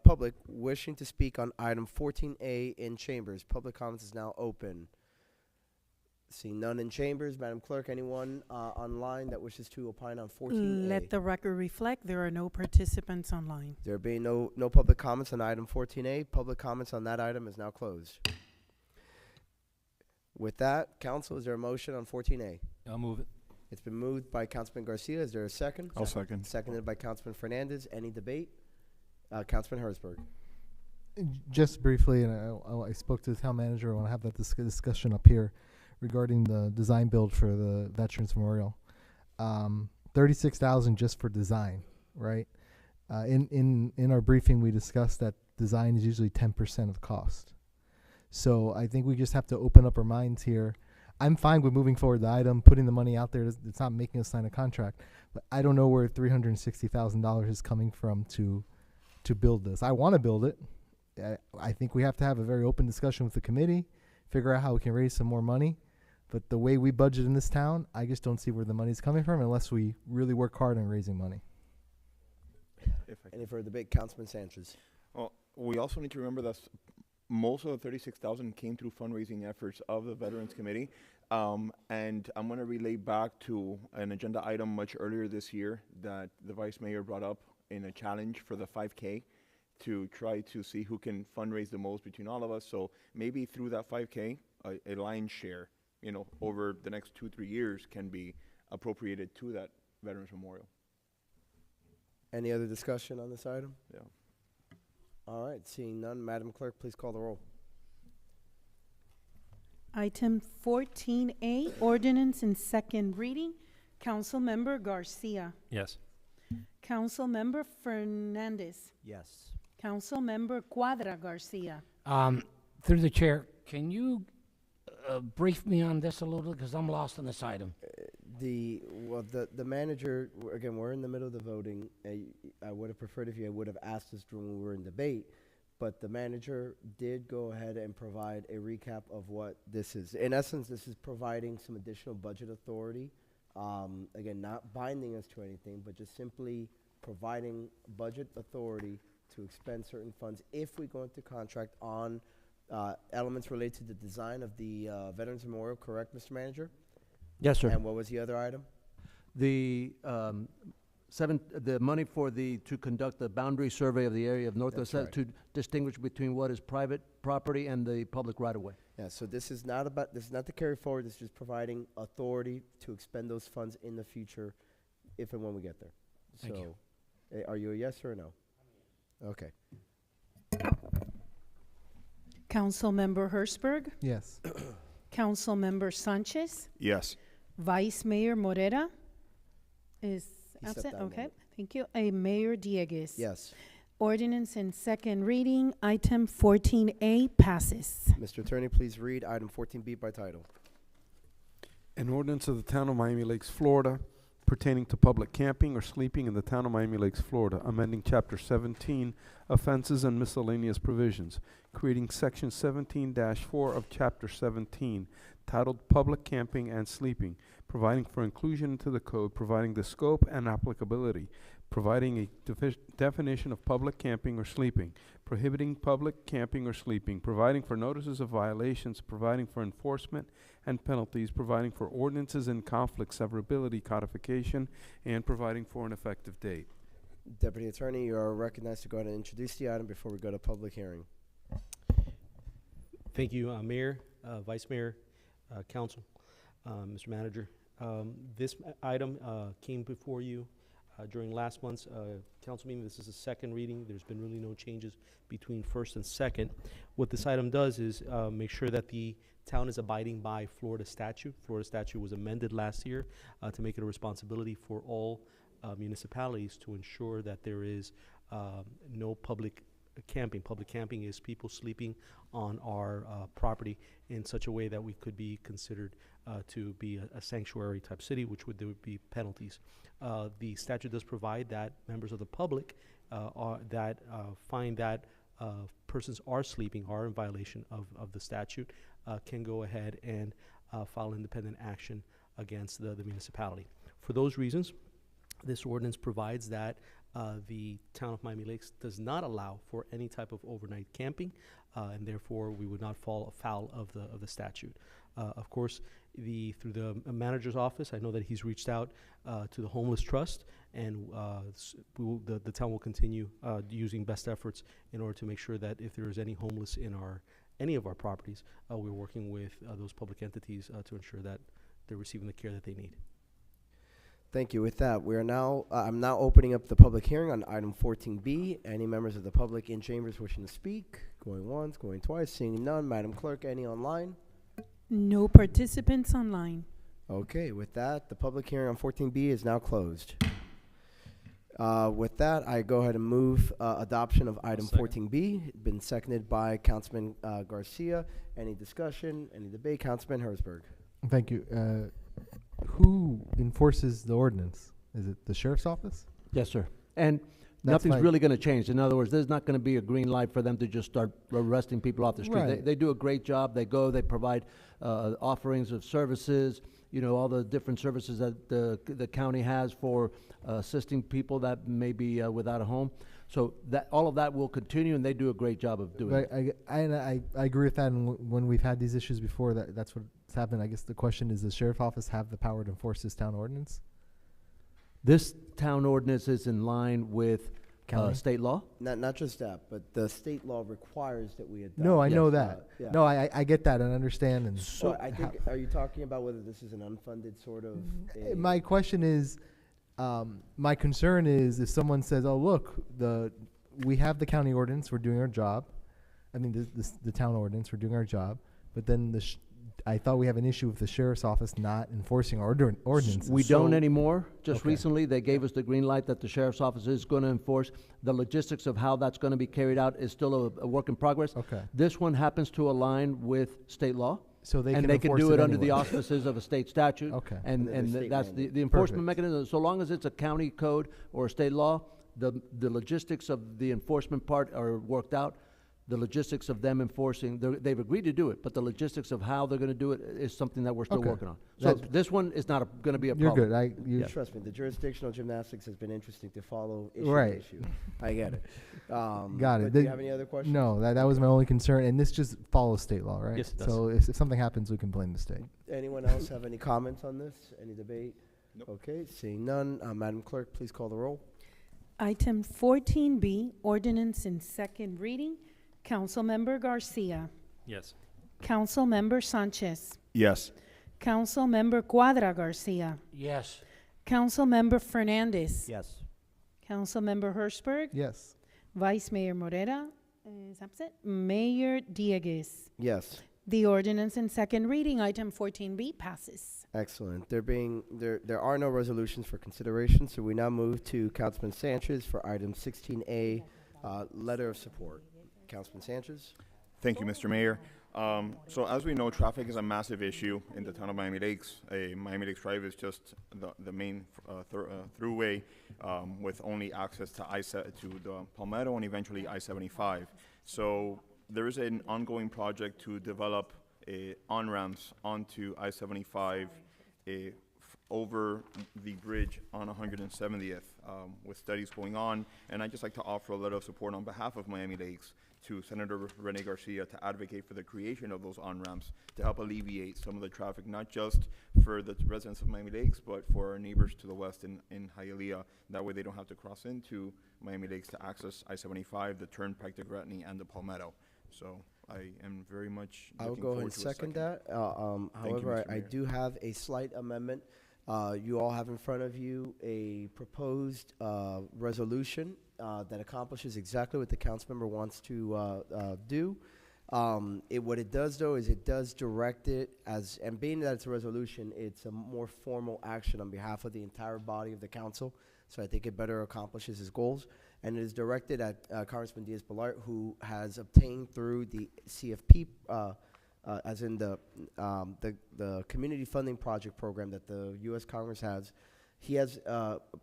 public wishing to speak on item 14A in chambers? Public comments is now open. Seeing none in chambers, Madam Clerk, anyone online that wishes to opine on 14A? Let the record reflect, there are no participants online. There being no public comments on item 14A, public comments on that item is now closed. With that, council, is there a motion on 14A? I'll move it. It's been moved by Councilman Garcia. Is there a second? I'll second. Seconded by Councilman Fernandez. Any debate? Councilman Herzberg. Just briefly, and I spoke to the town manager. I want to have that discussion up here regarding the design build for the Veterans Memorial. 36,000 just for design, right? In our briefing, we discussed that design is usually 10% of the cost. So I think we just have to open up our minds here. I'm fine with moving forward the item, putting the money out there. It's not making us sign a contract, but I don't know where $360,000 is coming from to build this. I want to build it. I think we have to have a very open discussion with the committee, figure out how we can raise some more money. But the way we budget in this town, I just don't see where the money's coming from unless we really work hard on raising money. Any further debate? Councilman Sanchez. Well, we also need to remember that most of the 36,000 came through fundraising efforts of the Veterans Committee. And I'm going to relay back to an agenda item much earlier this year that the Vice Mayor brought up in a challenge for the 5K to try to see who can fundraise the most between all of us. So maybe through that 5K, a lion's share, over the next 2-3 years can be appropriated to that Veterans Memorial. Any other discussion on this item? Yeah. All right, seeing none, Madam Clerk, please call the roll. Item 14A, ordinance in second reading. Councilmember Garcia. Yes. Councilmember Fernandez. Yes. Councilmember Quadra Garcia. Through the chair, can you brief me on this a little, because I'm lost on this item? The manager, again, we're in the middle of the voting. I would have preferred if you would have asked us when we were in debate, but the manager did go ahead and provide a recap of what this is. In essence, this is providing some additional budget authority. Again, not binding us to anything, but just simply providing budget authority to expend certain funds if we go into contract on elements related to the design of the Veterans Memorial, correct, Mr. Manager? Yes, sir. And what was the other item? The the money to conduct the boundary survey of the area of Northwest, That's right. to distinguish between what is private property and the public right-of-way. Yeah, so this is not to carry forward, this is just providing authority to expend those funds in the future if and when we get there. Thank you. So, are you a yes or a no? Okay. Councilmember Hertzberg, Yes. Councilmember Sanchez, Yes. Vice Mayor Morera is He stepped absent, down a okay, moment. thank you. Mayor Diegues. Yes. Ordinance in second reading, item 14A passes. Mr. Attorney, please read item 14B by title. An ordinance of the Town of Miami Lakes, Florida, pertaining to public camping or sleeping in the Town of Miami Lakes, Florida, amending Chapter 17, Offenses and Miscellaneous Provisions, creating Section 17-4 of Chapter 17, titled Public Camping and Sleeping, providing for inclusion into the code, providing the scope and applicability, providing a definition of public camping or sleeping, prohibiting public camping or sleeping, providing for notices of violations, providing for enforcement and penalties, providing for ordinances and conflict severability codification, and providing for an effective date. Deputy Attorney, you are recognized to go ahead and introduce the item before we go to public hearing. Thank you, Mayor, Vice Mayor, Council, Mr. Manager. This item came before you during last month's council meeting. This is a second reading. There's been really no changes between first and second. What this item does is make sure that the town is abiding by Florida statute. Florida statute was amended last year to make it a responsibility for all municipalities to ensure that there is no public camping. Public camping is people sleeping on our property in such a way that we could be considered to be a sanctuary type city, which there would be penalties. The statute does provide that members of the public find that persons are sleeping, are in violation of the statute, can go ahead and file independent action against the municipality. For those reasons, this ordinance provides that the town of Miami Lakes does not allow for any type of overnight camping, and therefore we would not fall afoul of the statute. Of course, through the manager's office, I know that he's reached out to the Homeless Trust, and the town will continue using best efforts in order to make sure that if there is any homeless in any of our properties, we're working with those public entities to ensure that they're receiving the care that they need. Thank you. With that, we are now, I'm now opening up the public hearing on item 14B. Any members of the public in chambers wishing to speak? Going once, going twice, seeing none. Madam Clerk, any online? No participants online. Okay, with that, the public hearing on 14B is now closed. With that, I go ahead and move adoption of item 14B. Been seconded by Councilman Garcia. Any discussion, any debate? Councilman Hertzberg. Thank you. Who enforces the ordinance? Is it the sheriff's office? Yes, sir. And That's nothing's my- really going to change. In other words, there's not going to be a green light for them to just start arresting people off the street. Right. They do a great job. They go, they provide offerings of services, all the different services that the county has for assisting people that may be without a home. So that all of that will continue, and they do a great job of doing it. I agree with that, and when we've had these issues before, that's what's happened. I guess the question is, does the sheriff's office have the power to enforce this town ordinance? This town ordinance is in line with County? state law. Not just that, but the state law requires that we adopt. No, I know Yes, that. yeah. No, I get that and understand. And So I think, are you talking about whether this is an unfunded sort of? my question is, my concern is if someone says, "Oh, look, we have the county ordinance, we're doing our job." I mean, the town ordinance, we're doing our job, but then I thought we have an issue with the sheriff's office not enforcing our ordinances. We don't So- anymore. Just Okay. recently, they gave us the green light that the sheriff's office is going to enforce. The logistics of how that's going to be carried out is still a work in progress. Okay. This one happens to align with state law. So they and can they can enforce do it it under the anyway. auspices of a state statute. Okay. And And the state that's mandate. the enforcement Perfect. mechanism. So long as it's a county code or a state law, the logistics of the enforcement part are worked out. The logistics of them enforcing, they've agreed to do it, but the logistics of how they're going to do it is something that we're still Okay. working on. So That's- this one is not going to be a You're problem. good. Yeah. Trust me, the jurisdictional gymnastics has been interesting to follow issue Right. to issue. I get it. Got but it. Do you have any other questions? No, that was my only concern, and this just follows state law, right? Yes, it does. So if something happens, we can blame the state. Anyone else have any comments on this? Any debate? Okay, seeing none, Madam Clerk, please call the roll. Item 14B, ordinance in second reading. Councilmember Garcia. Yes. Councilmember Sanchez. Yes. Councilmember Cuadra Garcia. Yes. Councilmember Fernandez. Yes. Councilmember Hirschberg. Yes. Vice Mayor Morera is absent. Mayor Dieguez. Yes. The ordinance in second reading, item 14B, passes. Excellent. There are no resolutions for consideration, so we now move to Councilman Sanchez for item 16A, letter of support. Councilman Sanchez. Thank you, Mr. Mayor. So as we know, traffic is a massive issue in the town of Miami Lakes. Miami Lakes Drive is just the main throughway with only access to to the Palmetto and eventually I-75. So there is an ongoing project to develop on-ramps onto I-75 over the bridge on 170th with studies going on. And I'd just like to offer a letter of support on behalf of Miami Lakes to Senator Rene Garcia to advocate for the creation of those on-ramps to help alleviate some of the traffic, not just for the residents of Miami Lakes, but for our neighbors to the west in Hialeah. That way they don't have to cross into Miami Lakes to access I-75, the Turnpike to Gretny, and the Palmetto. So I am very much I'll looking go ahead forward and to a second that. Thank you, However, Mr. I Mayor. do have a slight amendment. You all have in front of you a proposed resolution that accomplishes exactly what the council member wants to do. What it does, though, is it does direct it as, and being that it's a resolution, it's a more formal action on behalf of the entire body of the council. So I think it better accomplishes his goals. And it is directed at Congressman Diaz-Balart, who has obtained through the CFP, as in the Community Funding Project program that the U.S. Congress has. He has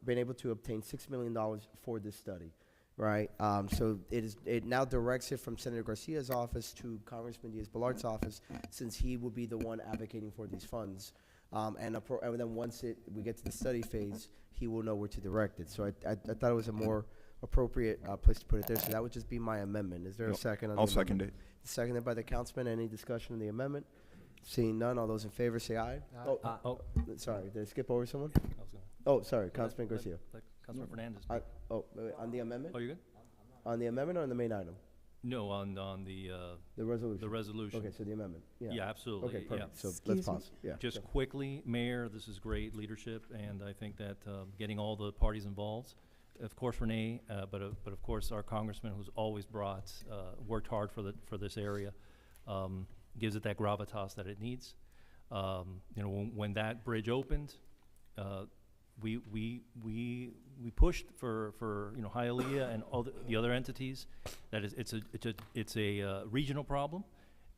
been able to obtain $6 million for this study, right? So it now directs it from Senator Garcia's office to Congressman Diaz-Balart's office, since he will be the one advocating for these funds. And then once we get to the study phase, he will know where to direct it. So I thought it was a more appropriate place to put it there. So that would just be my amendment. Is there a second on the I'll amendment? second it. Seconded by the councilman. Any discussion on the amendment? Seeing none, all those in favor say aye. Sorry, did I skip over someone? Oh, sorry, Councilman Garcia. Councilman Fernandez. Wait, on the amendment? Oh, you're good? On the amendment or on the main item? No, on The resolution. the resolution. Okay, so the amendment. Yeah, absolutely. Okay, perfect. Yeah. So let's pause. Yeah. Just go. quickly, Mayor, this is great leadership, and I think that getting all the parties involved, of course Renee, but of course our congressman, who's always worked hard for this area, gives it that gravitas that it needs. When that bridge opened, we pushed for Hialeah and all the other entities. That is, it's a regional problem,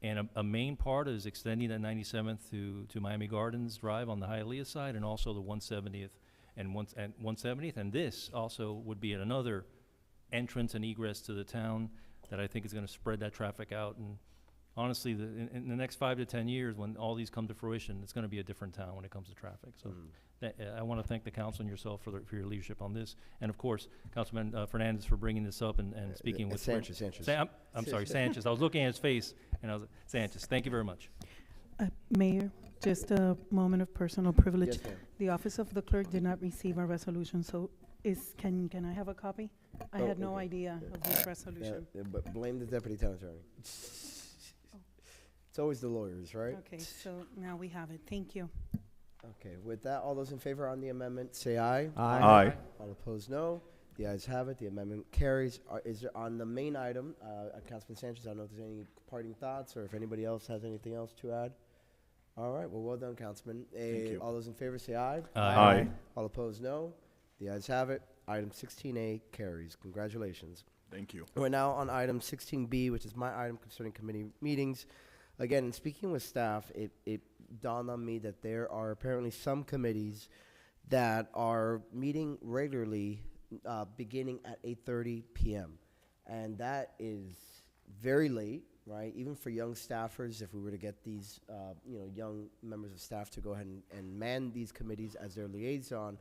and a main part is extending that 97th to Miami Gardens Drive on the Hialeah side, and also the 170th and 170th. And this also would be another entrance and egress to the town that I think is going to spread that traffic out. And honestly, in the next 5 to 10 years, when all these come to fruition, it's going to be a different town when it comes to traffic. So I want to thank the council and yourself for your leadership on this. And of course, Councilman Fernandez for bringing this up and speaking with Sanchez. I'm sorry, Sanchez. I was looking at his face, and I was Sanchez. Thank you very much. Mayor, just a moment of personal privilege. Yes, ma'am. The office of the clerk did not receive our resolution, so can I have a copy? I had no idea of this resolution. But blame the deputy town attorney. It's always the lawyers, right? Okay, so now we have it. Thank you. Okay, with that, all those in favor on the amendment, say aye. Aye. All opposed, no. The ayes have it. The amendment carries. Is there on the main item, Councilman Sanchez, I don't know if there's any parting thoughts or if anybody else has anything else to add. All right, well done, Councilman. Thank you. All those in favor say aye. Aye. All opposed, no. The ayes have it. Item 16A carries. Congratulations. Thank you. We're now on item 16B, which is my item concerning committee meetings. Again, in speaking with staff, it dawned on me that there are apparently some committees that are meeting regularly beginning at 8:30 p.m. And that is very late, right? Even for young staffers, if we were to get these young members of staff to go ahead and man these committees as their liaison,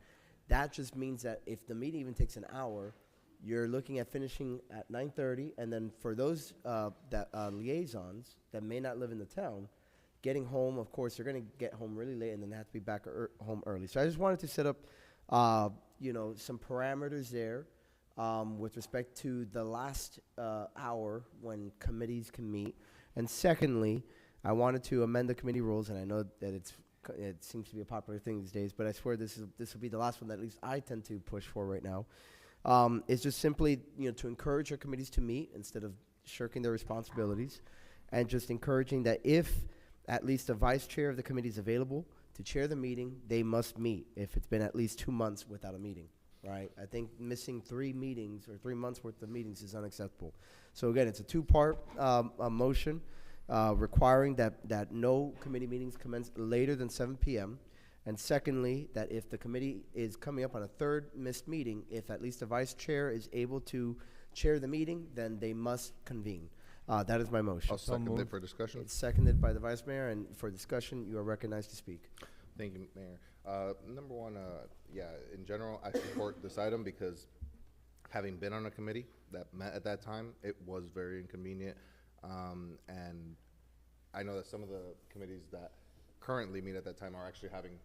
that just means that if the meeting even takes an hour, you're looking at finishing at 9:30, and then for those liaisons that may not live in the town, getting home, of course, they're going to get home really late and then have to be back home early. So I just wanted to set up, some parameters there with respect to the last hour when committees can meet. And secondly, I wanted to amend the committee rules, and I know that it seems to be a popular thing these days, but I swear this will be the last one that at least I tend to push for right now. It's just simply, to encourage our committees to meet instead of shirking their responsibilities, and just encouraging that if at least the vice chair of the committee is available to chair the meeting, they must meet if it's been at least 2 months without a meeting, right? I think missing 3 meetings or 3 months worth of meetings is unacceptable. So again, it's a 2-part motion requiring that no committee meetings commence later than 7 p.m. And secondly, that if the committee is coming up on a 3rd missed meeting, if at least the vice chair is able to chair the meeting, then they must convene. That is my motion. I'll second it for discussion. It's seconded by the vice mayor, and for discussion, you are recognized to speak. Thank you, Mayor. Number one, in general, I support this item because having been on a committee that met at that time, it was very inconvenient. And I know that some of the committees that currently meet at that time are actually having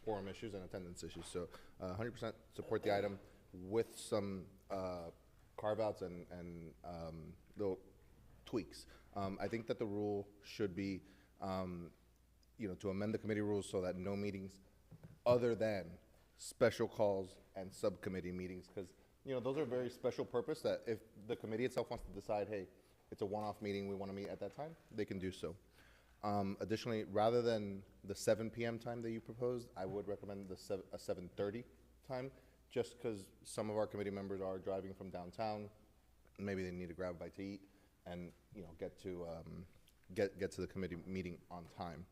quorum issues and attendance issues. So 100% support the item with some carve-outs and little tweaks. I think that the rule should be, to amend the committee rules so that no meetings other than special calls and subcommittee meetings, because, those are very special purpose that if the committee itself wants to decide, hey, it's a one-off meeting, we want to meet at that time, they can do so. Additionally, rather than the 7 p.m. time that you proposed, I would recommend a 7:30 time, just because some of our committee members are driving from downtown. Maybe they need to grab a bite to eat and get to the committee meeting on time.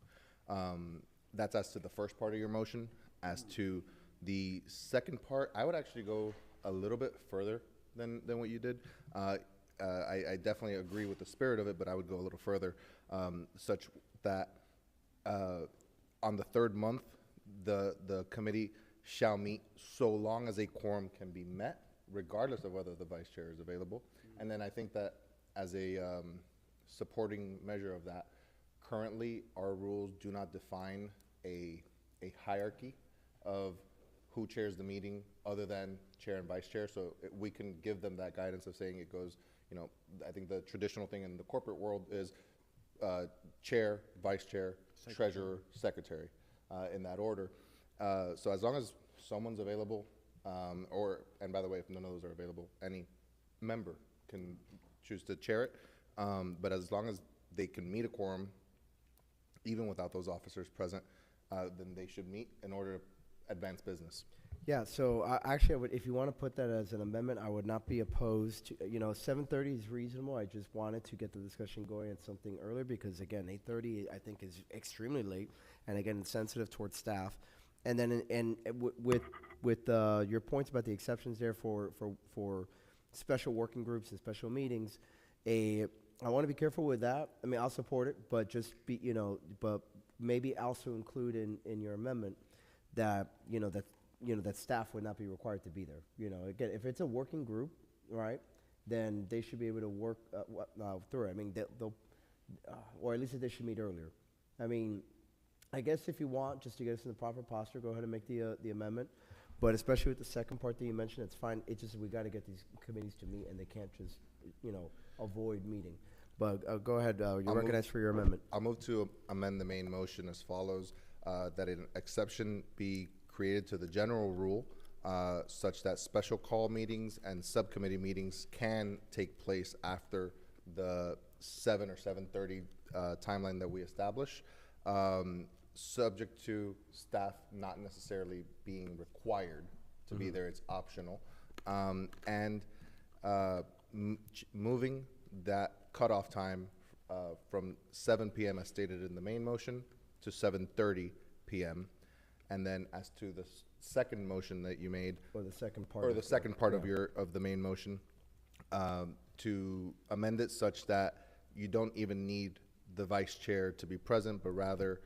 That's as to the first part of your motion. As to the second part, I would actually go a little bit further than what you did. I definitely agree with the spirit of it, but I would go a little further, such that on the 3rd month, the committee shall meet so long as a quorum can be met, regardless of whether the vice chair is available. And then I think that as a supporting measure of that, currently our rules do not define a hierarchy of who chairs the meeting other than chair and vice chair. So we can give them that guidance of saying it goes, I think the traditional thing in the corporate world is chair, vice chair, treasurer, secretary, in that order. So as long as someone's available, and by the way, if none of those are available, any member can choose to chair it. But as long as they can meet a quorum, even without those officers present, then they should meet in order to advance business. Yeah, so actually, I would, if you want to put that as an amendment, I would not be opposed to, 7:30 is reasonable. I just wanted to get the discussion going at something earlier because, again, 8:30 I think is extremely late, and again, it's sensitive towards staff. And then, with your points about the exceptions there for special working groups and special meetings, I want to be careful with that. I mean, I'll support it, but just be, but maybe also include in your amendment that, that staff would not be required to be there. Again, if it's a working group, right, then they should be able to work through it. I mean, they'll or at least they should meet earlier. I mean, I guess if you want, just to get us in the proper posture, go ahead and make the amendment. But especially with the second part that you mentioned, it's fine. It's just we got to get these committees to meet, and they can't just, avoid meeting. But go ahead. You're recognized for your amendment. I'll move to amend the main motion as follows: that an exception be created to the general rule, such that special call meetings and subcommittee meetings can take place after the 7 or 7:30 timeline that we establish, subject to staff not necessarily being required to be there. It's optional, and moving that cutoff time from 7 p.m. as stated in the main motion to 7:30 p.m. And then as to the second motion that you made, or the second part, of the main motion, to amend it such that you don't even need the vice chair to be present, but rather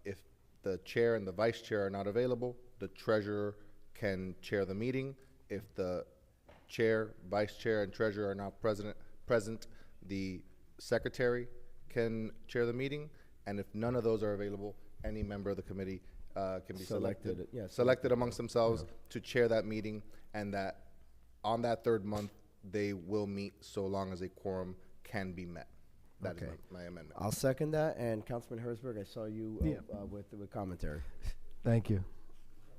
if the chair and the vice chair are not available, the treasurer can chair the meeting. If the chair, vice chair, and treasurer are not present, the secretary can chair the meeting, And if none of those are available, any member of the committee can be selected. Yeah, Selected amongst themselves to chair that meeting, and that on that third month, they will meet so long as a quorum can be met. That is Okay. my amendment. I'll second that. And Councilman Herzberg, I saw you with commentary. Thank you.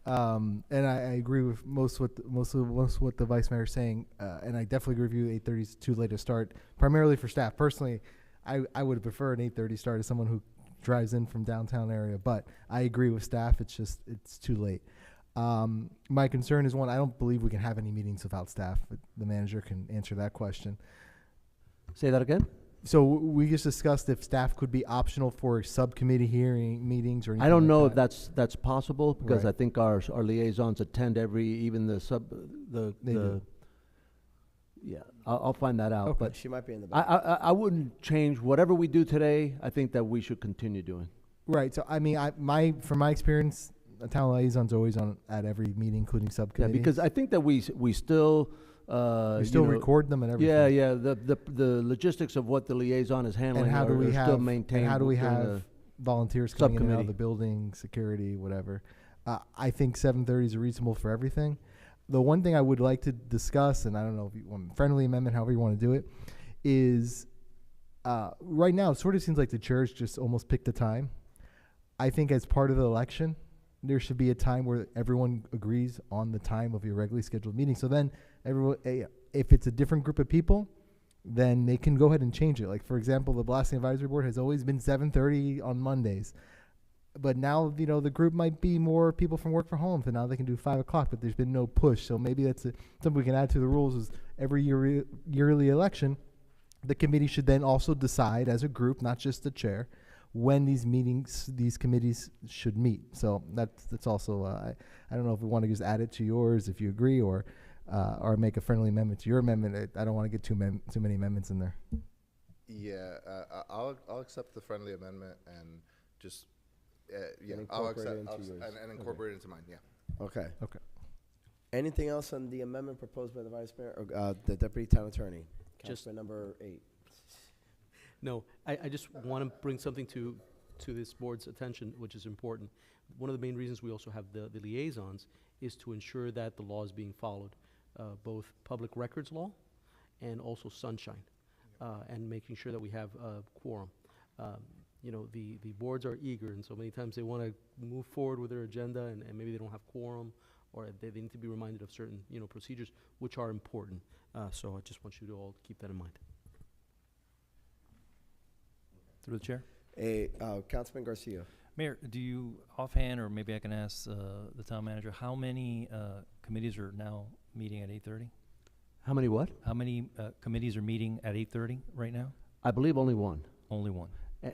And I agree with most what the vice mayor is saying, and I definitely agree with you. 8:30 is too late to start, primarily for staff. Personally, I would prefer an 8:30 start as someone who drives in from downtown area, but I agree with staff. It's too late. My concern is, one, I don't believe we can have any meetings without staff. But the manager can answer that question. Say that again? So we just discussed if staff could be optional for subcommittee hearing meetings or anything I don't like know that. if that's possible, because Right. I think our liaisons attend even They do. yeah, I'll find that out. Okay. But She might be in the I, back. I wouldn't change whatever we do today. I think that we should continue doing. Right. So I mean, from my experience, a town liaison's always on at every meeting, including Yeah, subcommittee. because I think that we still we still record them and everything. Yeah, yeah. The logistics of what the liaison is handling And how do we are still have maintained. and how do we within have the volunteers coming in and out of subcommittee. the building, security, whatever? I think 7:30 is reasonable for everything. The one thing I would like to discuss, and I don't know if you want friendly amendment, however you want to do it, is right now it sort of seems like the church just almost picked a time. I think as part of the election, there should be a time where everyone agrees on the time of your regularly scheduled meeting. So then everyone, if it's a different group of people, then they can go ahead and change it. Like, for example, the Blasting Advisory Board has always been 7:30 on Mondays. But now, the group might be more people from work from home, so now they can do 5 o'clock, but there's been no push. So maybe that's something we can add to the rules is every yearly election, the committee should then also decide as a group, not just the chair, when these committees should meet. So that's also, I don't know if we want to just add it to yours, if you agree, or make a friendly amendment to your amendment. I don't want to get too many amendments in there. Yeah, I'll accept the friendly amendment and just, yeah, And I'll incorporate it accept, into yours. and incorporate it into mine, yeah. Okay. Okay. Anything else on the amendment proposed by the vice mayor, or the deputy town attorney? Just- Councilman number 8. No, I just want to bring something to this board's attention, which is important. One of the main reasons we also have the liaisons is to ensure that the law is being followed, both public records law and also sunshine, and making sure that we have a quorum. The boards are eager, and so many times they want to move forward with their agenda, and maybe they don't have quorum, or they need to be reminded of certain, procedures, which are important. So I just want you to all keep that in mind. Through the chair. Councilman Garcia. Mayor, do you offhand, or maybe I can ask the town manager, how many committees are now meeting at 8:30? How many what? How many committees are meeting at 8:30 right now? I believe only one. Only one.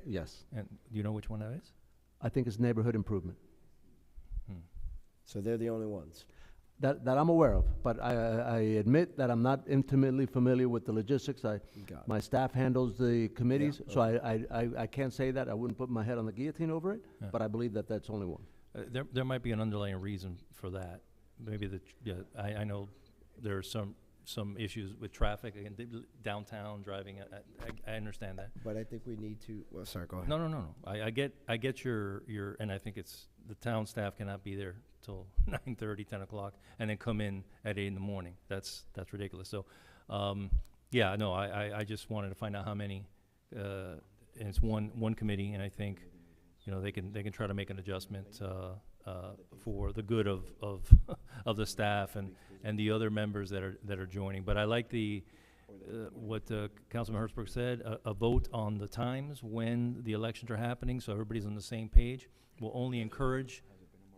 Yes. And do you know which one that is? I think it's neighborhood improvement. So they're the only ones. That I'm aware of, but I admit that I'm not intimately familiar with the logistics. My staff handles the committees, so I can't say that. I wouldn't put my head on the guillotine over it, Yeah. but I believe that that's only one. There might be an underlying reason for that. Maybe I know there are some issues with traffic and downtown driving. I understand that. But I think we need to, well, sorry, go ahead. No. I get your, and I think it's, the town staff cannot be there till 9:30, 10 o'clock, and then come in at 8 in the morning. That's ridiculous. So, I just wanted to find out how many, and it's one committee, and I think, they can try to make an adjustment, for the good of of the staff and the other members that are joining. But I like what Councilman Hertzberg said, a vote on the times when the elections are happening, so everybody's on the same page, will only encourage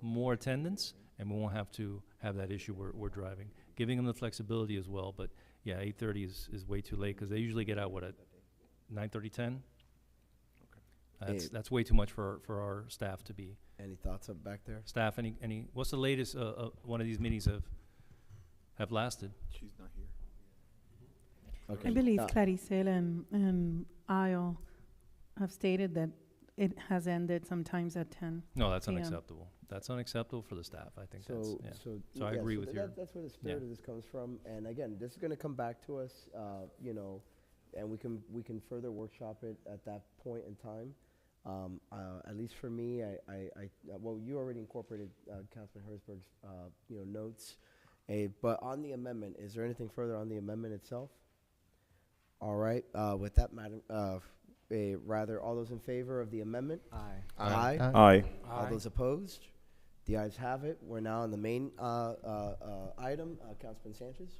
more attendance, and we won't have to have that issue we're driving. Giving them the flexibility as well, but yeah, 8:30 is way too late, because they usually get out, at 9:30, 10? That's way too much for our staff to be. Any thoughts up back there? Staff, what's the latest one of these meetings have lasted? She's not here. Okay. I believe Claricel and Ayo have stated that it has ended sometimes at 10. No, that's PM. unacceptable. That's unacceptable for the staff. I think that's, yeah. So I yeah, agree with you. That's where the spirit of this comes from. And again, this is going to come back to us, and we can further workshop it at that point in time. At least for me, well, you already incorporated Councilman Herzberg's, notes. But on the amendment, is there anything further on the amendment itself? All right, with that, Madam, rather, all those in favor of the amendment? Aye. Aye. Aye. All those opposed? The ayes have it. We're now on the main item. Councilman Sanchez?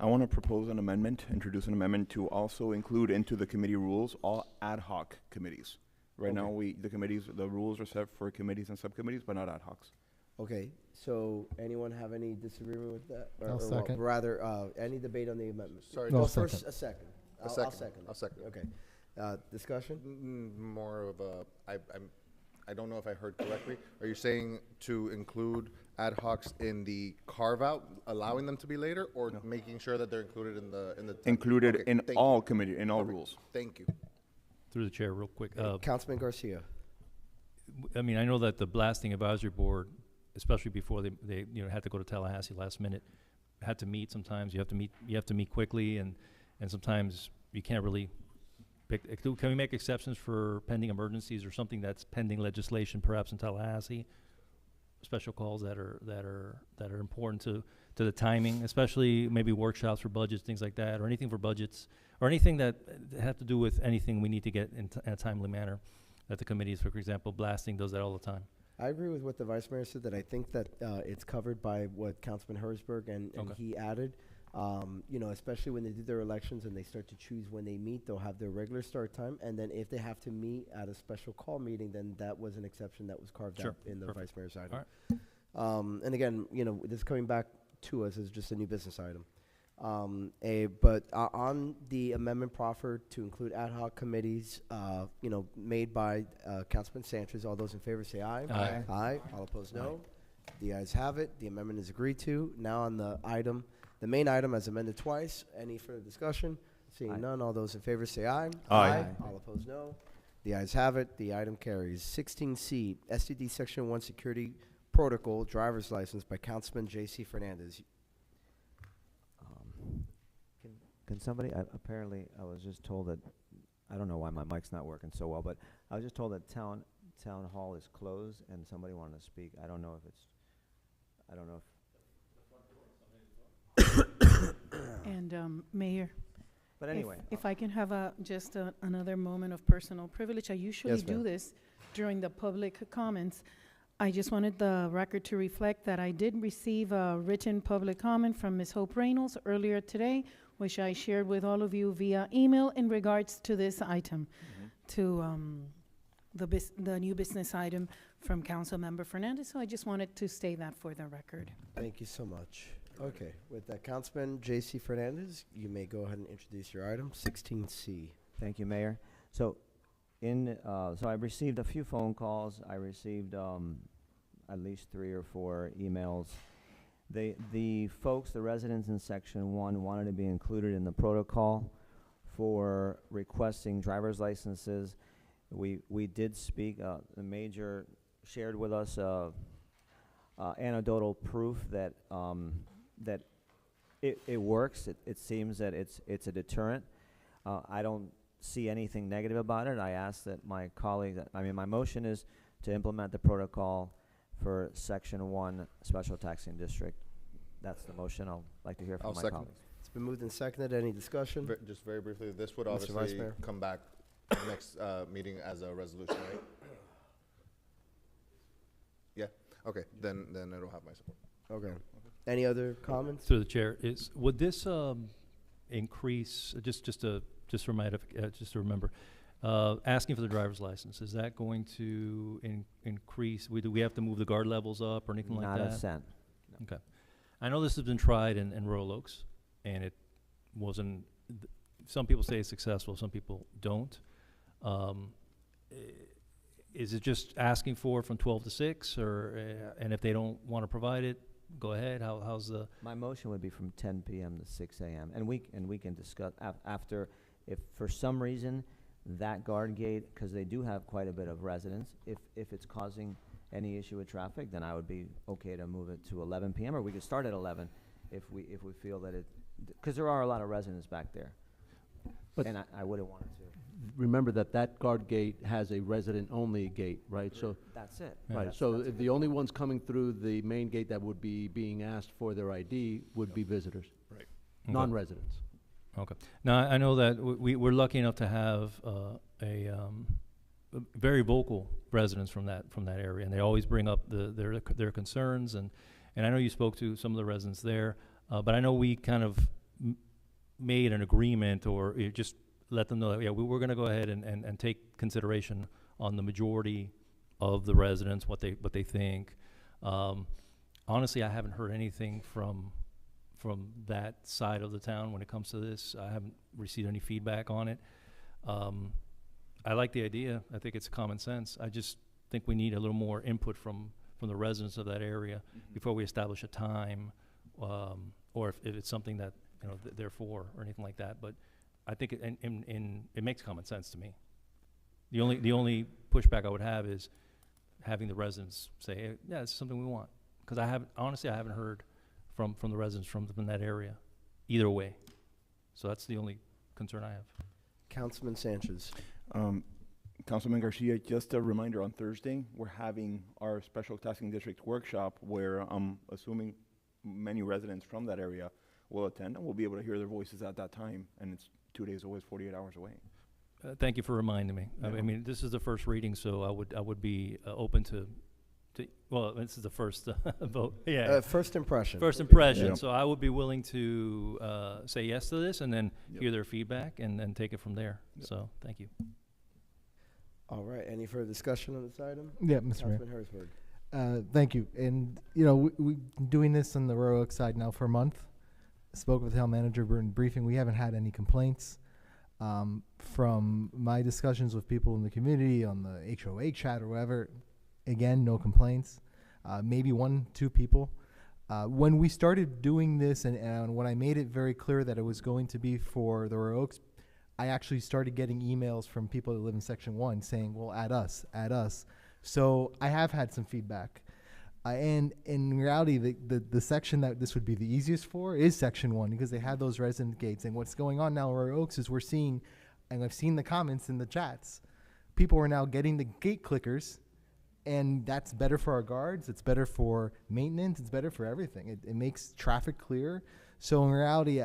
I want to propose an amendment, introduce an amendment to also include into the committee rules all ad hoc committees. Right now, the rules are set for committees and subcommittees, but not ad hocs. Okay, so anyone have any disagreement with that? I'll second. Rather, any debate on the amendment? Sorry, No, I'll first second. a second. A I'll second. second. I'll second. Okay. Discussion? More of a, I don't know if I heard correctly. Are you saying to include ad hocs in the carve-out, allowing them to be later, or making sure that they're included in the? Included Okay, in thank all you. committee, in all Perfect. rules. Thank you. Through the chair, real quick. Councilman Garcia. I mean, I know that the blasting advisory board, especially before they had to go to Tallahassee last minute, had to meet sometimes. You have to meet quickly, and sometimes you can't really pick. Can we make exceptions for pending emergencies or something that's pending legislation, perhaps in Tallahassee? Special calls that are important to the timing, especially maybe workshops for budgets, things like that, or anything for budgets, or anything that have to do with anything we need to get in a timely manner. That the committees, for example, blasting does that all the time. I agree with what the Vice Mayor said, that I think that it's covered by what Councilman Herzberg and he added. Especially when they do their elections and they start to choose when they meet, they'll have their regular start time. And then if they have to meet at a special call meeting, then that was an exception that was carved out in the Vice Mayor's item. All right. And again, this is coming back to us as just a new business item. But on the amendment proffered to include ad hoc committees, made by Councilman Sanchez, all those in favor say aye. Aye. Aye. All opposed, no. The ayes have it. The amendment is agreed to. Now on the item, the main item as amended twice. Any further discussion? Seeing none, all those in favor say aye. Aye. All opposed, no. The ayes have it. The item carries. 16C, STD Section 1 Security Protocol Driver's License by Councilman J.C. Fernandez. Can somebody, apparently, I was just told that, I don't know why my mic's not working so well, but I was just told that town hall is closed and somebody wanted to speak. I don't know if. And Mayor, But anyway. if I can have another moment of personal privilege, I usually Yes, do ma'am. this during the public comments. I just wanted the record to reflect that I did receive a written public comment from Ms. Hope Reynolds earlier today, which I shared with all of you via email in regards to this item, to the new business item from Councilmember Fernandez. So I just wanted to state that for the record. Thank you so much. Okay, with that, Councilman J.C. Fernandez, you may go ahead and introduce your item, 16C. Thank you, Mayor. So, so I received a few phone calls. I received at least 3 or 4 emails. The folks, the residents in Section 1, wanted to be included in the protocol for requesting driver's licenses. We did speak. The major shared with us anecdotal proof that that it works. It seems that it's a deterrent. I don't see anything negative about it. I ask that my colleague, my motion is to implement the protocol for Section 1 Special Taxing District. That's the motion. I'll like to hear from I'll my second. colleagues. It's been moved and seconded. Any discussion? Just very briefly, this would Mr. Vice obviously Mayor. come back next meeting as a resolution, right? Yeah, okay, then it'll have my support. Okay. Any other comments? Through the chair, would this increase, just to remember, asking for the driver's license, is that going to increase, do we have to move the guard levels up or anything like that? Not a cent. Okay. I know this has been tried in Royal Oaks, and it wasn't, some people say it's successful, some people don't. Is it just asking for from 12 to 6, or, and if they don't want to provide it, go ahead? How's the? My motion would be from 10 p.m. to 6 a.m. And we can discuss after, if for some reason that guard gate, because they do have quite a bit of residents, if it's causing any issue with traffic, then I would be okay to move it to 11 p.m. or we could start at 11 if we feel that it, because there are a lot of residents back there. But and I wouldn't want it to. remember that that guard gate has a resident-only gate, right? So, That's it. right, so if the only ones coming through the main gate that would be being asked for their ID would be visitors. Right. Okay. Non-residents. Okay. Now, I know that we're lucky enough to have very vocal residents from that area, and they always bring up their concerns, and I know you spoke to some of the residents there, but I know we kind of made an agreement, or just let them know that, yeah, we're going to go ahead and take consideration on the majority of the residents, what they think. Honestly, I haven't heard anything from that side of the town when it comes to this. I haven't received any feedback on it. I like the idea. I think it's common sense. I just think we need a little more input from the residents of that area before we establish a time, or if it's something that they're for or anything like that. But I think it makes common sense to me. The only pushback I would have is having the residents say, hey, yeah, this is something we want, because I haven't heard from the residents from that area either way. So that's the only concern I have. Councilman Sanchez. Councilman Garcia, just a reminder, on Thursday, we're having our special tasking district workshop where I'm assuming many residents from that area will attend, and we'll be able to hear their voices at that time, and it's 2 days away, 48 hours away. Thank you for reminding me. Yeah. I mean, this is the first reading, so I would be open to well, this is the first vote. Yeah. First impression. First impression. Yeah. So I would be willing to say yes to this, and then hear their feedback, and then take it from there. So thank you. All right. Any further discussion on this item? Yeah, Mr. Mayor. Councilman Hertzberg. Thank you. And, we've been doing this on the Royal Oak side now for a month. Spoke with the town manager in briefing. We haven't had any complaints. From my discussions with people in the community on the HOA chat or whatever, again, no complaints. Maybe 1-2 people. When we started doing this, and when I made it very clear that it was going to be for the Royal Oaks, I actually started getting emails from people that live in Section 1 saying, well, add us. So I have had some feedback. And in reality, the section that this would be the easiest for is Section 1, because they had those resident gates. And what's going on now in Royal Oaks is we're seeing, and I've seen the comments in the chats, people are now getting the gate clickers, and that's better for our guards, it's better for maintenance, it's better for everything. It makes traffic clear. So in reality,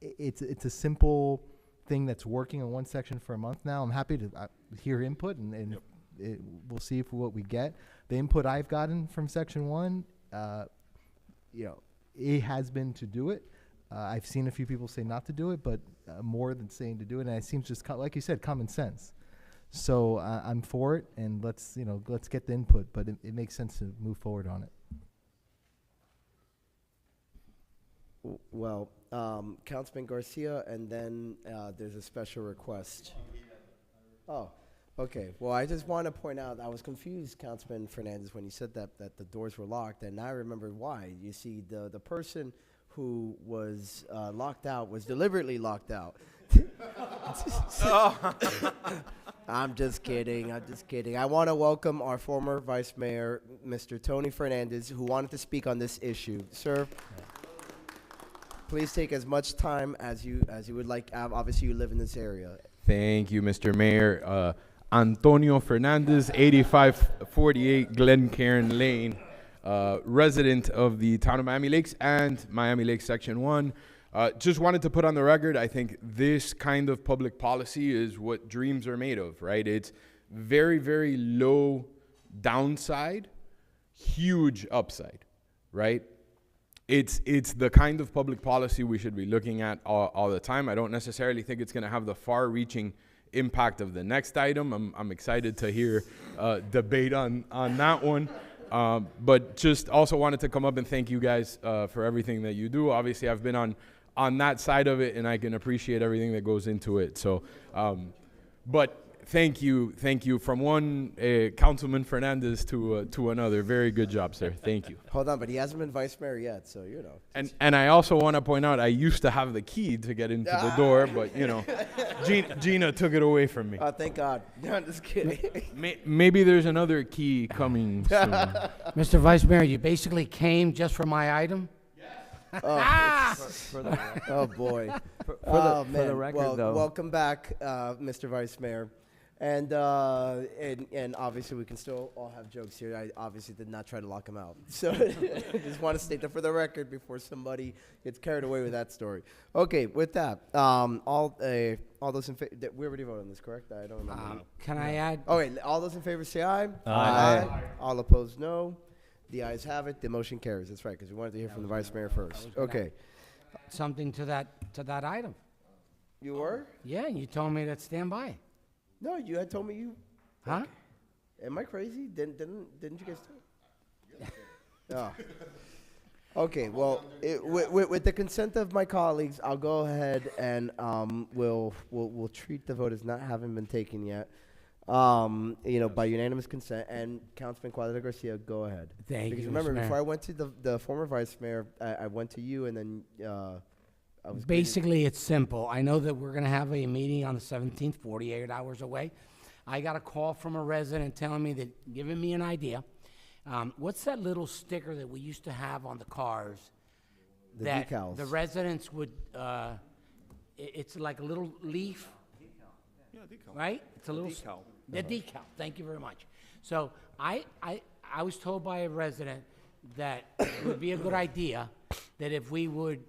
it's a simple thing that's working on one section for a month now. I'm happy to hear input, and we'll see what we get. The input I've gotten from Section 1, it has been to do it. I've seen a few people say not to do it, but more than saying to do it, and it seems just, like you said, common sense. So I'm for it, and let's get the input, but it makes sense to move forward on it. Well, Councilman Garcia, and then there's a special request. Oh, okay. Well, I just want to point out, I was confused, Councilman Fernandez, when you said that the doors were locked, and now I remember why. You see, the person who was locked out was deliberately locked out. I'm just kidding. I want to welcome our former Vice Mayor, Mr. Tony Fernandez, who wanted to speak on this issue. Sir, please take as much time as you would like. Obviously, you live in this area. Thank you, Mr. Mayor. Antonio Fernandez, 8548 Glencairn Lane, resident of the town of Miami Lakes and Miami Lakes Section 1. Just wanted to put on the record, I think this kind of public policy is what dreams are made of, right? It's very, very low downside, huge upside, right? It's the kind of public policy we should be looking at all the time. I don't necessarily think it's going to have the far-reaching impact of the next item. I'm excited to hear debate on that one. But just also wanted to come up and thank you guys for everything that you do. Obviously, I've been on that side of it, and I can appreciate everything that goes into it. So, but thank you from one Councilman Fernandez to another. Very good job, sir. Thank you. Hold on, but he hasn't been Vice Mayor yet, so And I also want to point out, I used to have the key to get into the door, but Gina took it away from me. Oh, thank God. No, I'm just kidding. Maybe there's another key coming soon. Mr. Vice Mayor, you basically came just for my item? Oh, boy. For Oh, the man. record, Well, though. welcome back, Mr. Vice Mayor. And obviously we can still all have jokes here. I obviously did not try to lock him out. So I just want to state that for the record before somebody gets carried away with that story. Okay, with that, all those in favor, we already voted on this, correct? I don't remember. Can I add? Oh, wait, all those in favor say aye. Aye. All opposed, no. The ayes have it. The motion carries. That's right, because we wanted to hear from the Vice Mayor first. Okay. Something to that item. You were? Yeah, you told me to stand by. No, you had told me you. Huh? Am I crazy? Didn't you guys tell? Oh. Okay. Well, with the consent of my colleagues, I'll go ahead and we'll treat the vote as not having been taken yet. By unanimous consent. And Councilman Cuadra Garcia, go ahead. Thank because you, remember, Mr. Mayor. before I went to the former vice mayor, I went to you, and then I was Basically, it's simple. I know that we're going to have a meeting on the 17th, 48 hours away. I got a call from a resident telling me that, giving me an idea. What's that little sticker that we used to have on the cars? The that decals. The residents would, it's like a little leaf. Yeah, decal. Right? It's a little decal. The decal. Thank you very much. So I was told by a resident that it would be a good idea that if we would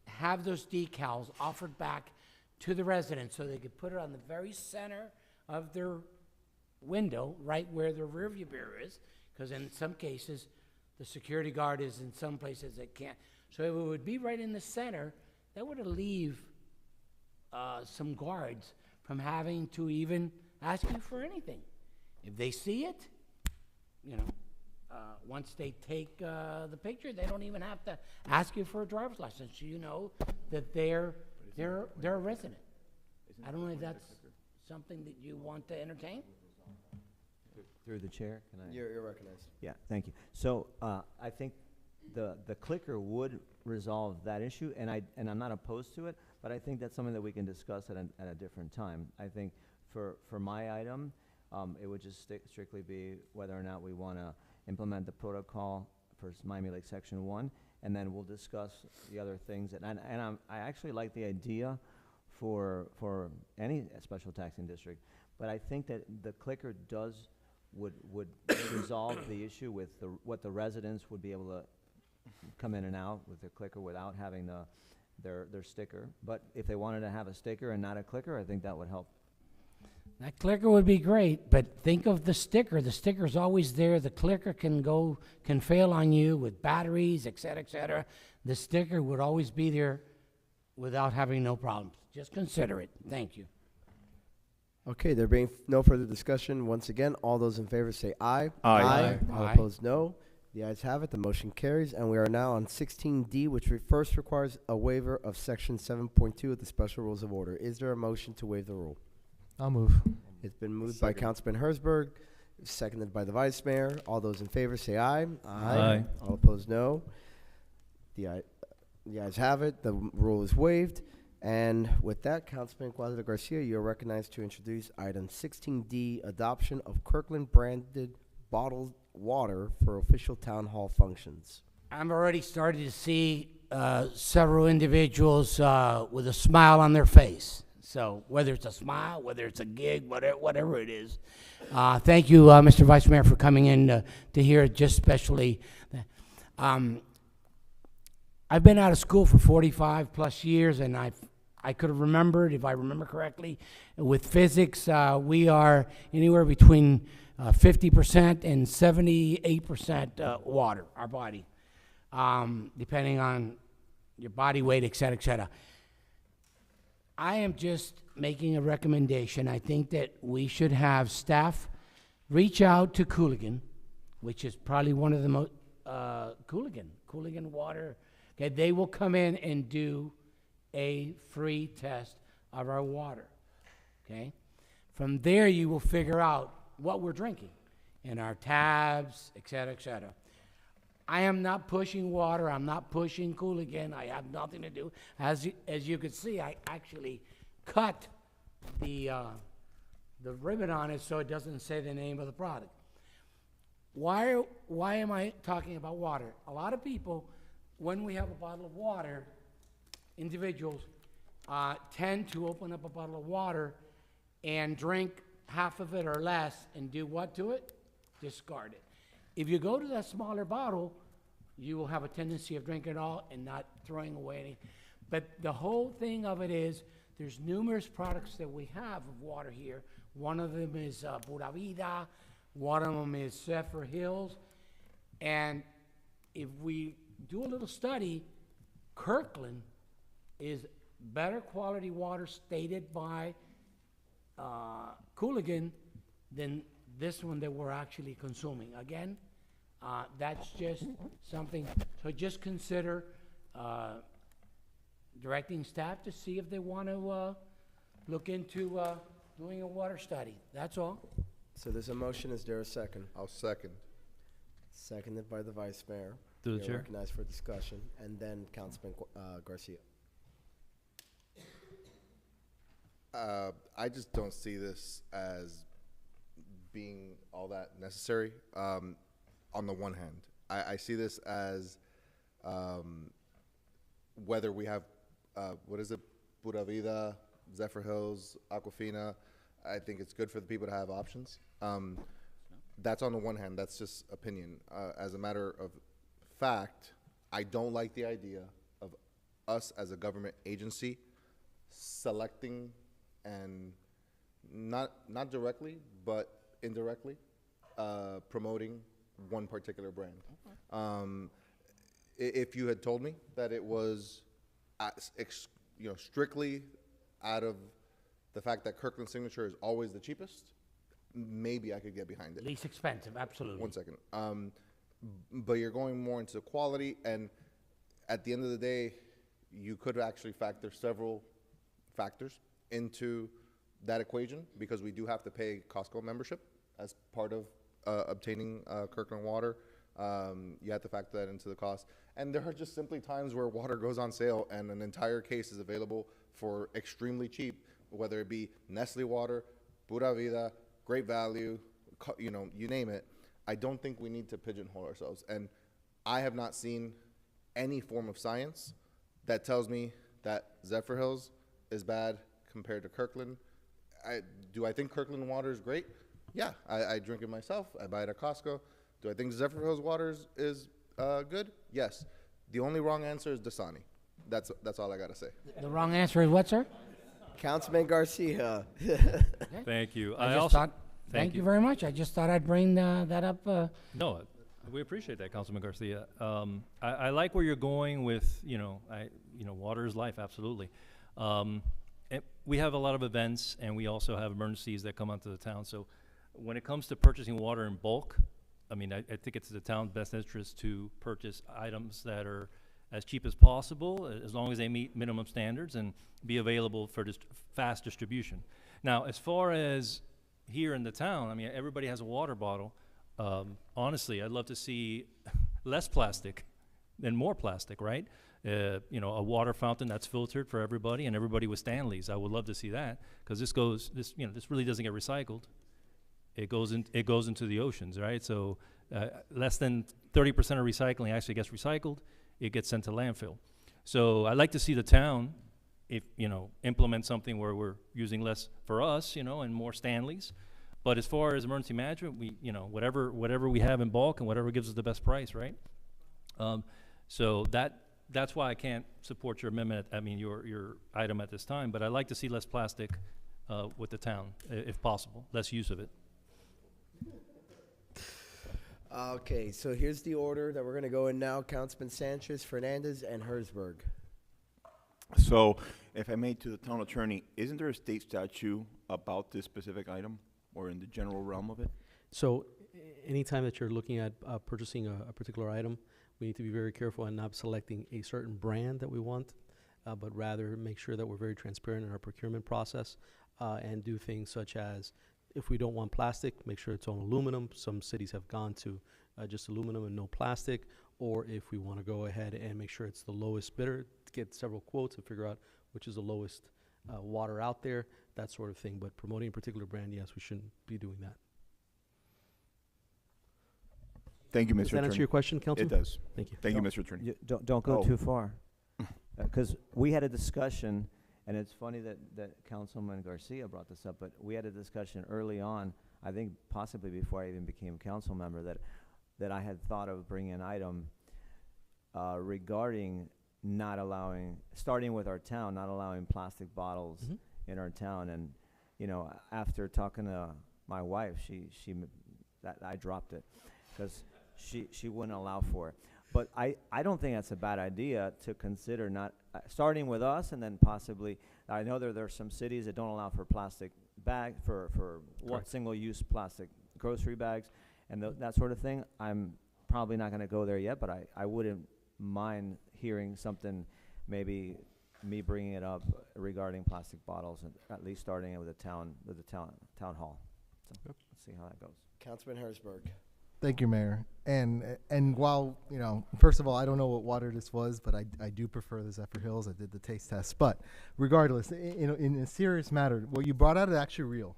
have those decals offered back to the residents so they could put it on the very center of their window, right where the rearview mirror is, because in some cases the security guard is in some places that can't. So if it would be right in the center, that would relieve some guards from having to even ask you for anything. If they see it, once they take the picture, they don't even have to ask you for a driver's license. You know that they're a resident. I don't know if that's something that you want to entertain. Through the chair, can I? You're recognized. Yeah, thank you. So I think the clicker would resolve that issue, and I'm not opposed to it, but I think that's something that we can discuss at a different time. I think for my item, it would just strictly be whether or not we want to implement the protocol for Miami Lake Section 1, and then we'll discuss the other things. I actually like the idea for any special taxing district, but I think that the clicker would resolve the issue with what the residents would be able to come in and out with their clicker without having their sticker. But if they wanted to have a sticker and not a clicker, I think that would help. That clicker would be great, but think of the sticker. The sticker's always there. The clicker can fail on you with batteries, et cetera, et cetera. The sticker would always be there without having no problems. Just consider it. Thank you. Okay, there being no further discussion, once again, all those in favor say aye. Aye. All Aye. opposed, no. The ayes have it. The motion carries, and we are now on 16D, which first requires a waiver of Section 7.2 of the Special Rules of Order. Is there a motion to waive the rule? I'll move. It's been moved by Councilman Herzberg, seconded by the Vice Mayor. All those in favor say aye. Aye. All opposed, no. The ayes have it. The rule is waived. And with that, Councilman Cuadra Garcia, you are recognized to introduce item 16D, adoption of Kirkland branded bottled water for official town hall functions. I'm already starting to see several individuals with a smile on their face. So whether it's a smile, whether it's a gig, whatever it is. Thank you, Mr. Vice Mayor, for coming in to hear just especially. I've been out of school for 45 plus years, and I could have remembered, if I remember correctly, with physics, we are anywhere between 50% and 78% water, our body, depending on your body weight, et cetera, et cetera. I am just making a recommendation. I think that we should have staff reach out to Cooligan, which is probably one of the most, Cooligan Water. Okay, they will come in and do a free test of our water. Okay? From there, you will figure out what we're drinking in our tabs, et cetera, et cetera. I am not pushing water. I'm not pushing Cooligan. I have nothing to do. As you can see, I actually cut the ribbon on it so it doesn't say the name of the product. Why am I talking about water? A lot of people when we have a bottle of water, individuals tend to open up a bottle of water and drink half of it or less and do what to it? Discard it. If you go to that smaller bottle, you will have a tendency of drinking it all and not throwing away any. But the whole thing of it is, there's numerous products that we have of water here. One of them is Pura Vida, one of them is Zephyr Hills, and if we do a little study, Kirkland is better quality water stated by Cooligan than this one that we're actually consuming. Again, that's just something, so just consider directing staff to see if they want to look into doing a water study. That's all. So there's a motion. Is there a second? I'll second. Seconded by the Vice Mayor. Through the You're chair. recognized for discussion, and then Councilman Garcia. I just don't see this as being all that necessary. On the one hand, I see this as whether we have what is it, Pura Vida, Zephyr Hills, Aquafina. I think it's good for the people to have options. That's on the one hand. That's just opinion. As a matter of fact, I don't like the idea of us as a government agency selecting and not directly, but indirectly promoting one particular brand. If you had told me that it was, strictly out of the fact that Kirkland Signature is always the cheapest, maybe I could get behind it. Least expensive, absolutely. One second. But you're going more into quality, and at the end of the day, you could actually factor several factors into that equation, because we do have to pay Costco membership as part of obtaining Kirkland water. You have to factor that into the cost. And there are just simply times where water goes on sale and an entire case is available for extremely cheap, whether it be Nestle water, Pura Vida, Great Value, you name it. I don't think we need to pigeonhole ourselves. And I have not seen any form of science that tells me that Zephyr Hills is bad compared to Kirkland. Do I think Kirkland water is great? Yeah, I drink it myself. I buy it at Costco. Do I think Zephyr Hills water is good? Yes. The only wrong answer is Dasani. That's all I gotta say. The wrong answer is what, sir? Councilman Garcia. Thank you. I just thought, thank you very much. I just thought I'd bring that up. No, we appreciate that, Councilman Garcia. I like where you're going with, water is life, absolutely. We have a lot of events, and we also have emergencies that come onto the town. So when it comes to purchasing water in bulk, I think it's the town's best interest to purchase items that are as cheap as possible, as long as they meet minimum standards and be available for fast distribution. Now, as far as here in the town, everybody has a water bottle. Honestly, I'd love to see less plastic than more plastic, right? A water fountain that's filtered for everybody, and everybody with Stanleys. I would love to see that, because this really doesn't get recycled. It goes into the oceans, right? So less than 30% of recycling actually gets recycled. It gets sent to landfill. So I'd like to see the town, implement something where we're using less for us, and more Stanleys. But as far as emergency management, we, whatever we have in bulk and whatever gives us the best price, right? So that's why I can't support your amendment. Your item at this time. But I'd like to see less plastic with the town, if possible, less use of it. Okay, so here's the order that we're going to go in now. Councilman Sanchez, Fernandez, and Herzberg. So, if I may, to the town attorney, isn't there a state statute about this specific item, or in the general realm of it? So anytime that you're looking at purchasing a particular item, we need to be very careful in not selecting a certain brand that we want, but rather make sure that we're very transparent in our procurement process, and do things such as, if we don't want plastic, make sure it's on aluminum. Some cities have gone to just aluminum and no plastic. Or if we want to go ahead and make sure it's the lowest bidder, get several quotes and figure out which is the lowest water out there, that sort of thing. But promoting a particular brand, yes, we shouldn't be doing that. Thank you, Mr. Does that answer Attorney. your question, Councilman? It does. Thank you. Thank you, Mr. Attorney. Don't go Oh. too far. Because we had a discussion, and it's funny that Councilman Garcia brought this up, but we had a discussion early on, I think possibly before I even became council member, that I had thought of bringing an item regarding not allowing, starting with our town, not allowing plastic bottles in our town. And, you know, after talking to my wife, I dropped it because she wouldn't allow for it. But I don't think that's a bad idea to consider not starting with us, and then possibly, I know there's some cities that don't allow for plastic bag, for single-use plastic grocery bags and that sort of thing. I'm probably not going to go there yet, but I wouldn't mind hearing something, maybe me bringing it up regarding plastic bottles, and at least starting it with the town hall. So let's see how that goes. Councilman Herzberg. Thank you, Mayor. And while, you know, first of all, I don't know what water this was, but I do prefer the Zephyr Hills. I did the taste test. But regardless, in a serious matter, what you brought out is actually real,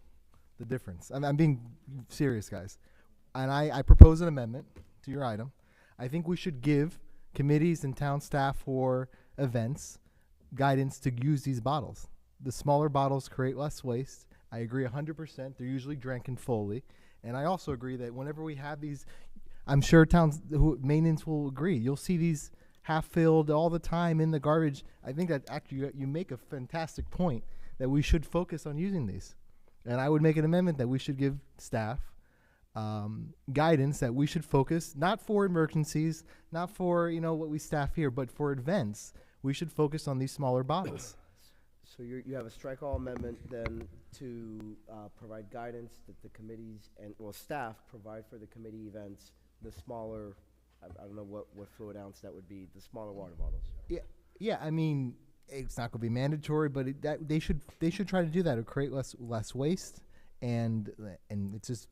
the difference. I'm being serious, guys. And I propose an amendment to your item. I think we should give committees and town staff for events guidance to use these bottles. The smaller bottles create less waste. I agree 100%. They're usually drank fully. And I also agree that whenever we have these, I'm sure towns maintenance will agree. You'll see these half filled all the time in the garbage. I think that actually you make a fantastic point that we should focus on using these. And I would make an amendment that we should give staff guidance that we should focus, not for emergencies, not for, you know, what we staff here, but for events, we should focus on these smaller bottles. So you have a strike all amendment then to provide guidance that the committees and, well, staff provide for the committee events, the smaller, I don't know what fluid ounce that would be, the smaller water bottles. Yeah. I mean, it's not going to be mandatory, but they should try to do that to create less waste, and it just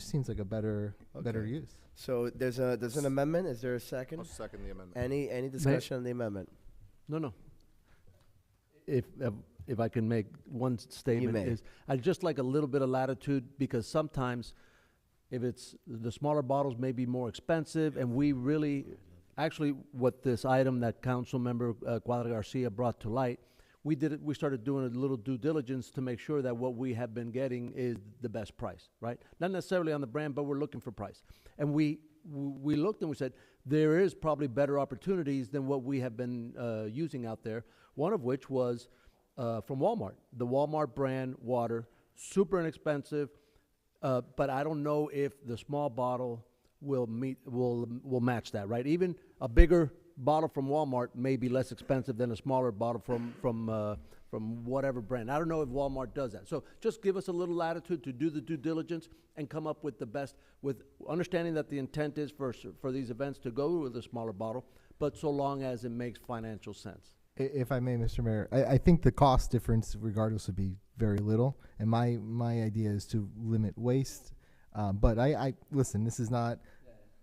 seems like a better use. So there's an amendment. Is there a second? I'll second the amendment. Any discussion on the amendment? No. If I can make one statement, may. is I'd just like a little bit of latitude, because sometimes if it's the smaller bottles may be more expensive, and we really, actually what this item that Council Member Cuadra Garcia brought to light, we started doing a little due diligence to make sure that what we have been getting is the best price, right? Not necessarily on the brand, but we're looking for price. And we looked and we said, there is probably better opportunities than what we have been using out there. One of which was from Walmart, the Walmart brand water, super inexpensive, but I don't know if the small bottle will match that, right? Even a bigger bottle from Walmart may be less expensive than a smaller bottle from whatever brand. I don't know if Walmart does that. So just give us a little latitude to do the due diligence and come up with the best, with understanding that the intent is for these events to go with a smaller bottle, but so long as it makes financial sense. If I may, Mr. Mayor, I think the cost difference, regardless, would be very little. And my idea is to limit waste. But I listen. This is not,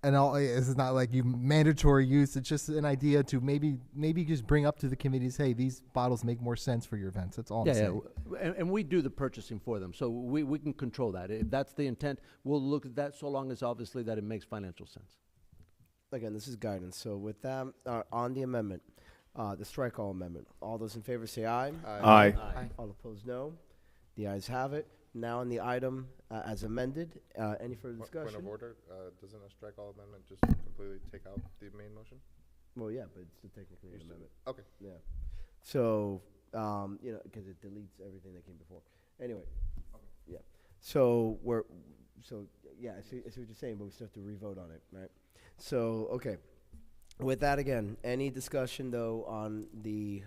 this is not like you mandatory use. It's just an idea to maybe just bring up to the committees. Hey, these bottles make more sense for your events. That's all I'm saying. And we do the purchasing for them, so we can control that. If that's the intent, we'll look at that so long as obviously that it makes financial sense. Again, this is guidance. So with that, on the amendment, the strike all amendment, all those in favor say aye. Aye. All opposed, no. The ayes have it. Now on the item as amended, any further discussion? Point of order, doesn't a strike all amendment just completely take out the main motion? Well, yeah, but it's still technically an amendment. Okay. Yeah. So, you know, because it deletes everything that came before. Anyway. Okay. Yeah. So yeah, I see what you're saying, but we still have to re-vote on it, right? So, okay. With that, again, any discussion though on the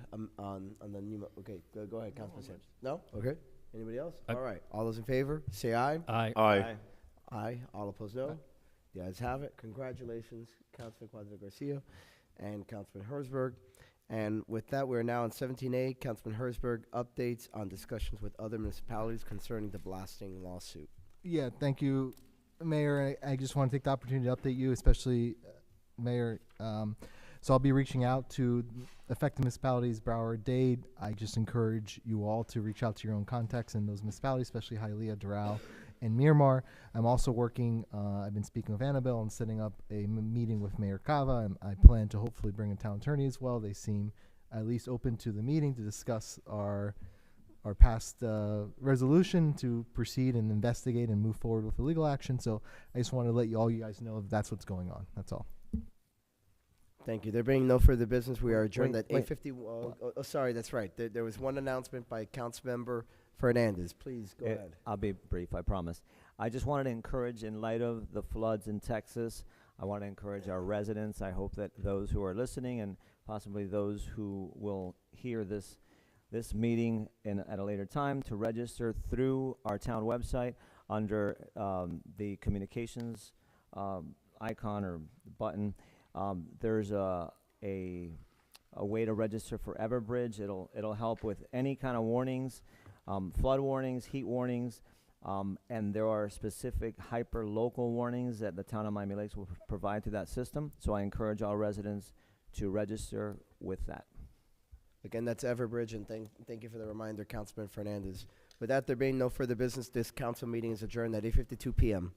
new? Okay, go ahead, Councilman Sims. No. Okay. Anybody else? All right. All those in favor, say aye. Aye. Aye. Aye. All opposed, no. The ayes have it. Congratulations, Councilman Cuadra Garcia and Councilman Herzberg. And with that, we're now on 17A. Councilman Herzberg, updates on discussions with other municipalities concerning the blasting lawsuit. Yeah, thank you, Mayor. I just want to take the opportunity to update you, especially Mayor. So I'll be reaching out to affected municipalities, Broward, Dade. I just encourage you all to reach out to your own contacts in those municipalities, especially Hialeah, Doral, and Miramar. I'm also working, I've been speaking with Annabelle and setting up a meeting with Mayor Cava, and I plan to hopefully bring a town attorney as well. They seem at least open to the meeting to discuss our past resolution to proceed and investigate and move forward with the legal action. So I just want to let all you guys know that's what's going on. That's all. Thank you. There being no further business, we are adjourned Wait, at 8:50. Oh, sorry, that's right. There was one announcement by Councilmember Fernandez. Please go ahead. I'll be brief, I promise. I just wanted to encourage, in light of the floods in Texas, I want to encourage our residents. I hope that those who are listening and possibly those who will hear this meeting at a later time to register through our town website under the communications icon or button. There's a way to register for Everbridge. It'll help with any kind of warnings, flood warnings, heat warnings, and there are specific hyper-local warnings that the town of Miami Lakes will provide to that system. So I encourage all residents to register with that. Again, that's Everbridge, and thank you for the reminder, Councilman Fernandez. With that, there being no further business, this council meeting is adjourned at 8:52 p.m.